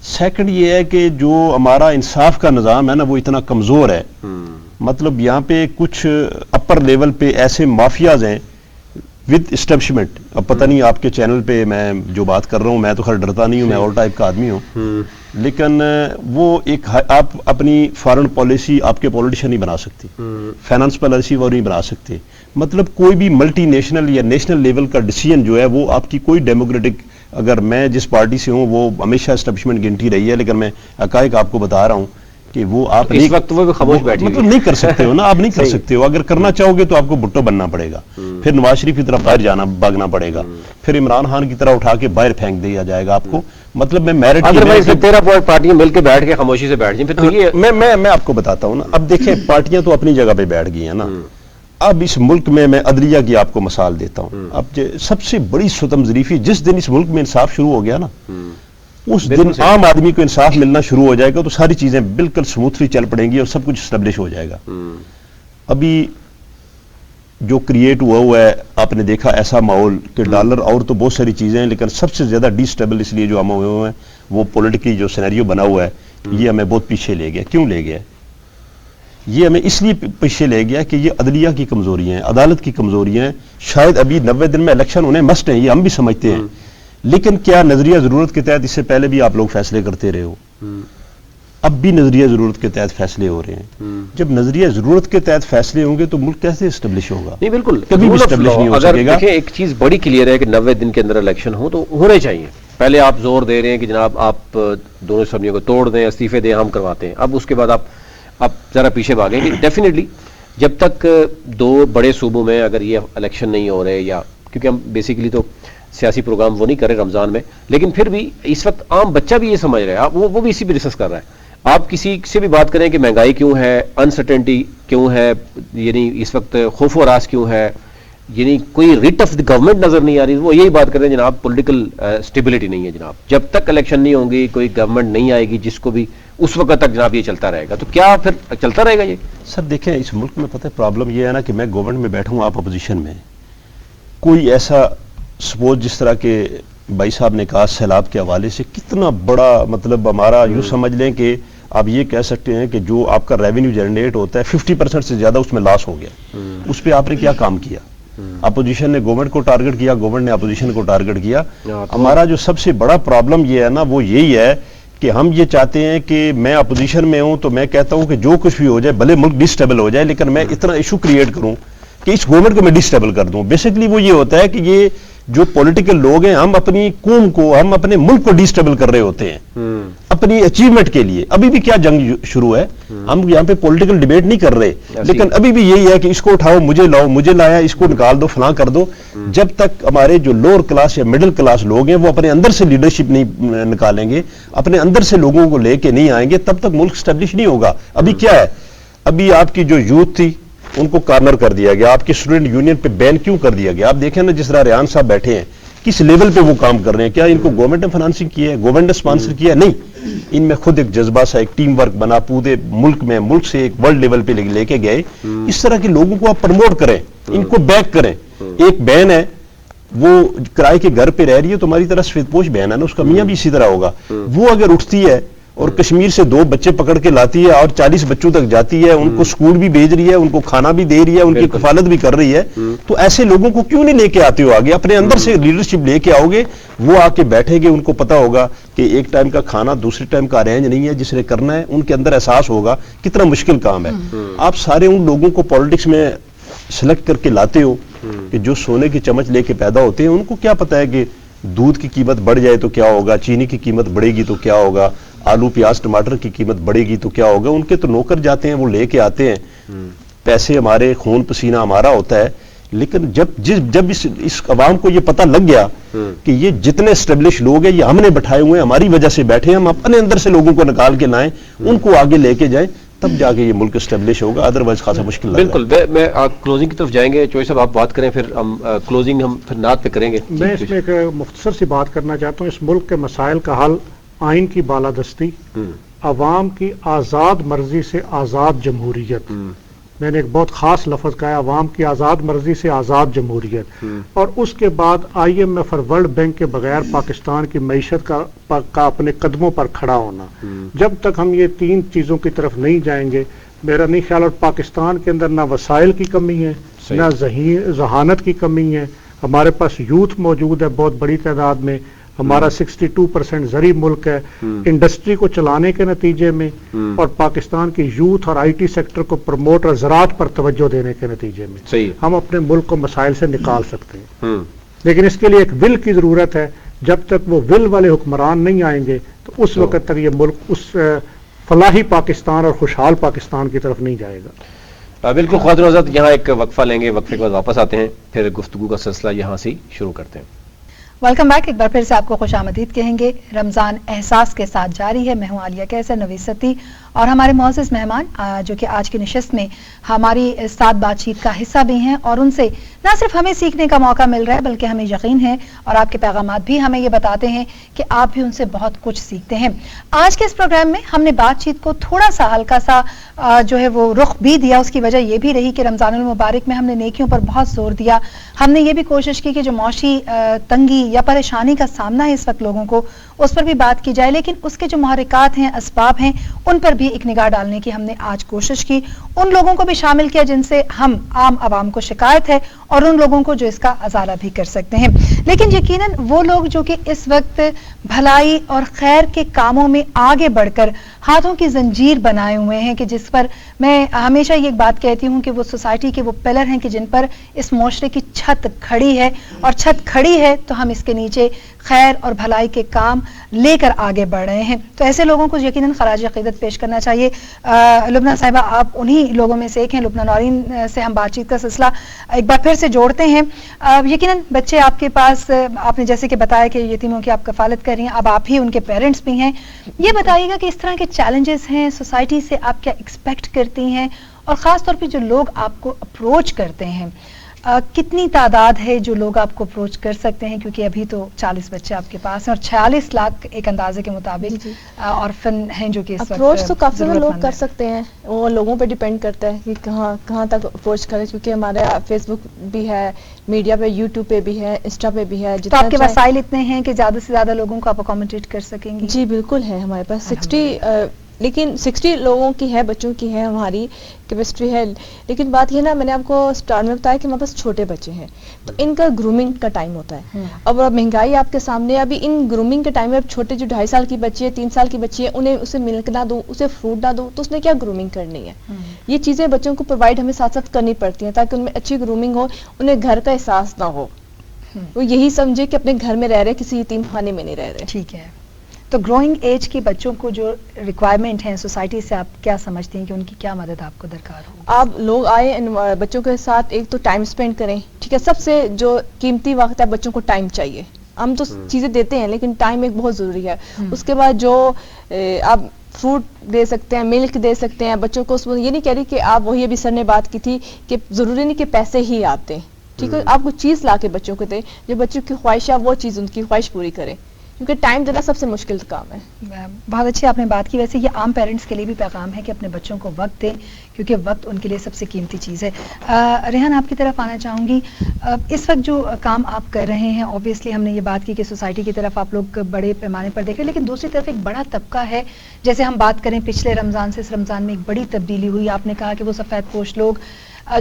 [SPEAKER 8] سیکنڈ یہ ہے کہ جو ہمارا انصاف کا نظام ہے نا وہ اتنا کمزور ہے. مطلب یہاں پہ کچھ اپر لیول پہ ایسے مافیاز ہیں ود اسٹیبلشمنٹ. اب پتہ نہیں آپ کے چینل پہ میں جو بات کر رہا ہوں، میں تو خیر ڈرتا نہیں ہوں، میں اور ٹائپ کا آدمی ہوں، لیکن وہ ایک آپ اپنی فارن پالیسی آپ کے پولیٹیشین نہیں بنا سکتے، فائنانس پالیسی وہ نہیں بنا سکتے. مطلب کوئی بھی ملٹی نیشنل یا نیشنل لیول کا ڈیسیجن جو ہے وہ آپ کی کوئی ڈیموکریٹک، اگر میں جس پارٹی سے ہوں وہ ہمیشہ اسٹیبلشمنٹ گنتی رہی ہے، لیکن میں حقائق آپ کو بتا رہا ہوں کہ وہ آپ
[SPEAKER 1] اس وقت وہ خاموش بیٹھی
[SPEAKER 8] مطلب نہیں کر سکتے ہو نا، آپ نہیں کر سکتے ہو. اگر کرنا چاہو گے تو آپ کو بھٹو بننا پڑے گا، پھر نواز شریف کی طرف باہر بھاگنا پڑے گا، پھر عمران خان کی طرح اٹھا کے باہر پھینک دیا جائے گا آپ کو. مطلب میں میرٹ
[SPEAKER 1] 13 پارٹیاں مل کے بیٹھ کے خاموشی سے بیٹھ جائیں، پھر تو یہ
[SPEAKER 8] میں آپ کو بتاتا ہوں نا. اب دیکھیں پارٹیاں تو اپنی جگہ پہ بیٹھ گئی ہیں نا. اب اس ملک میں عدلیہ کی آپ کو مثال دیتا ہوں. اب سب سے بڑی ستم ظریفی، جس دن اس ملک میں انصاف شروع ہو گیا نا، اس دن عام آدمی کو انصاف ملنا شروع ہو جائے گا تو ساری چیزیں بالکل سموتھلی چل پڑیں گی اور سب کچھ اسٹیبلش ہو جائے گا. ابھی جو کریٹ ہوا ہے آپ نے دیکھا ایسا ماحول کہ ڈالر اور تو بہت ساری چیزیں ہیں، لیکن سب سے زیادہ ڈی اسٹیبل اس لیے جو ہم ہوئے ہیں وہ پولیٹیکلی جو سینیریو بنا ہوا ہے یہ ہمیں بہت پیچھے لے گیا. کیوں لے گیا؟ یہ ہمیں اس لیے پیچھے لے گیا کہ یہ عدلیہ کی کمزوریاں ہیں، عدالت کی کمزوریاں ہیں. شاید ابھی 90 دن میں الیکشن ہونے مسٹ ہیں، یہ ہم بھی سمجھتے ہیں، لیکن کیا نظریہ ضرورت کے تحت اس سے پہلے بھی آپ لوگ فیصلے کرتے رہے ہو، اب بھی نظریہ ضرورت کے تحت فیصلے ہو رہے ہیں. جب نظریہ ضرورت کے تحت فیصلے ہوں گے تو ملک کیسے اسٹیبلش ہوگا؟
[SPEAKER 1] نہیں بالکل
[SPEAKER 8] کبھی بھی اسٹیبلش نہیں ہو سکے گا.
[SPEAKER 1] دیکھیں ایک چیز بڑی کلیئر ہے کہ 90 دن کے اندر الیکشن ہو تو ہونے چاہیے. پہلے آپ زور دے رہے ہیں کہ جناب آپ دونوں اسمبلیوں کو توڑ دیں، استعفے دیں، ہم کرواتے ہیں. اب اس کے بعد آپ ذرا پیچھے بھاگیں کہ ڈیفینیٹلی جب تک 2 بڑے صوبوں میں اگر یہ الیکشن نہیں ہو رہے، یا کیونکہ ہم بیسیکلی تو سیاسی پروگرام وہ نہیں کر رہے رمضان میں، لیکن پھر بھی اس وقت عام بچہ بھی یہ سمجھ رہا ہے، وہ بھی اسی پہ ڈسکس کر رہا ہے. آپ کسی سے بھی بات کریں کہ مہنگائی کیوں ہے، انسرٹینٹی کیوں ہے، یعنی اس وقت خوف و ہراس کیوں ہے، یعنی کوئی ریٹ آف دی گورنمنٹ نظر نہیں آ رہی. وہ یہی بات کر رہے ہیں جناب پولیٹیکل اسٹیبلٹی نہیں ہے جناب. جب تک الیکشن نہیں ہوں گی، کوئی گورنمنٹ نہیں آئے گی جس کو بھی، اس وقت تک جناب یہ چلتا رہے گا. تو کیا پھر چلتا رہے گا یہ؟
[SPEAKER 8] سر دیکھیں اس ملک میں پتہ ہے پرابلم یہ ہے نا کہ میں گورنمنٹ میں بیٹھوں، آپ اپوزیشن میں. کوئی ایسا سپوز جس طرح کے بھائی صاحب نے کہا سیلاب کے حوالے سے کتنا بڑا مطلب ہمارا یوں سمجھ لیں کہ آپ یہ کہہ سکتے ہیں کہ جو آپ کا ریونیو جنریٹ ہوتا ہے 50% سے زیادہ اس میں لاس ہو گیا. اس پہ آپ نے کیا کام کیا؟ اپوزیشن نے گورنمنٹ کو ٹارگٹ کیا، گورنمنٹ نے اپوزیشن کو ٹارگٹ کیا. ہمارا جو سب سے بڑا پرابلم یہ ہے نا وہ یہی ہے کہ ہم یہ چاہتے ہیں کہ میں اپوزیشن میں ہوں تو میں کہتا ہوں کہ جو کچھ بھی ہو جائے بھلے ملک ڈسٹیبل ہو جائے، لیکن میں اتنا ایشو کریٹ کروں کہ اس گورنمنٹ کو میں ڈسٹیبل کر دوں. بیسکلی وہ یہ ہوتا ہے کہ یہ جو پولیٹیکل لوگ ہیں ہم اپنی قوم کو، ہم اپنے ملک کو ڈسٹیبل کر رہے ہوتے ہیں اپنی اچیومنٹ کے لیے. ابھی بھی کیا جنگ شروع ہے، ہم یہاں پہ پولیٹیکل ڈیبیٹ نہیں کر رہے، لیکن ابھی بھی یہی ہے کہ اس کو اٹھاؤ، مجھے لاؤ، مجھے لایا، اس کو نکال دو، فلاں کر دو. جب تک ہمارے جو لوور کلاس یا مڈل کلاس لوگ ہیں وہ اپنے اندر سے لیڈرشپ نہیں نکالیں گے، اپنے اندر سے لوگوں کو لے کے نہیں آئیں گے، تب تک ملک اسٹیبلش نہیں ہوگا. ابھی کیا ہے، ابھی آپ کی جو یوتھ تھی ان کو کارنر کر دیا گیا، آپ کی اسٹوڈنٹ یونین پہ بین کیوں کر دیا گیا؟ آپ دیکھیں نا جس طرح ریان صاحب بیٹھے ہیں کس لیول پہ وہ کام کر رہے ہیں. کیا ان کو گورنمنٹ نے فنانسنگ کی ہے، گورنمنٹ نے اسپانسر کیا ہے؟ نہیں، ان میں خود ایک جذبہ سا، ایک ٹیم ورک بنا، پورے ملک میں، ملک سے ایک ورلڈ لیول پہ لے کے گئے. اس طرح کے لوگوں کو آپ پروموٹ کریں، ان کو بیک کریں. ایک بہن ہے وہ کرائے کے گھر پہ رہ رہی ہے، تمہاری طرح سفید پوش بہن ہے نا، اس کا میاں بھی اسی طرح ہوگا. وہ اگر اٹھتی ہے اور کشمیر سے 2 بچے پکڑ کے لاتی ہے اور 40 بچوں تک جاتی ہے، ان کو سکول بھی بھیج رہی ہے، ان کو کھانا بھی دے رہی ہے، ان کی کفالت بھی کر رہی ہے، تو ایسے لوگوں کو کیوں نہیں لے کے آتے ہو آگے؟ اپنے اندر سے لیڈرشپ لے کے آؤ گے، وہ آ کے بیٹھیں گے، ان کو پتا ہوگا کہ ایک ٹائم کا کھانا دوسرے ٹائم کا ارینج نہیں ہے، جس نے کرنا ہے ان کے اندر احساس ہوگا کتنا مشکل کام ہے. آپ سارے ان لوگوں کو پالیٹکس میں سلیکٹ کر کے لاتے ہو کہ جو سونے کی چمچ لے کے پیدا ہوتے ہیں. ان کو کیا پتا ہے کہ دودھ کی قیمت بڑھ جائے تو کیا ہوگا، چینی کی قیمت بڑھے گی تو کیا ہوگا، آلو پیاز ٹماٹر کی قیمت بڑھے گی تو کیا ہوگا. ان کے تو نوکر جاتے ہیں، وہ لے کے آتے ہیں، پیسے ہمارے، خون پسینہ ہمارا ہوتا ہے. لیکن جب اس عوام کو یہ پتہ لگ گیا کہ یہ جتنے اسٹیبلش لوگ ہیں یہ ہم نے بٹھائے ہوئے ہیں، ہماری وجہ سے بیٹھے ہیں، ہم اپنے اندر سے لوگوں کو نکال کے لائیں، ان کو آگے لے کے جائیں، تب جا کے یہ ملک اسٹیبلش ہوگا, ادروائز خاصا مشکل لگ رہا ہے.
[SPEAKER 1] بالکل. میں کلوزنگ کی طرف جائیں گے. چوئی صاحب آپ بات کریں, پھر ہم کلوزنگ ہم پھر نعت پہ کریں گے.
[SPEAKER 7] میں اس میں ایک مختصر سی بات کرنا چاہتا ہوں. اس ملک کے مسائل کا حل آئین کی بالادستی, عوام کی آزاد مرضی سے آزاد جمہوریت. میں نے ایک بہت خاص لفظ کہا ہے, عوام کی آزاد مرضی سے آزاد جمہوریت. اور اس کے بعد IMF اور ورلڈ بینک کے بغیر پاکستان کی معیشت کا اپنے قدموں پر کھڑا ہونا. جب تک ہم یہ تین چیزوں کی طرف نہیں جائیں گے, میرا نہیں خیال, اور پاکستان کے اندر نہ وسائل کی کمی ہے, نہ ذہانت کی کمی ہے. ہمارے پاس یوتھ موجود ہے بہت بڑی تعداد میں, ہمارا 62% زرعی ملک ہے. انڈسٹری کو چلانے کے نتیجے میں اور پاکستان کی یوتھ اور IT سیکٹر کو پروموٹ اور زراعت پر توجہ دینے کے نتیجے میں ہم اپنے ملک کو مسائل سے نکال سکتے ہیں. لیکن اس کے لیے ایک ول کی ضرورت ہے. جب تک وہ ول والے حکمران نہیں آئیں گے تو اس وقت تک یہ ملک اس فلاحی پاکستان اور خوشحال پاکستان کی طرف نہیں جائے گا.
[SPEAKER 1] بالکل. خواتین حضرات, یہاں ایک وقفہ لیں گے, وقفے کے بعد واپس آتے ہیں, پھر گفتگو کا سلسلہ یہاں سے شروع کرتے ہیں.
[SPEAKER 4] Welcome back. ایک بار پھر سے آپ کو خوش آمدید کہیں گے. رمضان احساس کے ساتھ جاری ہے. میں ہوں عالیہ کیسر, نوید ستی اور ہمارے معزز مہمان جو کہ آج کی نشست میں ہماری ساتھ بات چیت کا حصہ بھی ہیں, اور ان سے نہ صرف ہمیں سیکھنے کا موقع مل رہا ہے بلکہ ہمیں یقین ہے اور آپ کے پیغامات بھی ہمیں یہ بتاتے ہیں کہ آپ بھی ان سے بہت کچھ سیکھتے ہیں. آج کے اس پروگرام میں ہم نے بات چیت کو تھوڑا سا ہلکا سا جو ہے وہ رخ بھی دیا. اس کی وجہ یہ بھی رہی کہ رمضان المبارک میں ہم نے نیکیوں پر بہت زور دیا. ہم نے یہ بھی کوشش کی کہ جو معاشی تنگی یا پریشانی کا سامنا ہے اس وقت لوگوں کو, اس پر بھی بات کی جائے, لیکن اس کے جو محرکات ہیں, اسباب ہیں, ان پر بھی ایک نگاہ ڈالنے کی ہم نے آج کوشش کی. ان لوگوں کو بھی شامل کیا جن سے ہم عام عوام کو شکایت ہے, اور ان لوگوں کو جو اس کا ازالہ بھی کر سکتے ہیں. لیکن یقیناً وہ لوگ جو کہ اس وقت بھلائی اور خیر کے کاموں میں آگے بڑھ کر ہاتھوں کی زنجیر بنائے ہوئے ہیں, کہ جس پر میں ہمیشہ یہ بات کہتی ہوں کہ وہ سوسائٹی کے وہ پلر ہیں کہ جن پر اس معاشرے کی چھت کھڑی ہے, اور چھت کھڑی ہے تو ہم اس کے نیچے خیر اور بھلائی کے کام لے کر آگے بڑھ رہے ہیں. تو ایسے لوگوں کو یقیناً خراج عقیدت پیش کرنا چاہیے. لبنہ صاحبہ, آپ انہی لوگوں میں سے ایک ہیں. لبنہ نورین سے ہم بات چیت کا سلسلہ ایک بار پھر سے جوڑتے ہیں. یقیناً بچے آپ کے پاس, آپ نے جیسے کہ بتایا کہ یتیموں کی آپ کفالت کر رہی ہیں, اب آپ ہی ان کے پیرنٹس بھی ہیں. یہ بتائیے گا کہ اس طرح کے چیلنجز ہیں, سوسائٹی سے آپ کیا ایکسپیکٹ کرتی ہیں, اور خاص طور پہ جو لوگ آپ کو اپروچ کرتے ہیں, کتنی تعداد ہے جو لوگ آپ کو اپروچ کر سکتے ہیں, کیونکہ ابھی تو 40 بچے آپ کے پاس ہیں اور 46 لاکھ ایک اندازے کے مطابق عرفن ہیں جو کہ اس وقت
[SPEAKER 10] اپروچ تو کافی سارے لوگ کر سکتے ہیں. وہ لوگوں پہ ڈیپینڈ کرتا ہے کہ کہاں تک اپروچ کریں, کیونکہ ہمارے فیس بک بھی ہے, میڈیا پہ, یوٹیوب پہ بھی ہے, انسٹا پہ بھی ہے.
[SPEAKER 4] تو آپ کے وسائل اتنے ہیں کہ زیادہ سے زیادہ لوگوں کو آپ اکوموڈیٹ کر سکیں گے؟
[SPEAKER 10] جی بالکل ہے, ہمارے پاس 60 لوگوں کی ہے, بچوں کی ہے, ہماری کیپیسٹی ہے. لیکن بات یہ نا, میں نے آپ کو اسٹارٹ میں بتایا کہ ہمارے پاس چھوٹے بچے ہیں, تو ان کا گرومنگ کا ٹائم ہوتا ہے. اب مہنگائی آپ کے سامنے, ابھی ان گرومنگ کے ٹائم میں اب چھوٹے جو 2.5 سال کی بچی ہے, 3 سال کی بچی ہے, انہیں اسے ملک نہ دو, اسے فروٹ نہ دو, تو اس نے کیا گرومنگ کرنی ہے. یہ چیزیں بچوں کو پرووائڈ ہمیں ساتھ ساتھ کرنی پڑتی ہیں تاکہ ان میں اچھی گرومنگ ہو, انہیں گھر کا احساس نہ ہو, وہ یہی سمجھے کہ اپنے گھر میں رہ رہے, کسی یتیم خانے میں نہیں رہ رہے.
[SPEAKER 4] ٹھیک ہے. تو گروئنگ ایج کے بچوں کو جو ریکوائرمنٹ ہیں سوسائٹی سے, آپ کیا سمجھتے ہیں کہ ان کی کیا مدد آپ کو درکار ہو؟
[SPEAKER 10] آپ لوگ آئے بچوں کے ساتھ, ایک تو ٹائم سپینڈ کریں. ٹھیک ہے, سب سے جو قیمتی وقت ہے, بچوں کو ٹائم چاہیے. ہم تو چیزیں دیتے ہیں لیکن ٹائم ایک بہت ضروری ہے. اس کے بعد جو آپ فروٹ دے سکتے ہیں, ملک دے سکتے ہیں بچوں کو. یہ نہیں کہہ رہی کہ آپ, وہی ابھی سر نے بات کی تھی کہ ضروری نہیں کہ پیسے ہی آپ دیں. ٹھیک ہے, آپ کچھ چیز لا کے بچوں کو دیں, جو بچوں کی خواہش ہے وہ چیز ان کی خواہش پوری کریں, کیونکہ ٹائم دینا سب سے مشکل کام ہے.
[SPEAKER 4] بہت اچھی آپ نے بات کی. ویسے یہ عام پیرنٹس کے لیے بھی پیغام ہے کہ اپنے بچوں کو وقت دیں, کیونکہ وقت ان کے لیے سب سے قیمتی چیز ہے. ریحان, آپ کی طرف آنا چاہوں گی. اس وقت جو کام آپ کر رہے ہیں, اوبویسلی ہم نے یہ بات کی کہ سوسائٹی کی طرف آپ لوگ بڑے پیمانے پر دیکھ رہے ہیں, لیکن دوسری طرف ایک بڑا طبقہ ہے. جیسے ہم بات کریں پچھلے رمضان سے اس رمضان میں ایک بڑی تبدیلی ہوئی. آپ نے کہا کہ وہ سفید پوش لوگ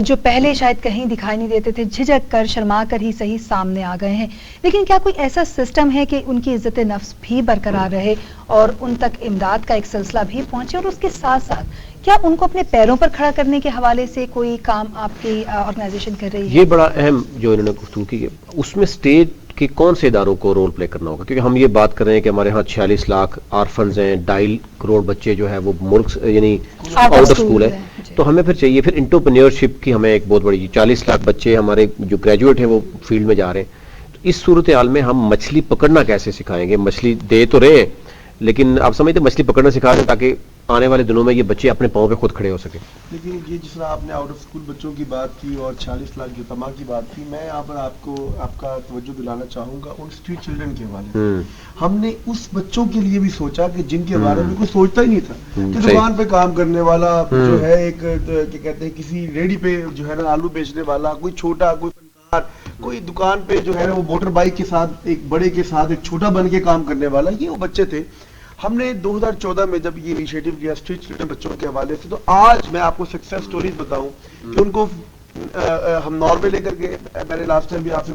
[SPEAKER 4] جو پہلے شاید کہیں دکھائی نہیں دیتے تھے, جھجک کر, شرما کر ہی صحیح سامنے آ گئے ہیں. لیکن کیا کوئی ایسا سسٹم ہے کہ ان کی عزت نفس بھی برقرار رہے اور ان تک امداد کا ایک سلسلہ بھی پہنچے, اور اس کے ساتھ ساتھ کیا ان کو اپنے پیروں پر کھڑا کرنے کے حوالے سے کوئی کام آپ کی آرگنائزیشن کر رہی ہے؟
[SPEAKER 1] یہ بڑا اہم جو انہوں نے گفتگو کی ہے, اس میں اسٹیٹ کہ کون سے اداروں کو رول پلے کرنا ہوگا, کیونکہ ہم یہ بات کر رہے ہیں کہ ہمارے ہاں 46 لاکھ آرفنز ہیں, 2.5 کروڑ بچے جو ہے وہ ملک یعنی آؤٹ آف اسکول ہے. تو ہمیں پھر چاہیے پھر انٹرپرینیورشپ کی ہمیں ایک بہت بڑی 40 لاکھ بچے ہمارے جو گریجویٹ ہیں وہ فیلڈ میں جا رہے ہیں. تو اس صورتحال میں ہم مچھلی پکڑنا کیسے سکھائیں گے؟ مچھلی دے تو رہے ہیں لیکن آپ سمجھتے مچھلی پکڑنا سکھا رہے ہیں تاکہ آنے والے دنوں میں یہ بچے اپنے پاؤں پہ خود کھڑے ہو سکیں.
[SPEAKER 11] دیکھیے یہ جس طرح آپ نے آؤٹ آف اسکول بچوں کی بات کی اور 46 لاکھ یتیماں کی بات کی, میں یہاں پر آپ کا توجہ دلانا چاہوں گا ان اسٹریٹ چلڈرن کے حوالے سے. ہم نے اس بچوں کے لیے بھی سوچا کہ جن کے بارے میں کوئی سوچتا ہی نہیں تھا کہ دکان پہ کام کرنے والا جو ہے ایک کیا کہتے ہیں کسی ریڈی پہ جو ہے نا آلو بیچنے والا, کوئی چھوٹا, کوئی فنکار, کوئی دکان پہ جو ہے نا وہ موٹر بائک کے ساتھ ایک بڑے کے ساتھ ایک چھوٹا بن کے کام کرنے والا, یہ وہ بچے تھے. ہم نے 2014 میں جب یہ انیشیٹو کیا اسٹریٹ چلڈرن بچوں کے حوالے سے, تو آج میں آپ کو سکسیس سٹوریز بتاؤں کہ ان کو ہم ناروے لے کر گئے, میں نے لاسٹ ٹائم بھی آپ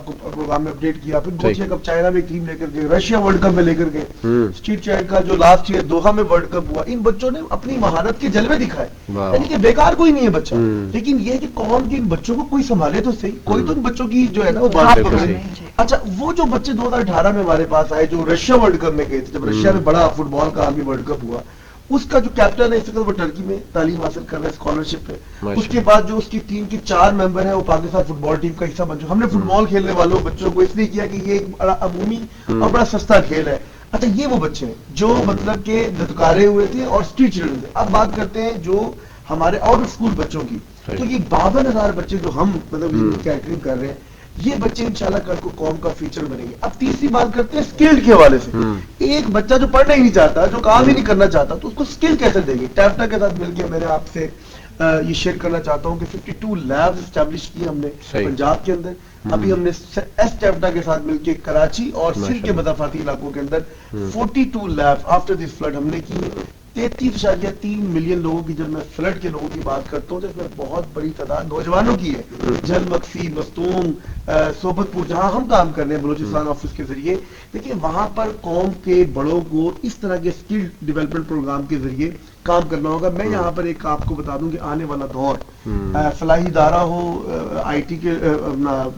[SPEAKER 11] کو پروگرام میں اپڈیٹ کیا, پھر ایشیا کپ چائنا میں ایک ٹیم لے کر گئے, رشیا ورلڈ کپ میں لے کر گئے, اسٹریٹ چائلڈ کا جو لاسٹ ایئر دوحہ میں ورلڈ کپ ہوا, ان بچوں نے اپنی مہارت کے جلوے دکھائے. یعنی کہ بیکار کوئی نہیں ہے بچہ, لیکن یہ کہ قوم کے ان بچوں کو کوئی سنبھالے تو صحیح, کوئی تو ان بچوں کی جو ہے نا وہ بات پکڑے. اچھا وہ جو بچے 2018 میں ہمارے پاس آئے جو رشیا ورلڈ کپ میں گئے تھے, جب رشیا میں بڑا فٹ بال کا عالمی ورلڈ کپ ہوا, اس کا جو کیپٹن ہے اس وقت وہ ٹرکی میں تعلیم حاصل کر رہا ہے اسکالرشپ پہ. اس کے بعد جو اس کی ٹیم کے 4 ممبر ہیں وہ پاکستان فٹ بال ٹیم کا حصہ بن چکے. ہم نے فٹ بال کھیلنے والوں بچوں کو اس لیے کیا کہ یہ ایک بڑا عمومی اور بڑا سستا کھیل ہے. اچھا یہ وہ بچے ہیں جو مطلب کہ دھتکارے ہوئے تھے اور اسٹریٹ چلڈرن تھے. اب بات کرتے ہیں جو ہمارے آؤٹ آف اسکول بچوں کی, تو یہ 52,000 بچے جو ہم مطلب کیٹرنگ کر رہے ہیں, یہ بچے انشاءاللہ کل کو قوم کا فیوچر بنیں گے. اب تیسری بات کرتے ہیں اسکل کے حوالے سے. ایک بچہ جو پڑھنا ہی نہیں چاہتا, جو کام ہی نہیں کرنا چاہتا, تو اس کو اسکل کیسے دیں گے؟ ٹیفٹا کے ساتھ مل کے میں نے آپ سے یہ شیئر کرنا چاہتا ہوں کہ 52 لیبز اسٹیبلش کی ہم نے پنجاب کے اندر. ابھی ہم نے ایس ٹیفٹا کے ساتھ مل کے کراچی اور سندھ کے مضافاتی علاقوں کے اندر 42 لیبز آفٹر دس فلڈ ہم نے کی. 33.3 ملین لوگوں کی, جب میں فلڈ کے لوگوں کی بات کرتا ہوں تو اس میں بہت بڑی تعداد نوجوانوں کی ہے. جل مکسی, مستونگ, صوبت پور جہاں ہم کام کر رہے ہیں بلوچستان آفس کے ذریعے, دیکھیں وہاں پر قوم کے بڑوں کو اس طرح کے اسکل ڈیولپمنٹ پروگرام کے ذریعے کام کرنا ہوگا. میں یہاں پر ایک آپ کو بتا دوں کہ آنے والا دور فلاحی ادارہ ہو, آئی ٹی کے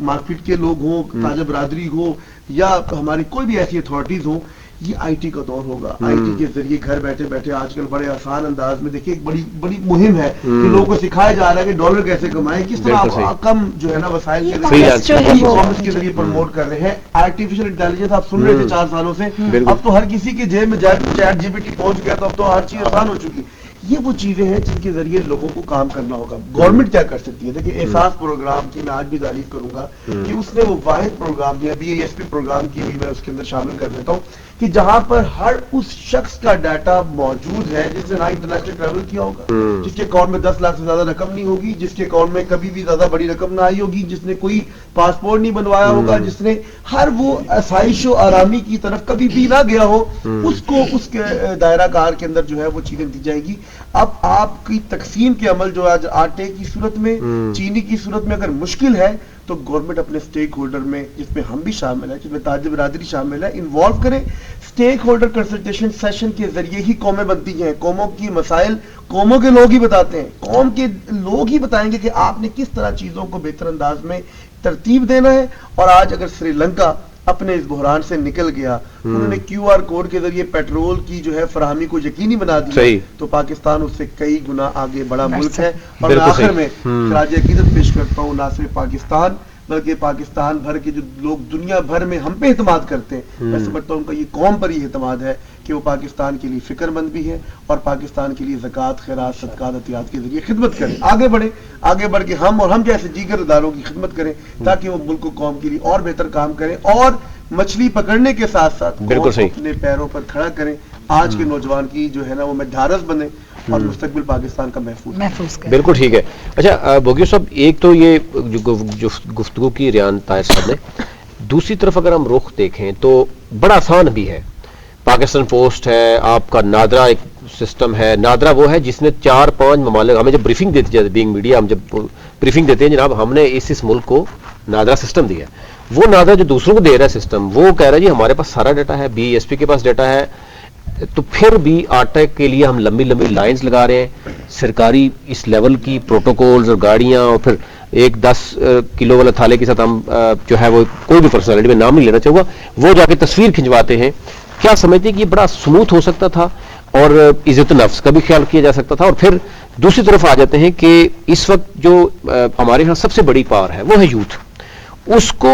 [SPEAKER 11] مارکیٹ کے لوگ ہوں, تاجر برادری ہو, یا ہماری کوئی بھی ایسی اتھارٹیز ہوں, یہ آئی ٹی کا دور ہوگا. آئی ٹی کے ذریعے گھر بیٹھے بیٹھے آج کل بڑے آسان انداز میں دیکھیے ایک بڑی مہم ہے کہ لوگوں کو سکھایا جا رہا ہے کہ ڈالر کیسے کمائیں, کس طرح کم جو ہے نا وسائل کے ذریعے پروموٹ کر رہے ہیں. آرٹیفیشل انٹیلیجنس آپ سن رہے تھے 4 سالوں سے, اب تو ہر کسی کے جیب میں چیٹ جی پی ٹی پہنچ گیا, تو اب تو ہر چیز آسان ہو چکی. یہ وہ چیزیں ہیں جن کے ذریعے لوگوں کو کام کرنا ہوگا. گورنمنٹ کیا کر سکتی ہے؟ دیکھیں احساس پروگرام کی میں آج بھی تعریف کروں گا کہ اس نے وہ واحد پروگرام دیا, BASP پروگرام کی بھی میں اس کے اندر شامل کر دیتا ہوں, کہ جہاں پر ہر اس شخص کا ڈیٹا موجود ہے جس نے نہ انٹرنیشنل ٹریول کیا ہوگا, جس کے اکاؤنٹ میں 10 لاکھ سے زیادہ رقم نہیں ہوگی, جس کے اکاؤنٹ میں کبھی بھی زیادہ بڑی رقم نہ آئی ہوگی, جس نے کوئی پاسپورٹ نہیں بنوایا ہوگا, جس نے ہر وہ آسائش و آرامی کی طرف کبھی بھی نہ گیا ہو, اس کو اس کے دائرہ کار کے اندر جو ہے وہ چیزیں دی جائے گی. اب آپ کی تقسیم کے عمل جو آج آٹے کی صورت میں, چینی کی صورت میں اگر مشکل ہے, تو گورنمنٹ اپنے سٹیک ہولڈر میں, جس میں ہم بھی شامل ہیں, جس میں تاجر برادری شامل ہے, انوالو کریں. سٹیک ہولڈر کنسلٹیشن سیشن کے ذریعے ہی قومیں بنتی ہیں. قوموں کی مسائل قوموں کے لوگ ہی بتاتے ہیں, قوم کے لوگ ہی بتائیں گے کہ آپ نے کس طرح چیزوں کو بہتر انداز میں ترتیب دینا ہے. اور آج اگر سری لنکا اپنے اس بحران سے نکل گیا, انہوں نے QR کوڈ کے ذریعے پیٹرول کی جو ہے فراہمی کو یقینی بنا دیا, تو پاکستان اس سے کئی گنا آگے بڑا ملک ہے. اور میں آخر میں خراج عقیدت پیش کرتا ہوں, نہ صرف پاکستان بلکہ پاکستان بھر کے جو لوگ دنیا بھر میں ہم پہ اعتماد کرتے ہیں, میں سمجھتا ہوں ان کا یہ قوم پر یہ اعتماد ہے کہ وہ پاکستان کے لیے فکر مند بھی ہے اور پاکستان کے لیے زکوٰۃ, خیرات, صدقات, عطیات کے ذریعے خدمت کریں. آگے بڑھ کے ہم اور ہم جیسے دیگر اداروں کی خدمت کریں, تاکہ وہ ملک و قوم کے لیے اور بہتر کام کریں, اور مچھلی پکڑنے کے ساتھ ساتھ اپنے پیروں پر کھڑا کریں. آج کے نوجوان کی جو ہے نا وہ ڈھارس بنے اور مستقبل پاکستان کا محفوظ کریں.
[SPEAKER 1] بالکل ٹھیک ہے. اچھا بوگیو صاحب, ایک تو یہ جو گفتگو کی ریان طاہر صاحب نے, دوسری طرف اگر ہم رخ دیکھیں تو بڑا آسان بھی ہے. پاکستان پوسٹ ہے, آپ کا نادرا ایک سسٹم ہے. نادرا وہ ہے جس نے 4-5 ممالک, ہمیں جب بریفنگ دیتی جاتی بینگ میڈیا, ہم جب بریفنگ دیتے ہیں جناب ہم نے اس ملک کو نادرا سسٹم دیا ہے, وہ نادرا جو دوسروں کو دے رہا ہے سسٹم, وہ کہہ رہا ہے جی ہمارے پاس سارا ڈیٹا ہے, BASP کے پاس ڈیٹا ہے, تو پھر بھی آٹے کے لیے ہم لمبی لائنز لگا رہے ہیں. سرکاری اس لیول کی پروٹوکولز اور گاڑیاں, اور پھر ایک 10 کلو والا تھالے کے ساتھ ہم جو ہے وہ کوئی بھی پرسنالٹی میں نام نہیں لینا چاہوں گا, وہ جا کے تصویر کھنچواتے ہیں. کیا سمجھتے ہیں کہ یہ بڑا سموتھ ہو سکتا تھا اور عزت نفس کا بھی خیال کیا جا سکتا تھا؟ اور پھر دوسری طرف آ جاتے ہیں کہ اس وقت جو ہمارے ہاں سب سے بڑی پاور ہے وہ ہے یوتھ. اس کو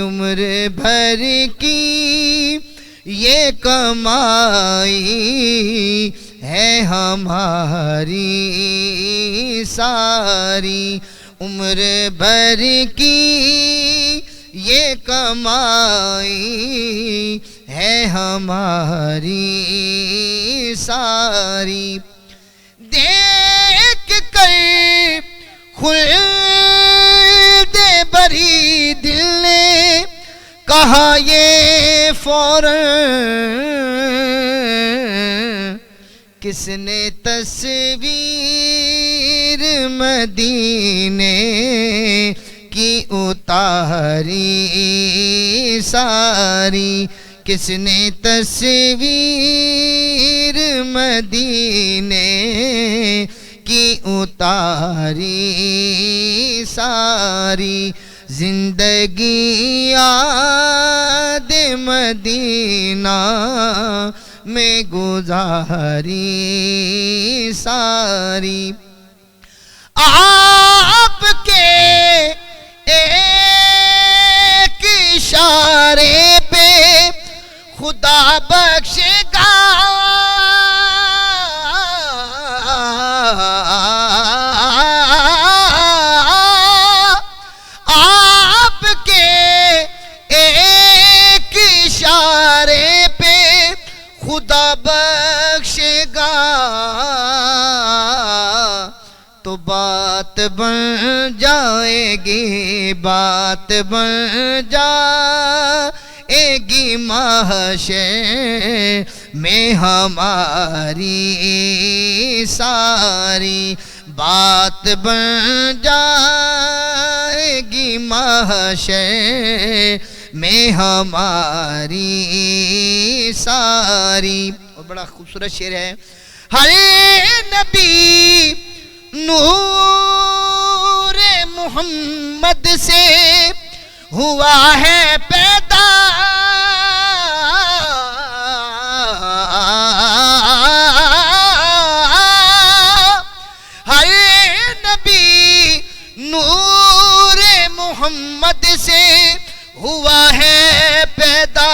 [SPEAKER 9] عمر بھر کی یہ کمائی ہے ہماری ساری، عمر بھر کی یہ کمائی ہے ہماری ساری، دیکھ کر خلد بری دل نے کہا یہ فوراً، کس نے تصویر مدینے کی اتاری ساری، کس نے تصویر مدینے کی اتاری ساری، زندگی یاد مدینہ میں گزاری ساری، آپ کے ایک اشارے پہ خدا بخشے گا، آپ کے ایک اشارے پہ خدا بخشے گا، تو بات بن جائے گی، بات بن جائے گی محشر میں ہماری ساری، بات بن جائے گی محشر میں ہماری ساری۔ اور بڑا خوبصورت شعر ہے، ہر نبی نور محمد سے ہوا ہے پیدا، ہر نبی نور محمد سے ہوا ہے پیدا،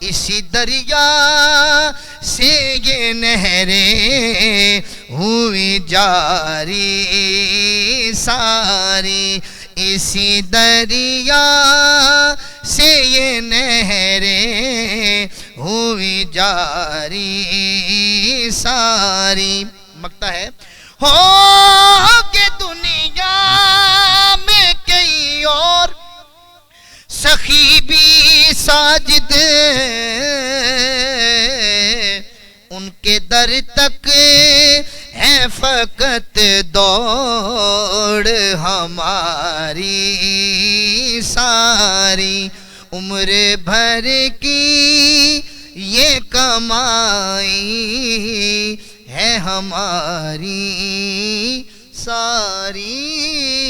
[SPEAKER 9] اسی دریا سے یہ نہریں ہوئی جاری ساری، اسی دریا سے یہ نہریں ہوئی جاری ساری۔ مکتا ہے ہوگے دنیا میں کئی اور سخی بھی ساجد، ان کے در تک ہے فقط دوڑ ہماری ساری، عمر بھر کی یہ کمائی ہے ہماری ساری۔